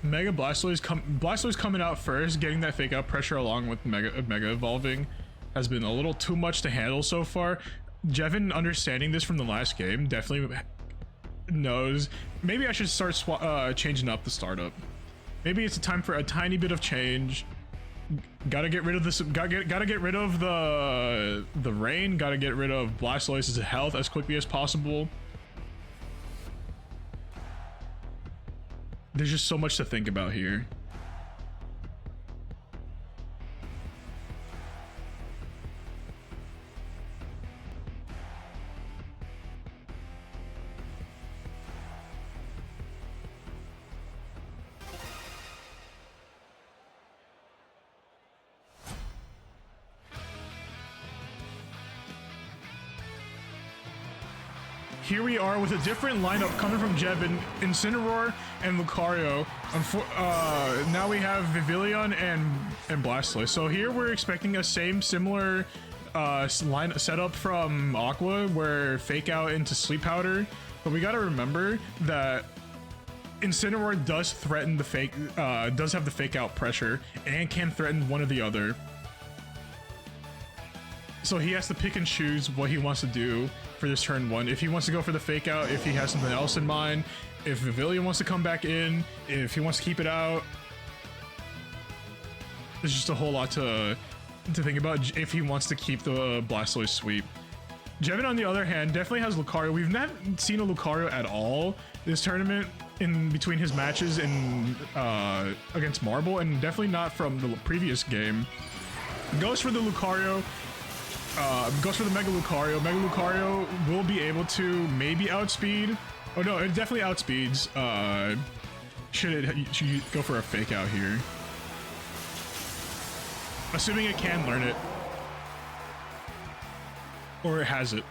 Mega Blastoise coming out first, getting that Fake Out pressure along with Mega Evolving has been a little too much to handle so far. Jevin, understanding this from the last game, definitely knows maybe I should start changing up the startup. Maybe it's a time for a tiny bit of change. Gotta get rid of this. Gotta get rid of the rain. Gotta get rid of Blastoise's health as quickly as possible. There's just so much to think about here. here we are with a different lineup coming from Jevin, Incineroar, and Lucario. Now we have Vivillon and Blastoise. So here we're expecting a similar line setup from Aqua, where Fake Out into Sleep Powder. But we gotta remember that Incineroar does threaten the does have the Fake Out pressure and can threaten one or the other. So he has to pick and choose what he wants to do for this turn 1. If he wants to go for the Fake Out, if he has something else in mind, if Vivillon wants to come back in, if he wants to keep it out. There's just a whole lot to think about if he wants to keep the Blastoise sweep. Jevin, on the other hand, definitely has Lucario. We've not seen a Lucario at all this tournament in between his matches in against Marble, and definitely not from the previous game. Goes for the Lucario. Goes for the Mega Lucario. Mega Lucario will be able to maybe outspeed. Oh no, it definitely outspeeds. Should you go for a Fake Out here? Assuming it can learn it. Or it has it.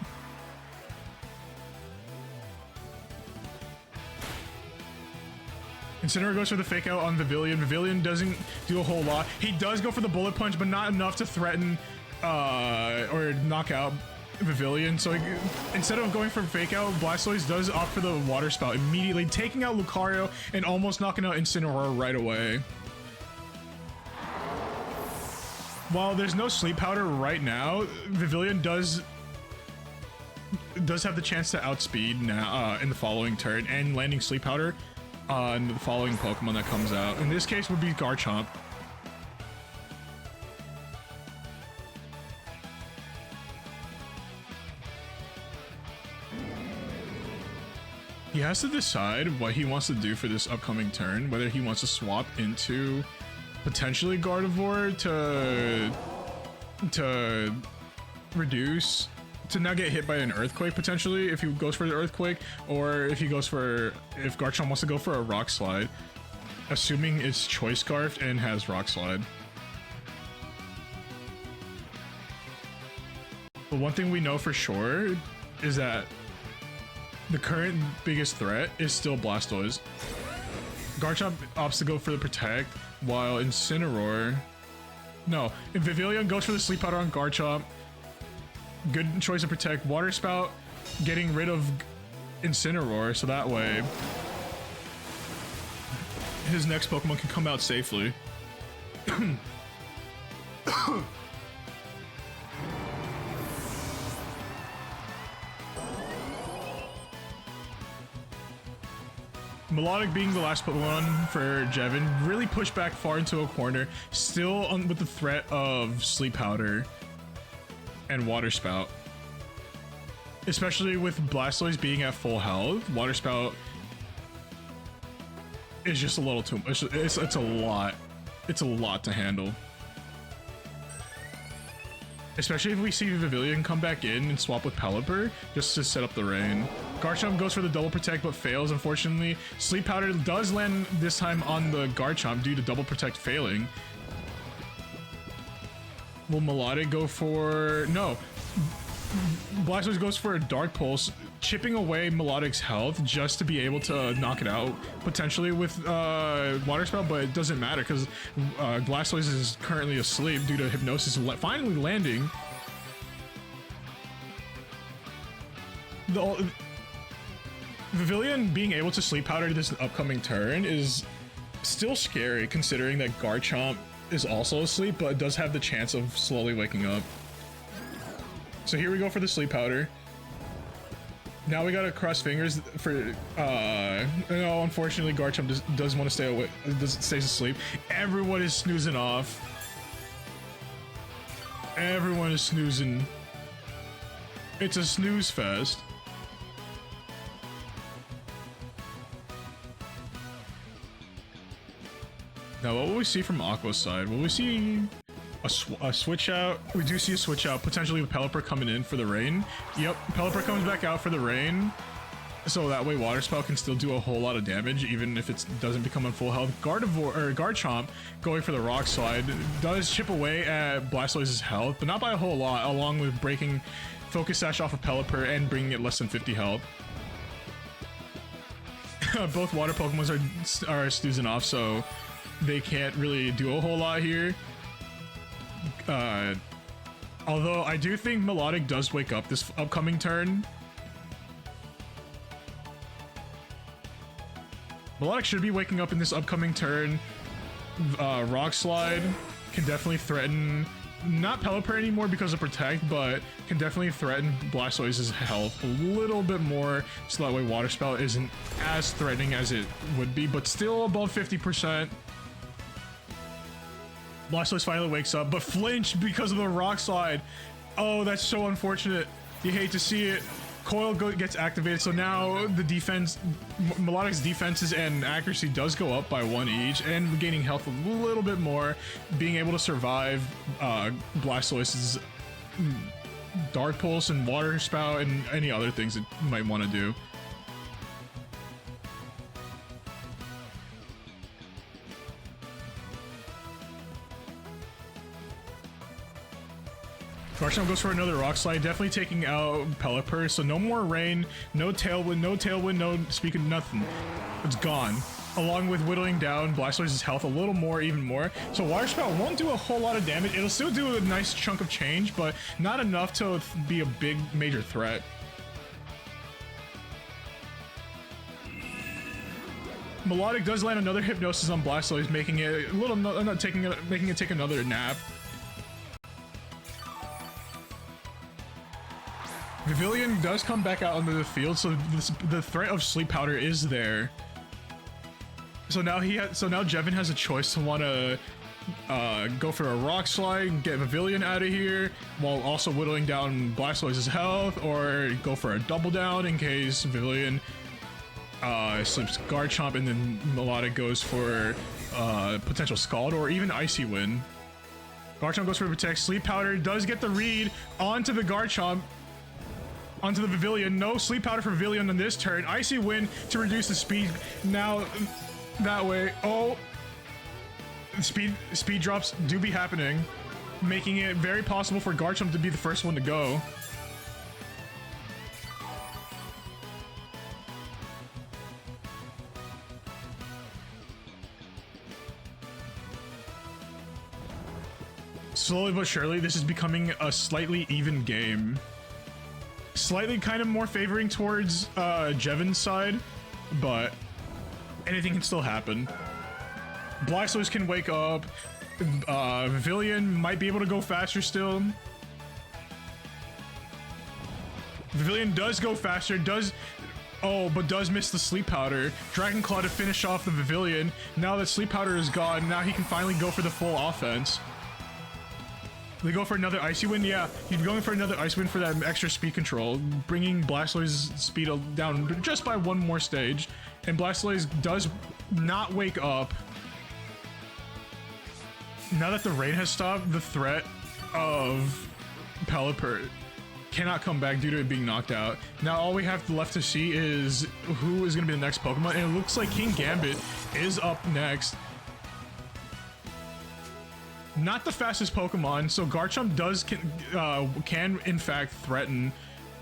Incineroar goes for the Fake Out on Vivillon. Vivillon doesn't do a whole lot. He does go for the Bullet Punch, but not enough to threaten or knock out Vivillon. So instead of going for Fake Out, Blastoise does opt for the Water Spout immediately, taking out Lucario and almost knocking out Incineroar right away. While there's no Sleep Powder right now, Vivillon does have the chance to outspeed now in the following turn, and landing Sleep Powder on the following Pokemon that comes out. In this case would be Garchomp. He has to decide what he wants to do for this upcoming turn, whether he wants to swap into potentially Gardevoir to reduce, to not get hit by an Earthquake potentially if he goes for the Earthquake, or if Garchomp wants to go for a Rock Slide, assuming it's Choice Scarfed and has Rock Slide. But one thing we know for sure is that the current biggest threat is still Blastoise. Garchomp opts to go for the Protect, while Incineroar... No, if Vivillon goes for the Sleep Powder on Garchomp, good choice to Protect. Water Spout, getting rid of Incineroar, so that way his next Pokemon can come out safely. Melodic being the last Pokemon for Jevin, really pushed back far into a corner, still with the threat of Sleep Powder and Water Spout. Especially with Blastoise being at full health, Water Spout is just a little too much. It's a lot. It's a lot to handle. Especially if we see Vivillon come back in and swap with Pelipper just to set up the rain. Garchomp goes for the double protect but fails, unfortunately. Sleep Powder does land this time on the Garchomp due to double protect failing. Will Melodic go for... No. Blastoise goes for a Dark Pulse, chipping away Melodic's health just to be able to knock it out, potentially with Water Spout, but it doesn't matter because Blastoise is currently asleep due to Hypnosis finally landing. The Vivillon being able to Sleep Powder this upcoming turn is still scary, considering that Garchomp is also asleep, but does have the chance of slowly waking up. So here we go for the Sleep Powder. Now we gotta cross fingers for, no, unfortunately Garchomp does want to stay away, stays asleep. Everyone is snoozing off. Everyone is snoozing. It's a snooze fest. Now what will we see from Aqua's side? Will we see a switch out? We do see a switch out, potentially with Pelipper coming in for the rain. Yep, Pelipper comes back out for the rain, so that way Water Spout can still do a whole lot of damage even if it doesn't become on full health. Garchomp going for the Rock Slide does chip away at Blastoise's health, but not by a whole lot, along with breaking Focus Sash off of Pelipper and bringing it less than 50 health. both water Pokemons are snoozing off, so they can't really do a whole lot here. Although I do think Melodic does wake up this upcoming turn. Melodic should be waking up in this upcoming turn. Rock Slide can definitely threaten, not Pelipper anymore because of Protect, but can definitely threaten Blastoise's health a little bit more, so that way Water Spout isn't as threatening as it would be, but still above 50%. Blastoise finally wakes up, but flinched because of the Rock Slide. Oh, that's so unfortunate. You hate to see it. Coil gets activated, so now the defense, Melodic's defenses and accuracy does go up by 1 each, and gaining health a little bit more, being able to survive Blastoise's Dark Pulse and Water Spout and any other things it might want to do. Garchomp goes for another Rock Slide, definitely taking out Pelipper, so no more Rain, no Tailwind, no Speaking nothing. It's gone. Along with whittling down Blastoise's health a little more, even more. So Water Spout won't do a whole lot of damage. It'll still do a nice chunk of change, but not enough to be a big, major threat. Melodic does land another Hypnosis on Blastoise, making it a little, making it take another nap. Vivillon does come back out onto the field, so the threat of Sleep Powder is there. So now Jevin has a choice to want to go for a Rock Slide and get Vivillon out of here, while also whittling down Blastoise's health, or go for a double down in case Vivillon slips Garchomp, and then Melodic goes for potential Scald or even Icy Wind. Garchomp goes for Protect. Sleep Powder does get the read onto the Garchomp. Onto the Vivillon. No Sleep Powder for Vivillon on this turn. Icy Wind to reduce the speed. Now, that way. Oh. Speed drops do be happening, making it very possible for Garchomp to be the first one to go. Slowly but surely, this is becoming a slightly even game. Slightly kind of more favoring towards Jevin's side, but anything can still happen. Blastoise can wake up. Vivillon might be able to go faster still. Vivillon does go faster, but does miss the Sleep Powder. Dragon Claw to finish off the Vivillon. Now that Sleep Powder is gone, now he can finally go for the full offense. They go for another Icy Wind? Yeah, he's going for another Ice Wind for that extra speed control, bringing Blastoise's speed down just by 1 more stage. And Blastoise does not wake up. Now that the rain has stopped, the threat of Pelipper cannot come back due to it being knocked out. Now all we have left to see is who is going to be the next Pokemon, and it looks like King Gambit is up next. Not the fastest Pokemon, so Garchomp can in fact threaten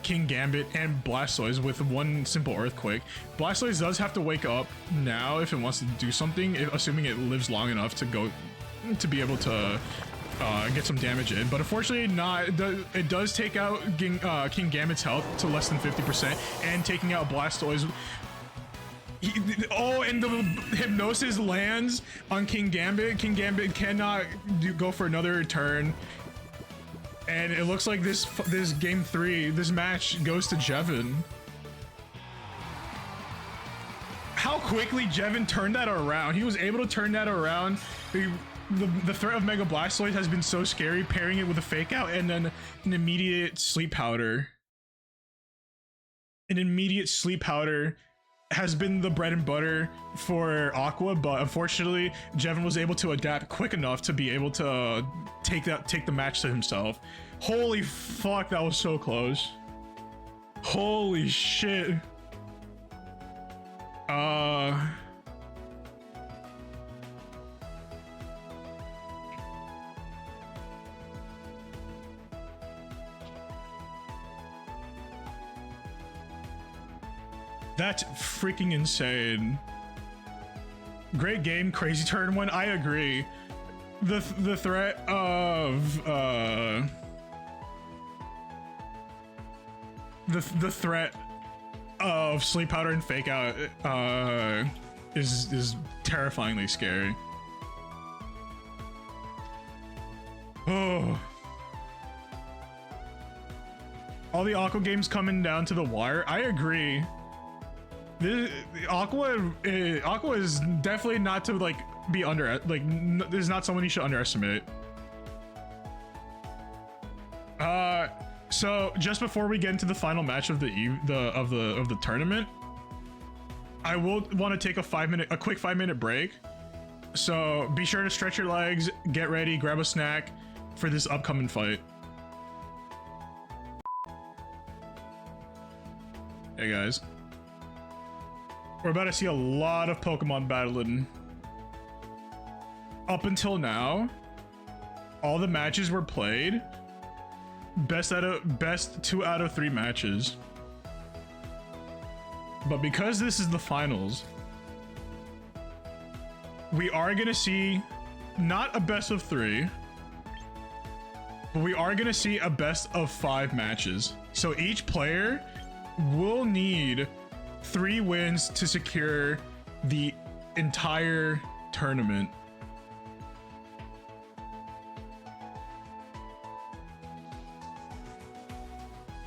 King Gambit and Blastoise with 1 simple Earthquake. Blastoise does have to wake up now if it wants to do something, assuming it lives long enough to be able to get some damage in. But unfortunately not. It does take out King Gambit's health to less than 50%, and taking out Blastoise. And the Hypnosis lands on King Gambit. King Gambit cannot go for another turn, and it looks like this game 3, this match goes to Jevin. How quickly Jevin turned that around. He was able to turn that around. The threat of Mega Blastoise has been so scary, pairing it with a Fake Out and then an immediate Sleep Powder. An immediate Sleep Powder has been the bread and butter for Aqua, but unfortunately Jevin was able to adapt quick enough to be able to take the match to himself. Holy fuck, that was so close. Holy shit. That's freaking insane. Great game, crazy turn one. I agree. The threat of the threat of sleep powder and fake out is terrifyingly scary. Oh. All the Aqua games coming down to the wire. I agree. Aqua is definitely not to like be this is not someone you should underestimate. So just before we get into the final match of the tournament, I will want to take a quick 5-minute break. So be sure to stretch your legs, get ready, grab a snack for this upcoming fight. Hey guys, we're about to see a lot of Pokemon battling. Up until now, all the matches were played best 2 out of 3 matches. But because this is the finals, we are gonna see not a best of 3, but we are gonna see a best of 5 matches. So each player will need 3 wins to secure the entire tournament.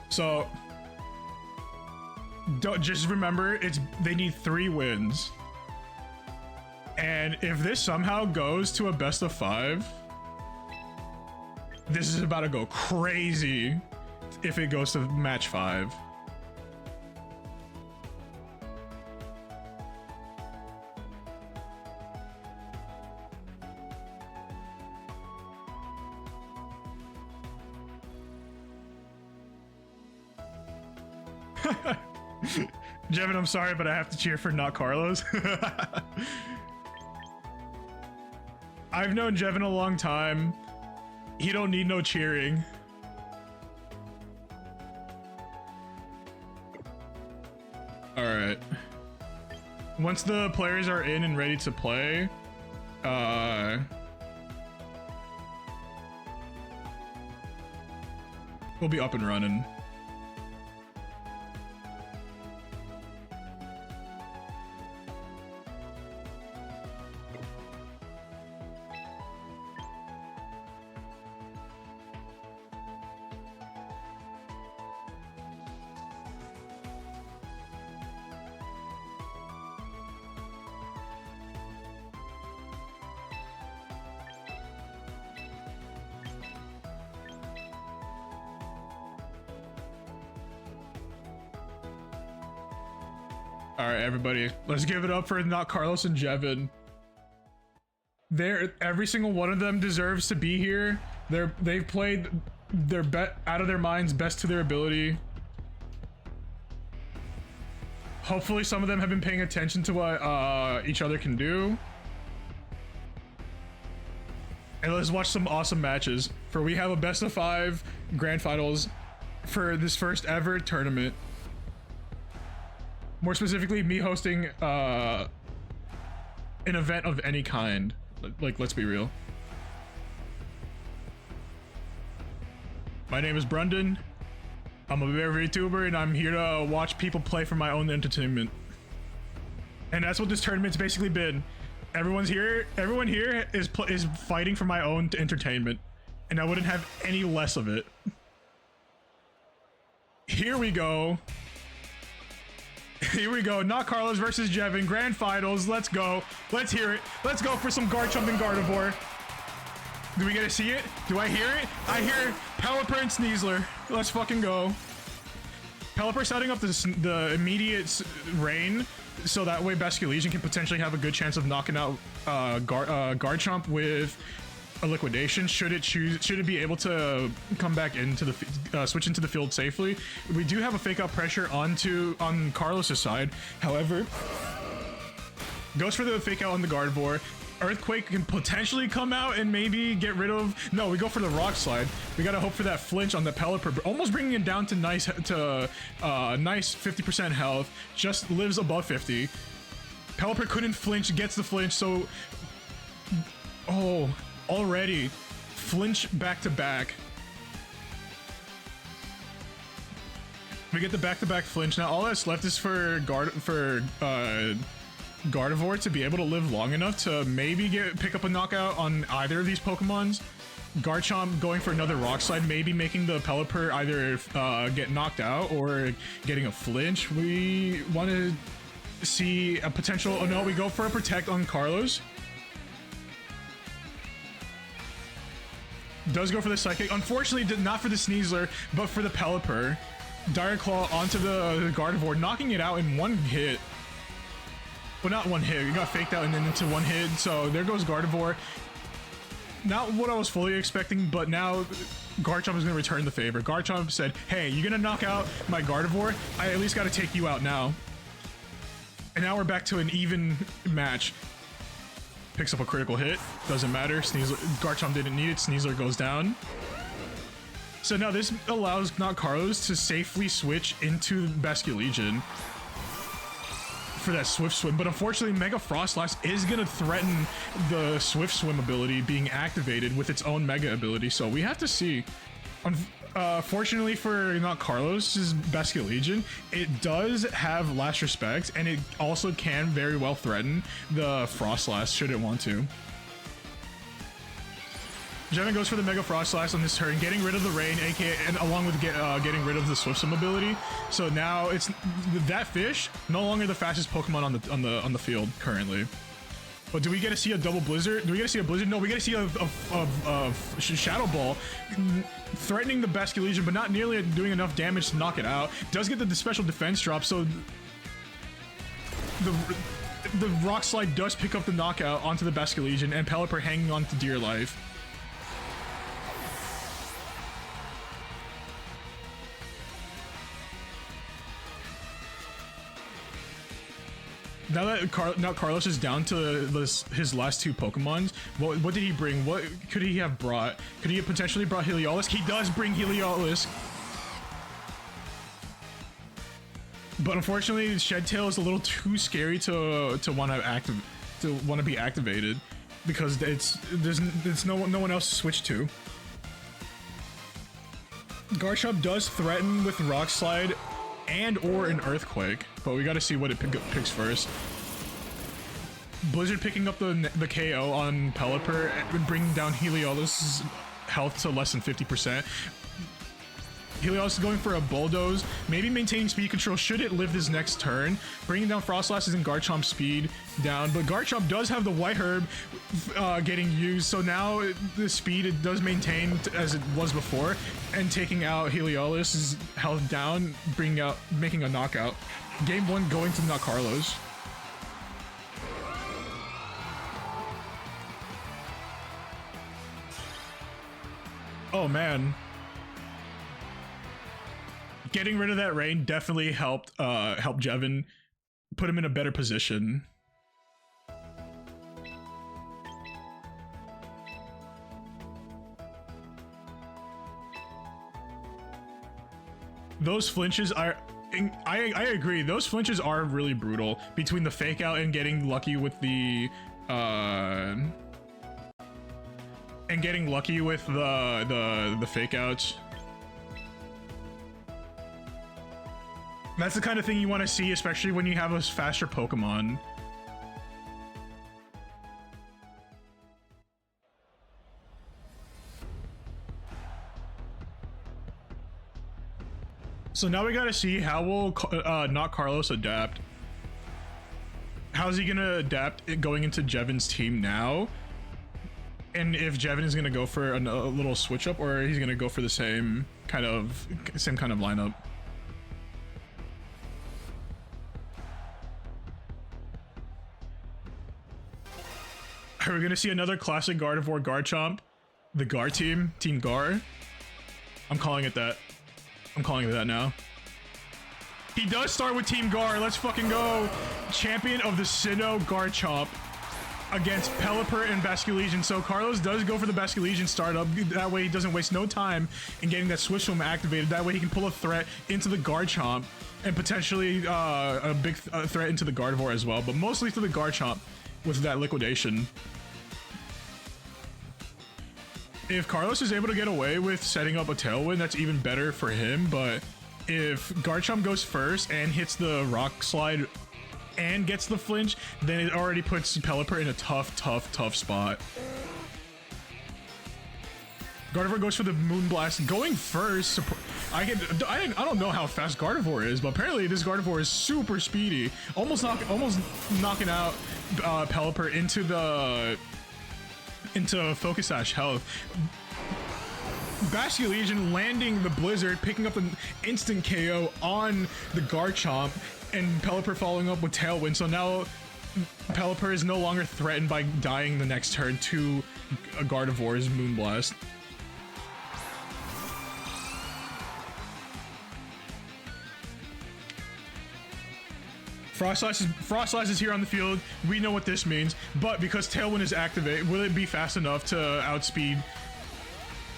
So just remember, they need 3 wins. And if this somehow goes to a best of 5, this is about to go crazy if it goes to match 5. Jevin, I'm sorry, but I have to cheer for not Carlos. I've known Jevin a long time. He don't need no cheering. All right. Once the players are in and ready to play, we'll be up and running. All right, everybody, let's give it up for not Carlos and Jevin. Every single one of them deserves to be here. They've played their out of their minds, best to their ability. Hopefully some of them have been paying attention to what each other can do. And let's watch some awesome matches. For we have a best of 5 grand finals for this first ever tournament. More specifically, me hosting an event of any kind. Like, let's be real. My name is Brendan. I'm a VTuber, and I'm here to watch people play for my own entertainment. And that's what this tournament's basically been. Everyone here is fighting for my own entertainment, and I wouldn't have any less of it. Here we go. Here we go. Not Carlos versus Jevin. Grand finals. Let's go. Let's hear it. Let's go for some Garchomp and Gardevoir. Do we get to see it? Do I hear it? I hear Pelipper and Sneasler. Let's fucking go. Pelipper setting up the immediate rain, so that way Basculegion can potentially have a good chance of knocking out Garchomp with a liquidation. Should it be able to come back into the switch into the field safely. We do have a fake out pressure on Carlos's side. However, goes for the fake out on the Gardevoir. Earthquake can potentially come out and maybe get rid of. No, we go for the Rock Slide. We gotta hope for that flinch on the Pelipper, almost bringing it down to nice 50% health. Just lives above 50. Pelipper couldn't flinch, gets the flinch, so already flinch back to back. We get the back-to-back flinch. Now all that's left is for Gardevoir to be able to live long enough to maybe pick up a knockout on either of these Pokemons. Garchomp going for another Rock Slide, maybe making the Pelipper either get knocked out or getting a flinch. We want to see a potential. Oh no, we go for a Protect on Carlos. Does go for the Psychic. Unfortunately, not for the Sneasler, but for the Pelipper. Dire Claw onto the Gardevoir, knocking it out in one hit. Well, not one hit. It got faked out and then into one hit. So there goes Gardevoir. Not what I was fully expecting, but now Garchomp is going to return the favor. Garchomp said, hey, you're going to knock out my Gardevoir? I at least got to take you out now. And now we're back to an even match. Picks up a critical hit. Doesn't matter. Garchomp didn't need it. Sneasler goes down. So now this allows not Carlos to safely switch into Basculegion for that Swift Swim, but unfortunately Mega Frostlass is going to threaten the Swift Swim ability being activated with its own Mega ability, so we have to see. Fortunately for not Carlos's Basculegion, it does have Last Respect, and it also can very well threaten the Frostlass should it want to. Jevin goes for the Mega Frostlass on this turn, getting rid of the Rain, aka, and along with getting rid of the Swift Swim ability. So now it's that fish no longer the fastest Pokemon on the field currently. But do we get to see a double Blizzard? Do we get to see a Blizzard? No, we get to see a Shadow Ball threatening the Basculegion, but not nearly doing enough damage to knock it out. Does get the special defense drop, so the Rock Slide does pick up the knockout onto the Basculegion, and Pelipper hanging on to dear life. Now that Carlos is down to his last two Pokemons, what did he bring? What could he have brought? Could he have potentially brought Heliolisk? He does bring Heliolisk. But unfortunately, Shed-Tail is a little too scary to want to be activated because there's no one else to switch to. Garchomp does threaten with Rock Slide and or an Earthquake, but we got to see what it picks first. Blizzard picking up the KO on Pelipper and bringing down Heliolisk's health to less than 50%. Heliolisk is going for a Bulldoze, maybe maintaining speed control should it live this next turn, bringing down Frostlasses and Garchomp's speed down, but Garchomp does have the White Herb getting used, so now the speed it does maintain as it was before, and taking out Heliolisk's health down, making a knockout. Game 1 going to not Carlos. Oh man. Getting rid of that Rain definitely helped Jevin, put him in a better position. Those flinches are, I agree, those flinches are really brutal between the fake out and getting lucky with the fake outs. That's the kind of thing you want to see, especially when you have a faster Pokemon. So now we gotta see how will not Carlos adapt. How's he gonna adapt going into Jevin's team now? And if Jevin is gonna go for a little switch up, or he's gonna go for the same kind of lineup. Are we gonna see another classic Gardevoir Garchomp? The Gar team, Team Gar. I'm calling it that. I'm calling it that now. He does start with Team Gar. Let's fucking go. Champion of the Sinnoh Garchomp. against Pelipper and Basculegion. So Carlos does go for the Basculegion startup. That way he doesn't waste no time in getting that Switch Swim activated. That way he can pull a threat into the Garchomp and potentially a big threat into the Gardevoir as well, but mostly to the Garchomp with that liquidation. If Carlos is able to get away with setting up a Tailwind, that's even better for him, but if Garchomp goes first and hits the Rock Slide and gets the flinch, then it already puts Pelipper in a tough spot. Gardevoir goes for the Moonblast, going first. I don't know how fast Gardevoir is, but apparently this Gardevoir is super speedy, almost knocking out Pelipper into Focus Sash health. Basculegion landing the Blizzard, picking up an instant KO on the Garchomp, and Pelipper following up with Tailwind. So now Pelipper is no longer threatened by dying the next turn to a Gardevoir's Moonblast. Frost Slice is here on the field. We know what this means, but because Tailwind is activated, will it be fast enough to outspeed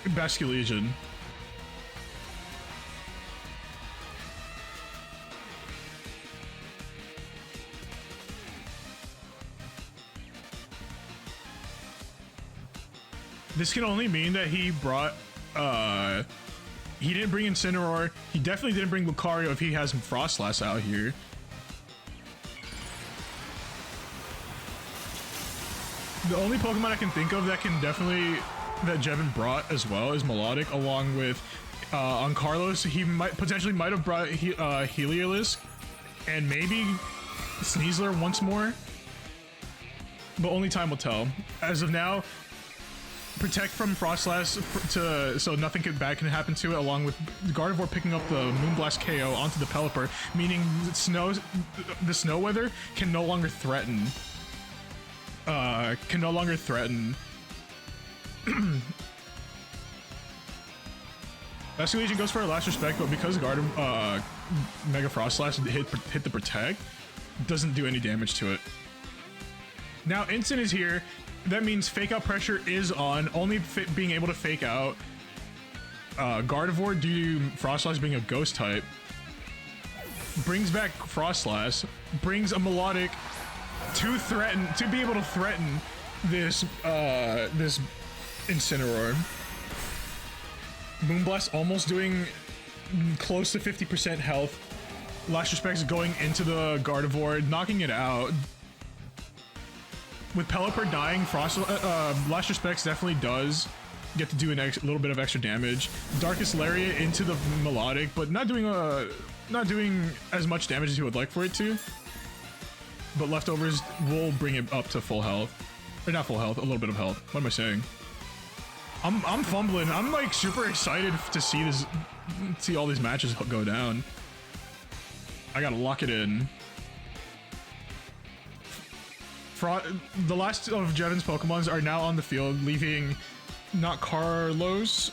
Basculegion? This can only mean that he brought, he didn't bring Incineroar. He definitely didn't bring Lucario if he has Frostlass out here. The only Pokemon I can think of that can definitely, that Jevin brought as well is Melodic, along with, on Carlos, he potentially might have brought Heliolisk and maybe Sneasler once more, but only time will tell. As of now, protect from Frostlass so nothing bad can happen to it, along with Gardevoir picking up the Moonblast KO onto the Pelipper, meaning the snow weather can no longer threaten. Basculegion goes for a Last Respect, but because Mega Frostlass hit the Protect, doesn't do any damage to it. Now Instant is here. That means Fake Out Pressure is on, only being able to fake out Gardevoir due to Frostlass being a Ghost type. Brings back Frostlass, brings a Melodic to be able to threaten this this Incineroar. Moonblast almost doing close to 50% health. Last Respect's going into the Gardevoir, knocking it out. With Pelipper dying, Last Respects definitely does get to do a little bit of extra damage. Darkest Lariat into the Melodic, but not doing as much damage as you would like for it to. But Leftovers will bring it up to full health. Or not full health, a little bit of health. What am I saying? I'm fumbling. I'm like super excited to see all these matches go down. I gotta lock it in. The last of Jevin's Pokemons are now on the field, leaving not Carlos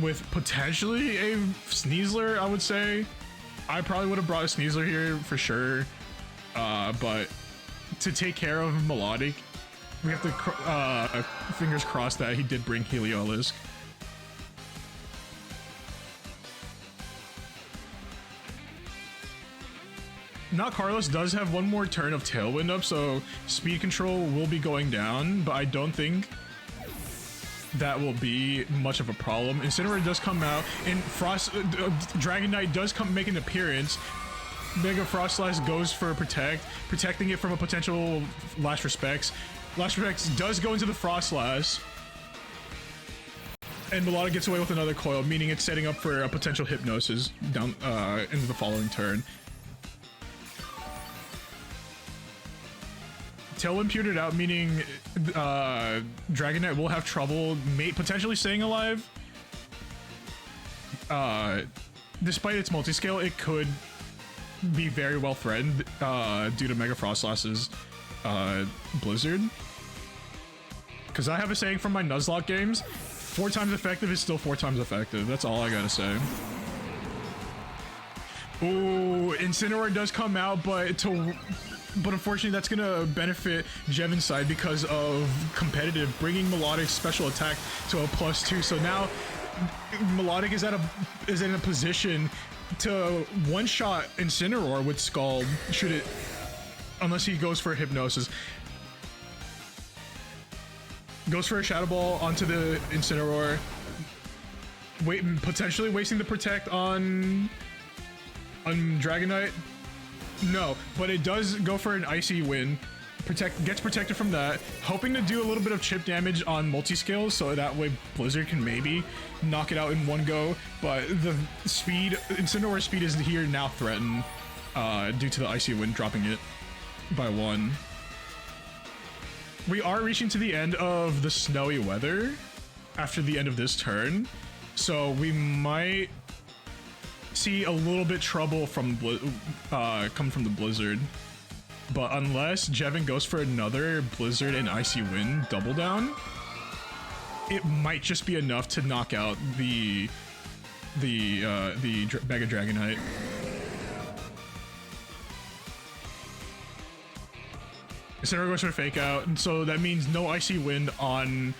with potentially a Sneasler, I would say. I probably would have brought a Sneasler here for sure. But to take care of Melodic, we have to fingers crossed that he did bring Heliolisk. Not Carlos does have one more turn of Tailwind up, so speed control will be going down, but I don't think that will be much of a problem. Incineroar does come out, and Dragonite does make an appearance. Mega Frostlass goes for protecting it from a potential Last Respects. Last Respects does go into the Frostlass, and Melodic gets away with another coil, meaning it's setting up for a potential Hypnosis down into the following turn. Tailwind pewtered out, meaning Dragonite will have trouble potentially staying alive. Despite its multiscale, it could be very well threatened due to Mega Frostlass's Blizzard. Because I have a saying from my Nuzlocke games, 4 times effective is still 4 times effective. That's all I gotta say. Ooh, Incineroar does come out, but but unfortunately that's gonna benefit Jevon's side because of competitive, bringing Melodic's special attack to a +2. So now Melodic is in a position to one-shot Incineroar with Scald, should it, unless he goes for a Hypnosis. Goes for a Shadow Ball onto the Incineroar, potentially wasting the Protect on Dragonite. No, but it does go for an Icy Wind. Gets protected from that, hoping to do a little bit of chip damage on multi-scales, so that way Blizzard can maybe knock it out in one go. But the speed, Incineroar's speed is here now threatened due to the Icy Wind dropping it by 1. We are reaching to the end of the snowy weather after the end of this turn, so we might see a little bit trouble from come from the Blizzard. But unless Jevon goes for another Blizzard and Icy Wind double down, it might just be enough to knock out the Mega Dragonite. Incineroar goes for a Fake Out, and so that means no Icy Wind on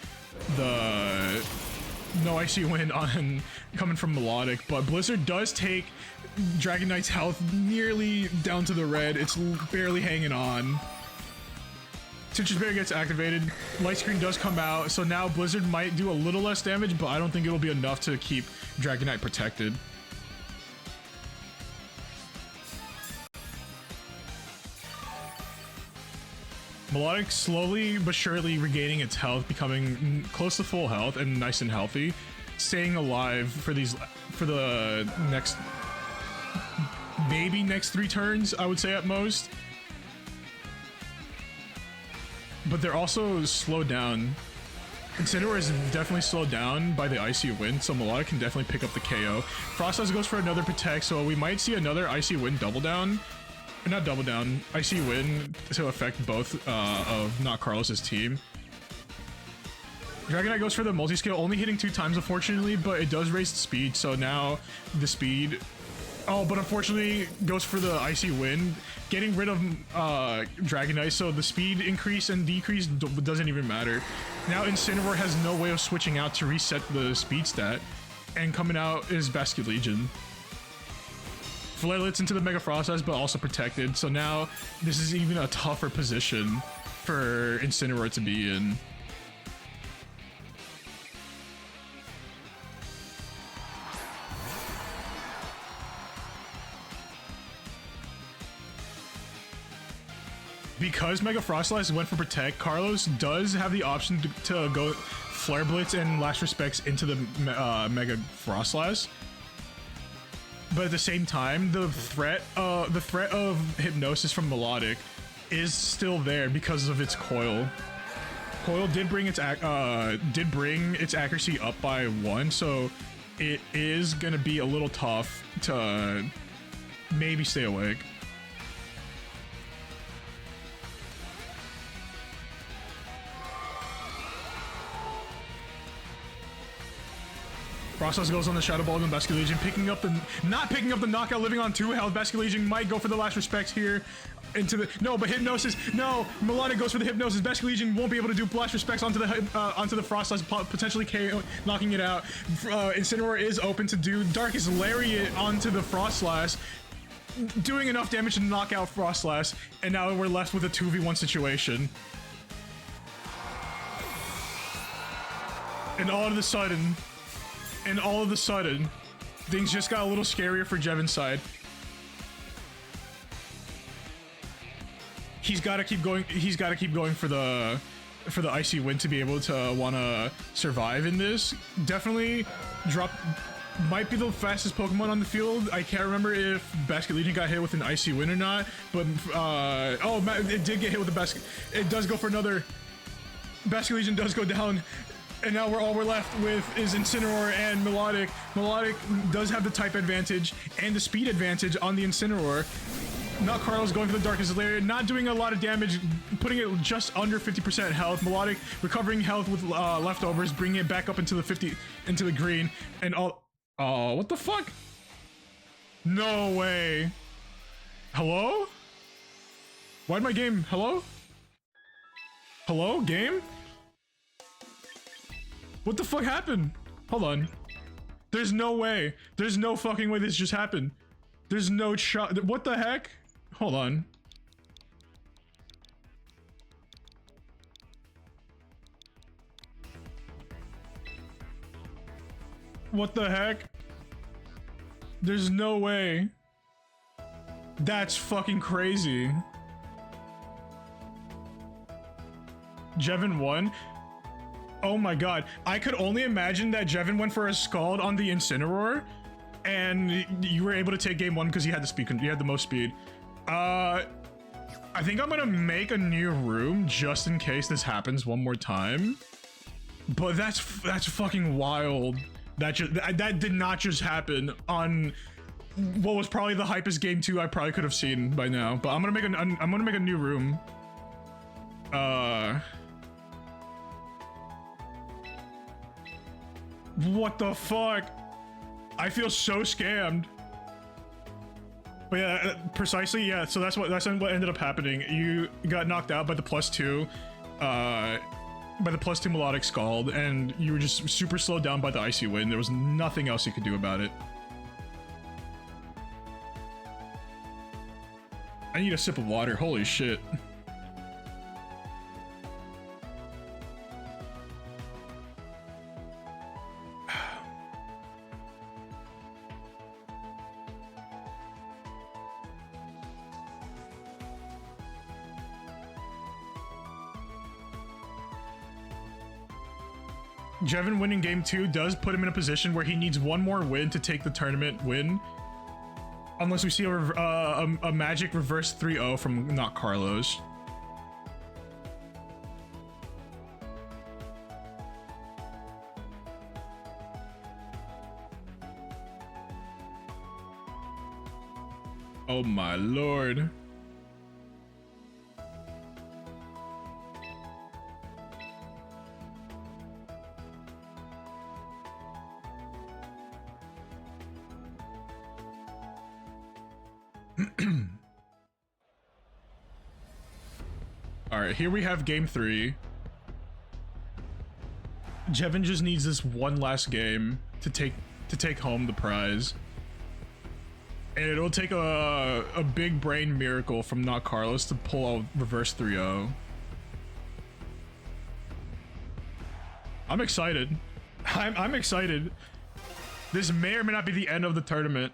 coming from Melodic, but Blizzard does take Dragonite's health nearly down to the red. It's barely hanging on. Citrus Berry gets activated. Light Screen does come out, so now Blizzard might do a little less damage, but I don't think it'll be enough to keep Dragonite protected. Melodic slowly but surely regaining its health, becoming close to full health and nice and healthy, staying alive for the next, maybe next 3 turns, I would say at most. But they're also slowed down. Incineroar is definitely slowed down by the Icy Wind, so Melodic can definitely pick up the KO. Frostlass goes for another Protect, so we might see another Icy Wind double down. Not double down, Icy Wind to affect both of Not Carlos's team. Dragonite goes for the multi-scale, only hitting 2 times unfortunately, but it does raise the speed, so now the speed... Oh, but unfortunately goes for the Icy Wind, getting rid of Dragonite, so the speed increase and decrease doesn't even matter. Now Incineroar has no way of switching out to reset the speed stat, and coming out is Basculegion. Flarelet's into the Mega Frostlass, but also protected, so now this is even a tougher position for Incineroar to be in. Because Mega Frostlass went for Protect, Carlos does have the option to go Flare Blitz and Last Respects into the Mega Frostlass. But at the same time, the threat of Hypnosis from Melodic is still there because of its Coil. Coil did bring its accuracy up by 1, so it is gonna be a little tough to maybe stay awake. Frostlass goes on the Shadow Ball and Basculegion, not picking up the knockout, living on 2 health. Basculegion might go for the Last Respects here. No, but Hypnosis, no! Melodic goes for the Hypnosis. Basculegion won't be able to do Last Respects onto the Frostlass, potentially KO, knocking it out. Incineroar is open to do Darkest Lariat onto the Frostlass, doing enough damage to knock out Frostlass, and now we're left with a 2v1 situation. And all of a sudden, things just got a little scarier for Jevon's side. He's got to keep going. He's got to keep going for the Icy Wind to be able to want to survive in this. Definitely might be the fastest Pokemon on the field. I can't remember if Basculegion got hit with an Icy Wind or not, but oh, it did get hit with a It does go for another. Basculegion does go down. And now all we're left with is Incineroar and Melodic. Melodic does have the type advantage and the speed advantage on the Incineroar. Not Carlos going for the Darkest Lariat, not doing a lot of damage, putting it just under 50% health. Melodic recovering health with leftovers, bringing it back up into the green, and all. Oh, what the fuck? No way. Hello? Why'd my game... Hello? Hello, game? What the fuck happened? Hold on. There's no way. There's no fucking way this just happened. There's no shot. What the heck? Hold on. What the heck? There's no way. That's fucking crazy. Jevin won. Oh my god. I could only imagine that Jevin went for a Scald on the Incineroar and you were able to take game one because you had the speed, you had the most speed. I think I'm gonna make a new room just in case this happens one more time. But that's fucking wild. That did not just happen on what was probably the hypest game 2 I probably could have seen by now. But I'm gonna make a new room. What the fuck? I feel so scammed. But yeah, precisely, yeah, so that's what ended up happening. You got knocked out by the +2, by the +2 melodic Scald, and you were just super slowed down by the Icy Wind. There was nothing else you could do about it. I need a sip of water, holy shit. Jevin winning game 2 does put him in a position where he needs one more win to take the tournament win. Unless we see a magic reverse 3-0 from not Carlos. Oh my lord. All right, here we have game 3. Jevin just needs this one last game to take home the prize. And it'll take a big brain miracle from not Carlos to pull a reverse 3-0. I'm excited. I'm excited. This may or may not be the end of the tournament.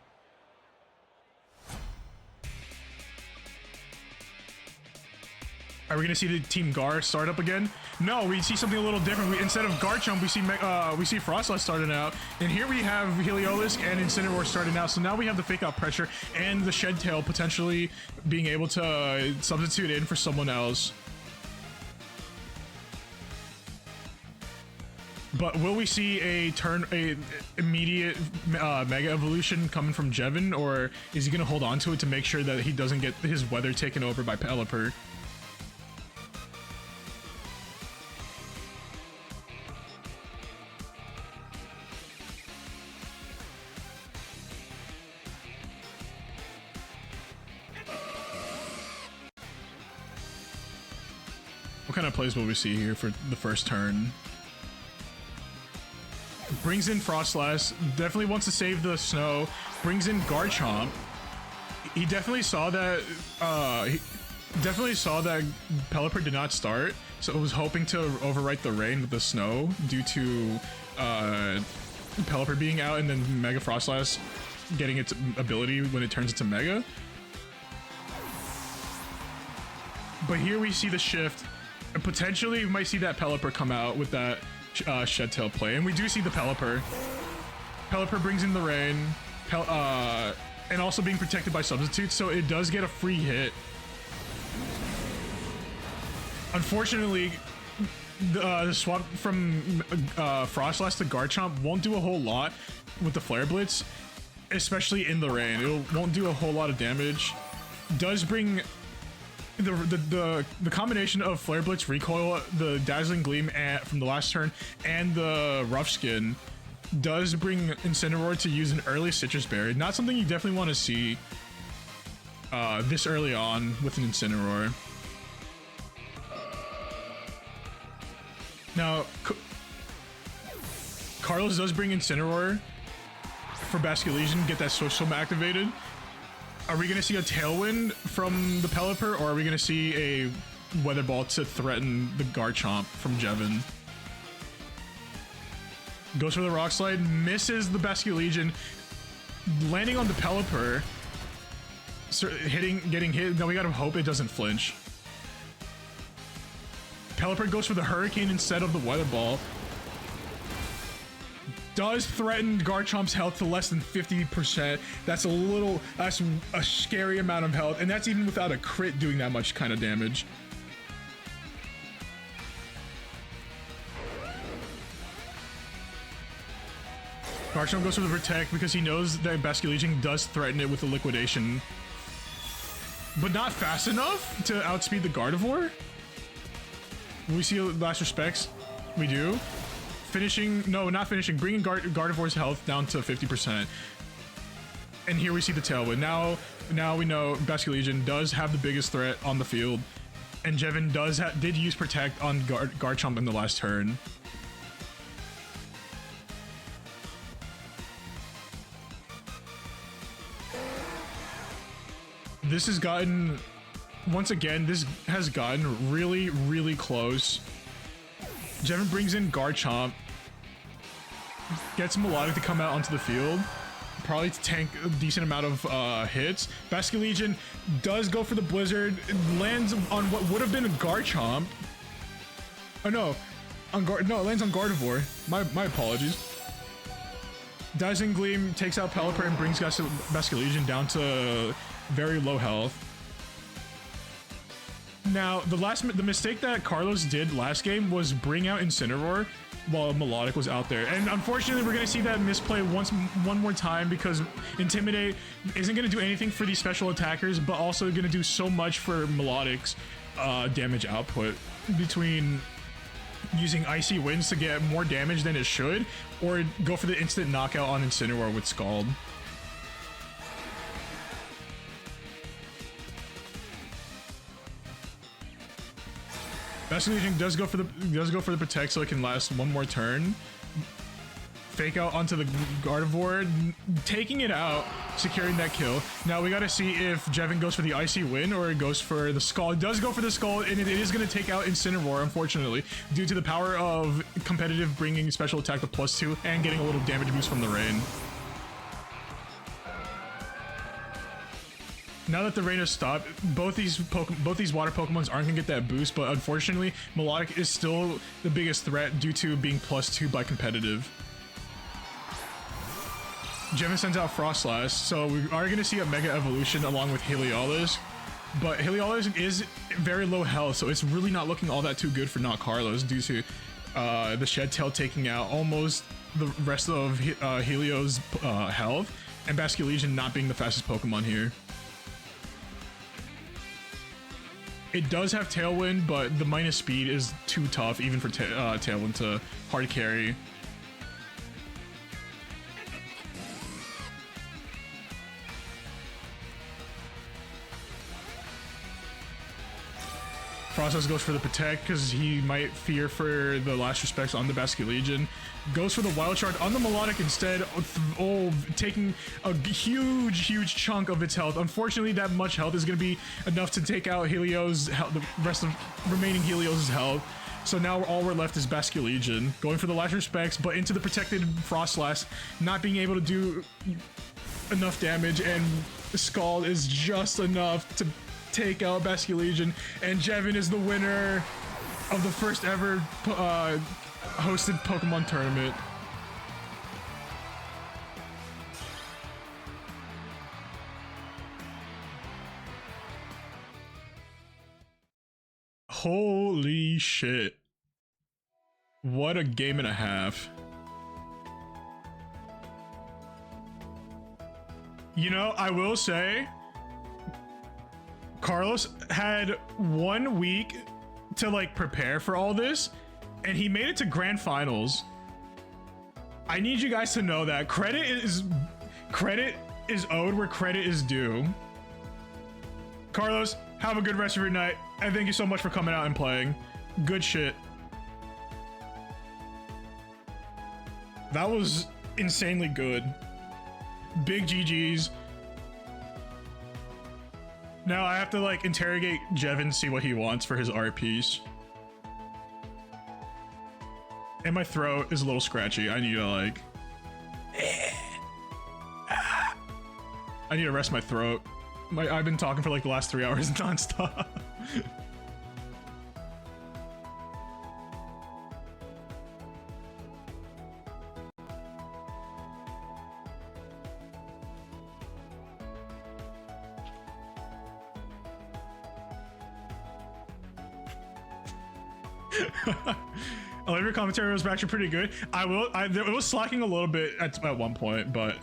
Are we gonna see the Team Gar start up again? No, we see something a little different. Instead of Garchomp, we see Frostlass starting out, and here we have Heliolisk and Incineroar starting out. So now we have the fake out pressure and the Shed Tail potentially being able to substitute in for someone else. But will we see a immediate Mega Evolution coming from Jevin, or is he gonna hold on to it to make sure that he doesn't get his weather taken over by Pelipper? What kind of plays will we see here for the first turn? Brings in Frostlass, definitely wants to save the snow, brings in Garchomp. He definitely saw that, Pelipper did not start, so it was hoping to overwrite the rain with the snow due to Pelipper being out and then Mega Frostlass getting its ability when it turns into Mega. But here we see the shift. And potentially we might see that Pelipper come out with that Shed Tail play, and we do see the Pelipper. Pelipper brings in the rain, and also being protected by substitutes, so it does get a free hit. Unfortunately, the swap from Frostlass to Garchomp won't do a whole lot with the Flare Blitz, especially in the rain. It won't do a whole lot of damage. Does bring the combination of Flare Blitz, Recoil, the Dazzling Gleam from the last turn, and the Rough Skin does bring Incineroar to use an early Citrus Berry. Not something you definitely want to see. this early on with an Incineroar. Now, Carlos does bring Incineroar for Basculegion, get that Social activated. Are we going to see a Tailwind from the Pelipper, or are we going to see a Weather Ball to threaten the Garchomp from Jevin? Goes for the Rock Slide, misses the Basculegion, landing on the Pelipper, getting hit. Now we gotta hope it doesn't flinch. Pelipper goes for the Hurricane instead of the Weather Ball. Does threaten Garchomp's health to less than 50%. That's a scary amount of health, and that's even without a crit doing that much kind of damage. Garchomp goes for the Protect because he knows that Basculegion does threaten it with the Liquidation, but not fast enough to outspeed the Gardevoir. We see Last Respects. We do. Finishing, no, not finishing, bringing Gardevoir's health down to 50%. And here we see the Tailwind. Now we know Basculegion does have the biggest threat on the field, and Jevin did use Protect on Garchomp in the last turn. This has gotten, once again, this has gotten really, really close. Jevin brings in Garchomp, gets Melodic to come out onto the field, probably to tank a decent amount of hits. Basculegion does go for the Blizzard, lands on what would have been a Garchomp. Oh no, it lands on Gardevoir. My apologies. Dazzling Gleam takes out Pelipper and brings Basculegion down to very low health. Now, the mistake that Carlos did last game was bring out Incineroar while Melodic was out there. And unfortunately, we're going to see that misplay one more time because Intimidate isn't going to do anything for these special attackers, but also going to do so much for Melodic's damage output between using Icy Winds to get more damage than it should, or go for the instant knockout on Incineroar with Scald. Basculegion does go for the Protect so it can last one more turn. Fake out onto the Gardevoir, taking it out, securing that kill. Now we gotta see if Jevin goes for the Icy Wind or it goes for the Skull. It does go for the Skull, and it is gonna take out Incineroar, unfortunately, due to the power of competitive bringing special attack to +2 and getting a little damage boost from the rain. Now that the rain has stopped, both these water Pokemons aren't gonna get that boost, but unfortunately, Melodic is still the biggest threat due to being +2 by competitive. Jevin sends out Frostlash, so we are gonna see a Mega Evolution along with Heliolisk, but Heliolisk is very low health, so it's really not looking all that too good for not Carlos due to the Shed Tail taking out almost the rest of Helio's health, and Basculegion not being the fastest Pokemon here. It does have Tailwind, but the minus speed is too tough even for Tailwind to hard carry. Frostlass goes for the Protect because he might fear for the Last Respects on the Basculegion. Goes for the Wild Charge on the Melodic instead, taking a huge chunk of its health. Unfortunately, that much health is going to be enough to take out Helios, the rest of remaining Helios' health. So now all we're left is Basculegion. Going for the Last Respects, but into the protected Frostlass, not being able to do enough damage, and Scald is just enough to take out Basculegion, and Jevin is the winner of the first ever hosted Pokemon tournament. Holy shit. What a game and a half. You know, I will say, Carlos had 1 week to like prepare for all this, and he made it to grand finals. I need you guys to know that credit is owed where credit is due. Carlos, have a good rest of your night, and thank you so much for coming out and playing. Good shit. That was insanely good. Big GG's. Now I have to like interrogate Jevin, see what he wants for his art piece. And my throat is a little scratchy. I need to like... I need to rest my throat. I've been talking for like the last 3 hours nonstop. I love your commentary. Was actually pretty good. It was slacking a little bit at one point, but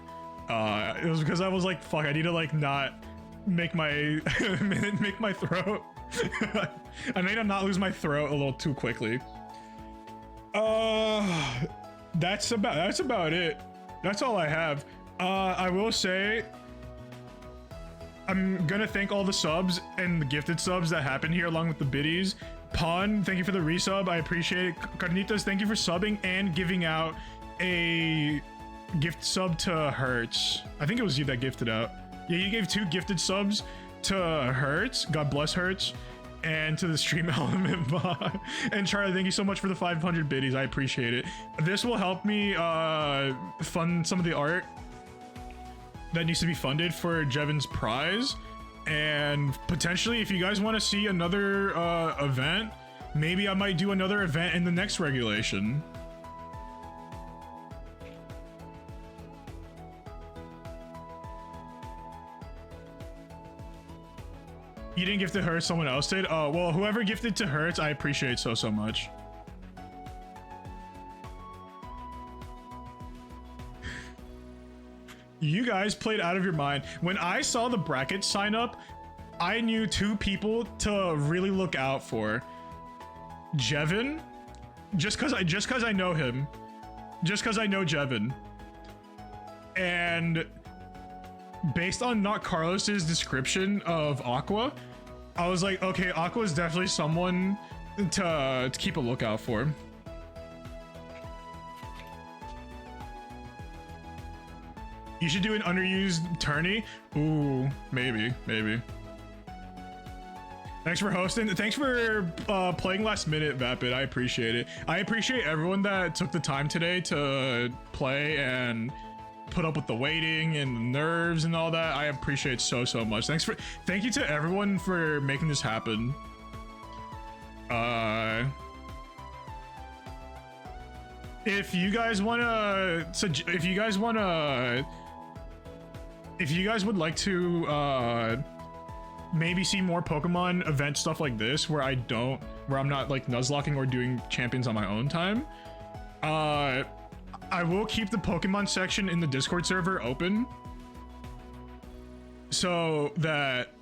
it was because I was like, fuck, I need to like not make my make my throat. I need to not lose my throat a little too quickly. That's about it. That's all I have. I will say, I'm gonna thank all the subs and the gifted subs that happened here along with the biddies. Pawn, thank you for the resub. I appreciate it. Carnitas, thank you for subbing and giving out a gift sub to Hertz. I think it was you that gifted out. Yeah, you gave 2 gifted subs to Hertz. God bless Hertz. And to the Stream Element bot. And Charlie, thank you so much for the 500 biddies. I appreciate it. This will help me fund some of the art that needs to be funded for Jevin's prize. And potentially, if you guys want to see another event, maybe I might do another event in the next regulation. You didn't gift to Hertz, someone else did? Oh, well, whoever gifted to Hertz, I appreciate so much. You guys played out of your mind. When I saw the bracket sign up, I knew 2 people to really look out for. Jevin, just cause I know him. Just cause I know Jevin. And based on not Carlos's description of Aqua, I was like, okay, Aqua is definitely someone to keep a lookout for. You should do an underused tourney. Ooh, maybe. Thanks for hosting. Thanks for playing last minute, Vapid. I appreciate it. I appreciate everyone that took the time today to play and put up with the waiting and the nerves and all that. I appreciate so much. Thank you to everyone for making this happen. If you guys would like to maybe see more Pokemon event stuff like this where I'm not like nuzlocking or doing champions on my own time, I will keep the Pokemon section in the Discord server open so that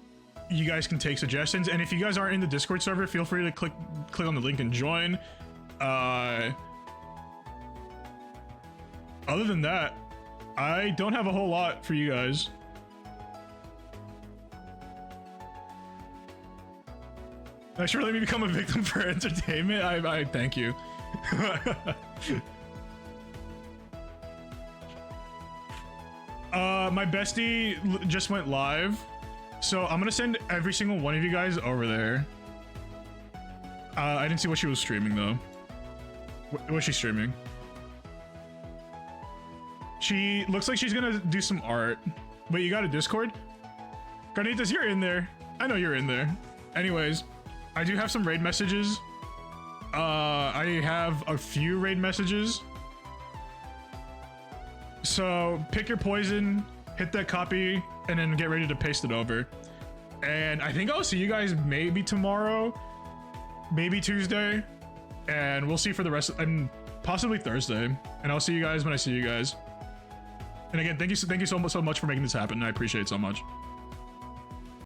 you guys can take suggestions. And if you guys aren't in the Discord server, feel free to click on the link and join. Other than that, I don't have a whole lot for you guys. Thanks for letting me become a victim for entertainment. I thank you. My bestie just went live, so I'm gonna send every single one of you guys over there. I didn't see what she was streaming though. What was she streaming? She looks like she's gonna do some art. Wait, you got a Discord? Carnitas, you're in there. I know you're in there. Anyways, I do have some raid messages. I have a few raid messages. So pick your poison, hit that copy, and then get ready to paste it over. And I think I'll see you guys maybe tomorrow, maybe Tuesday, and we'll see for the rest, and possibly Thursday. And I'll see you guys when I see you guys. And again, thank you so much for making this happen. I appreciate it so much.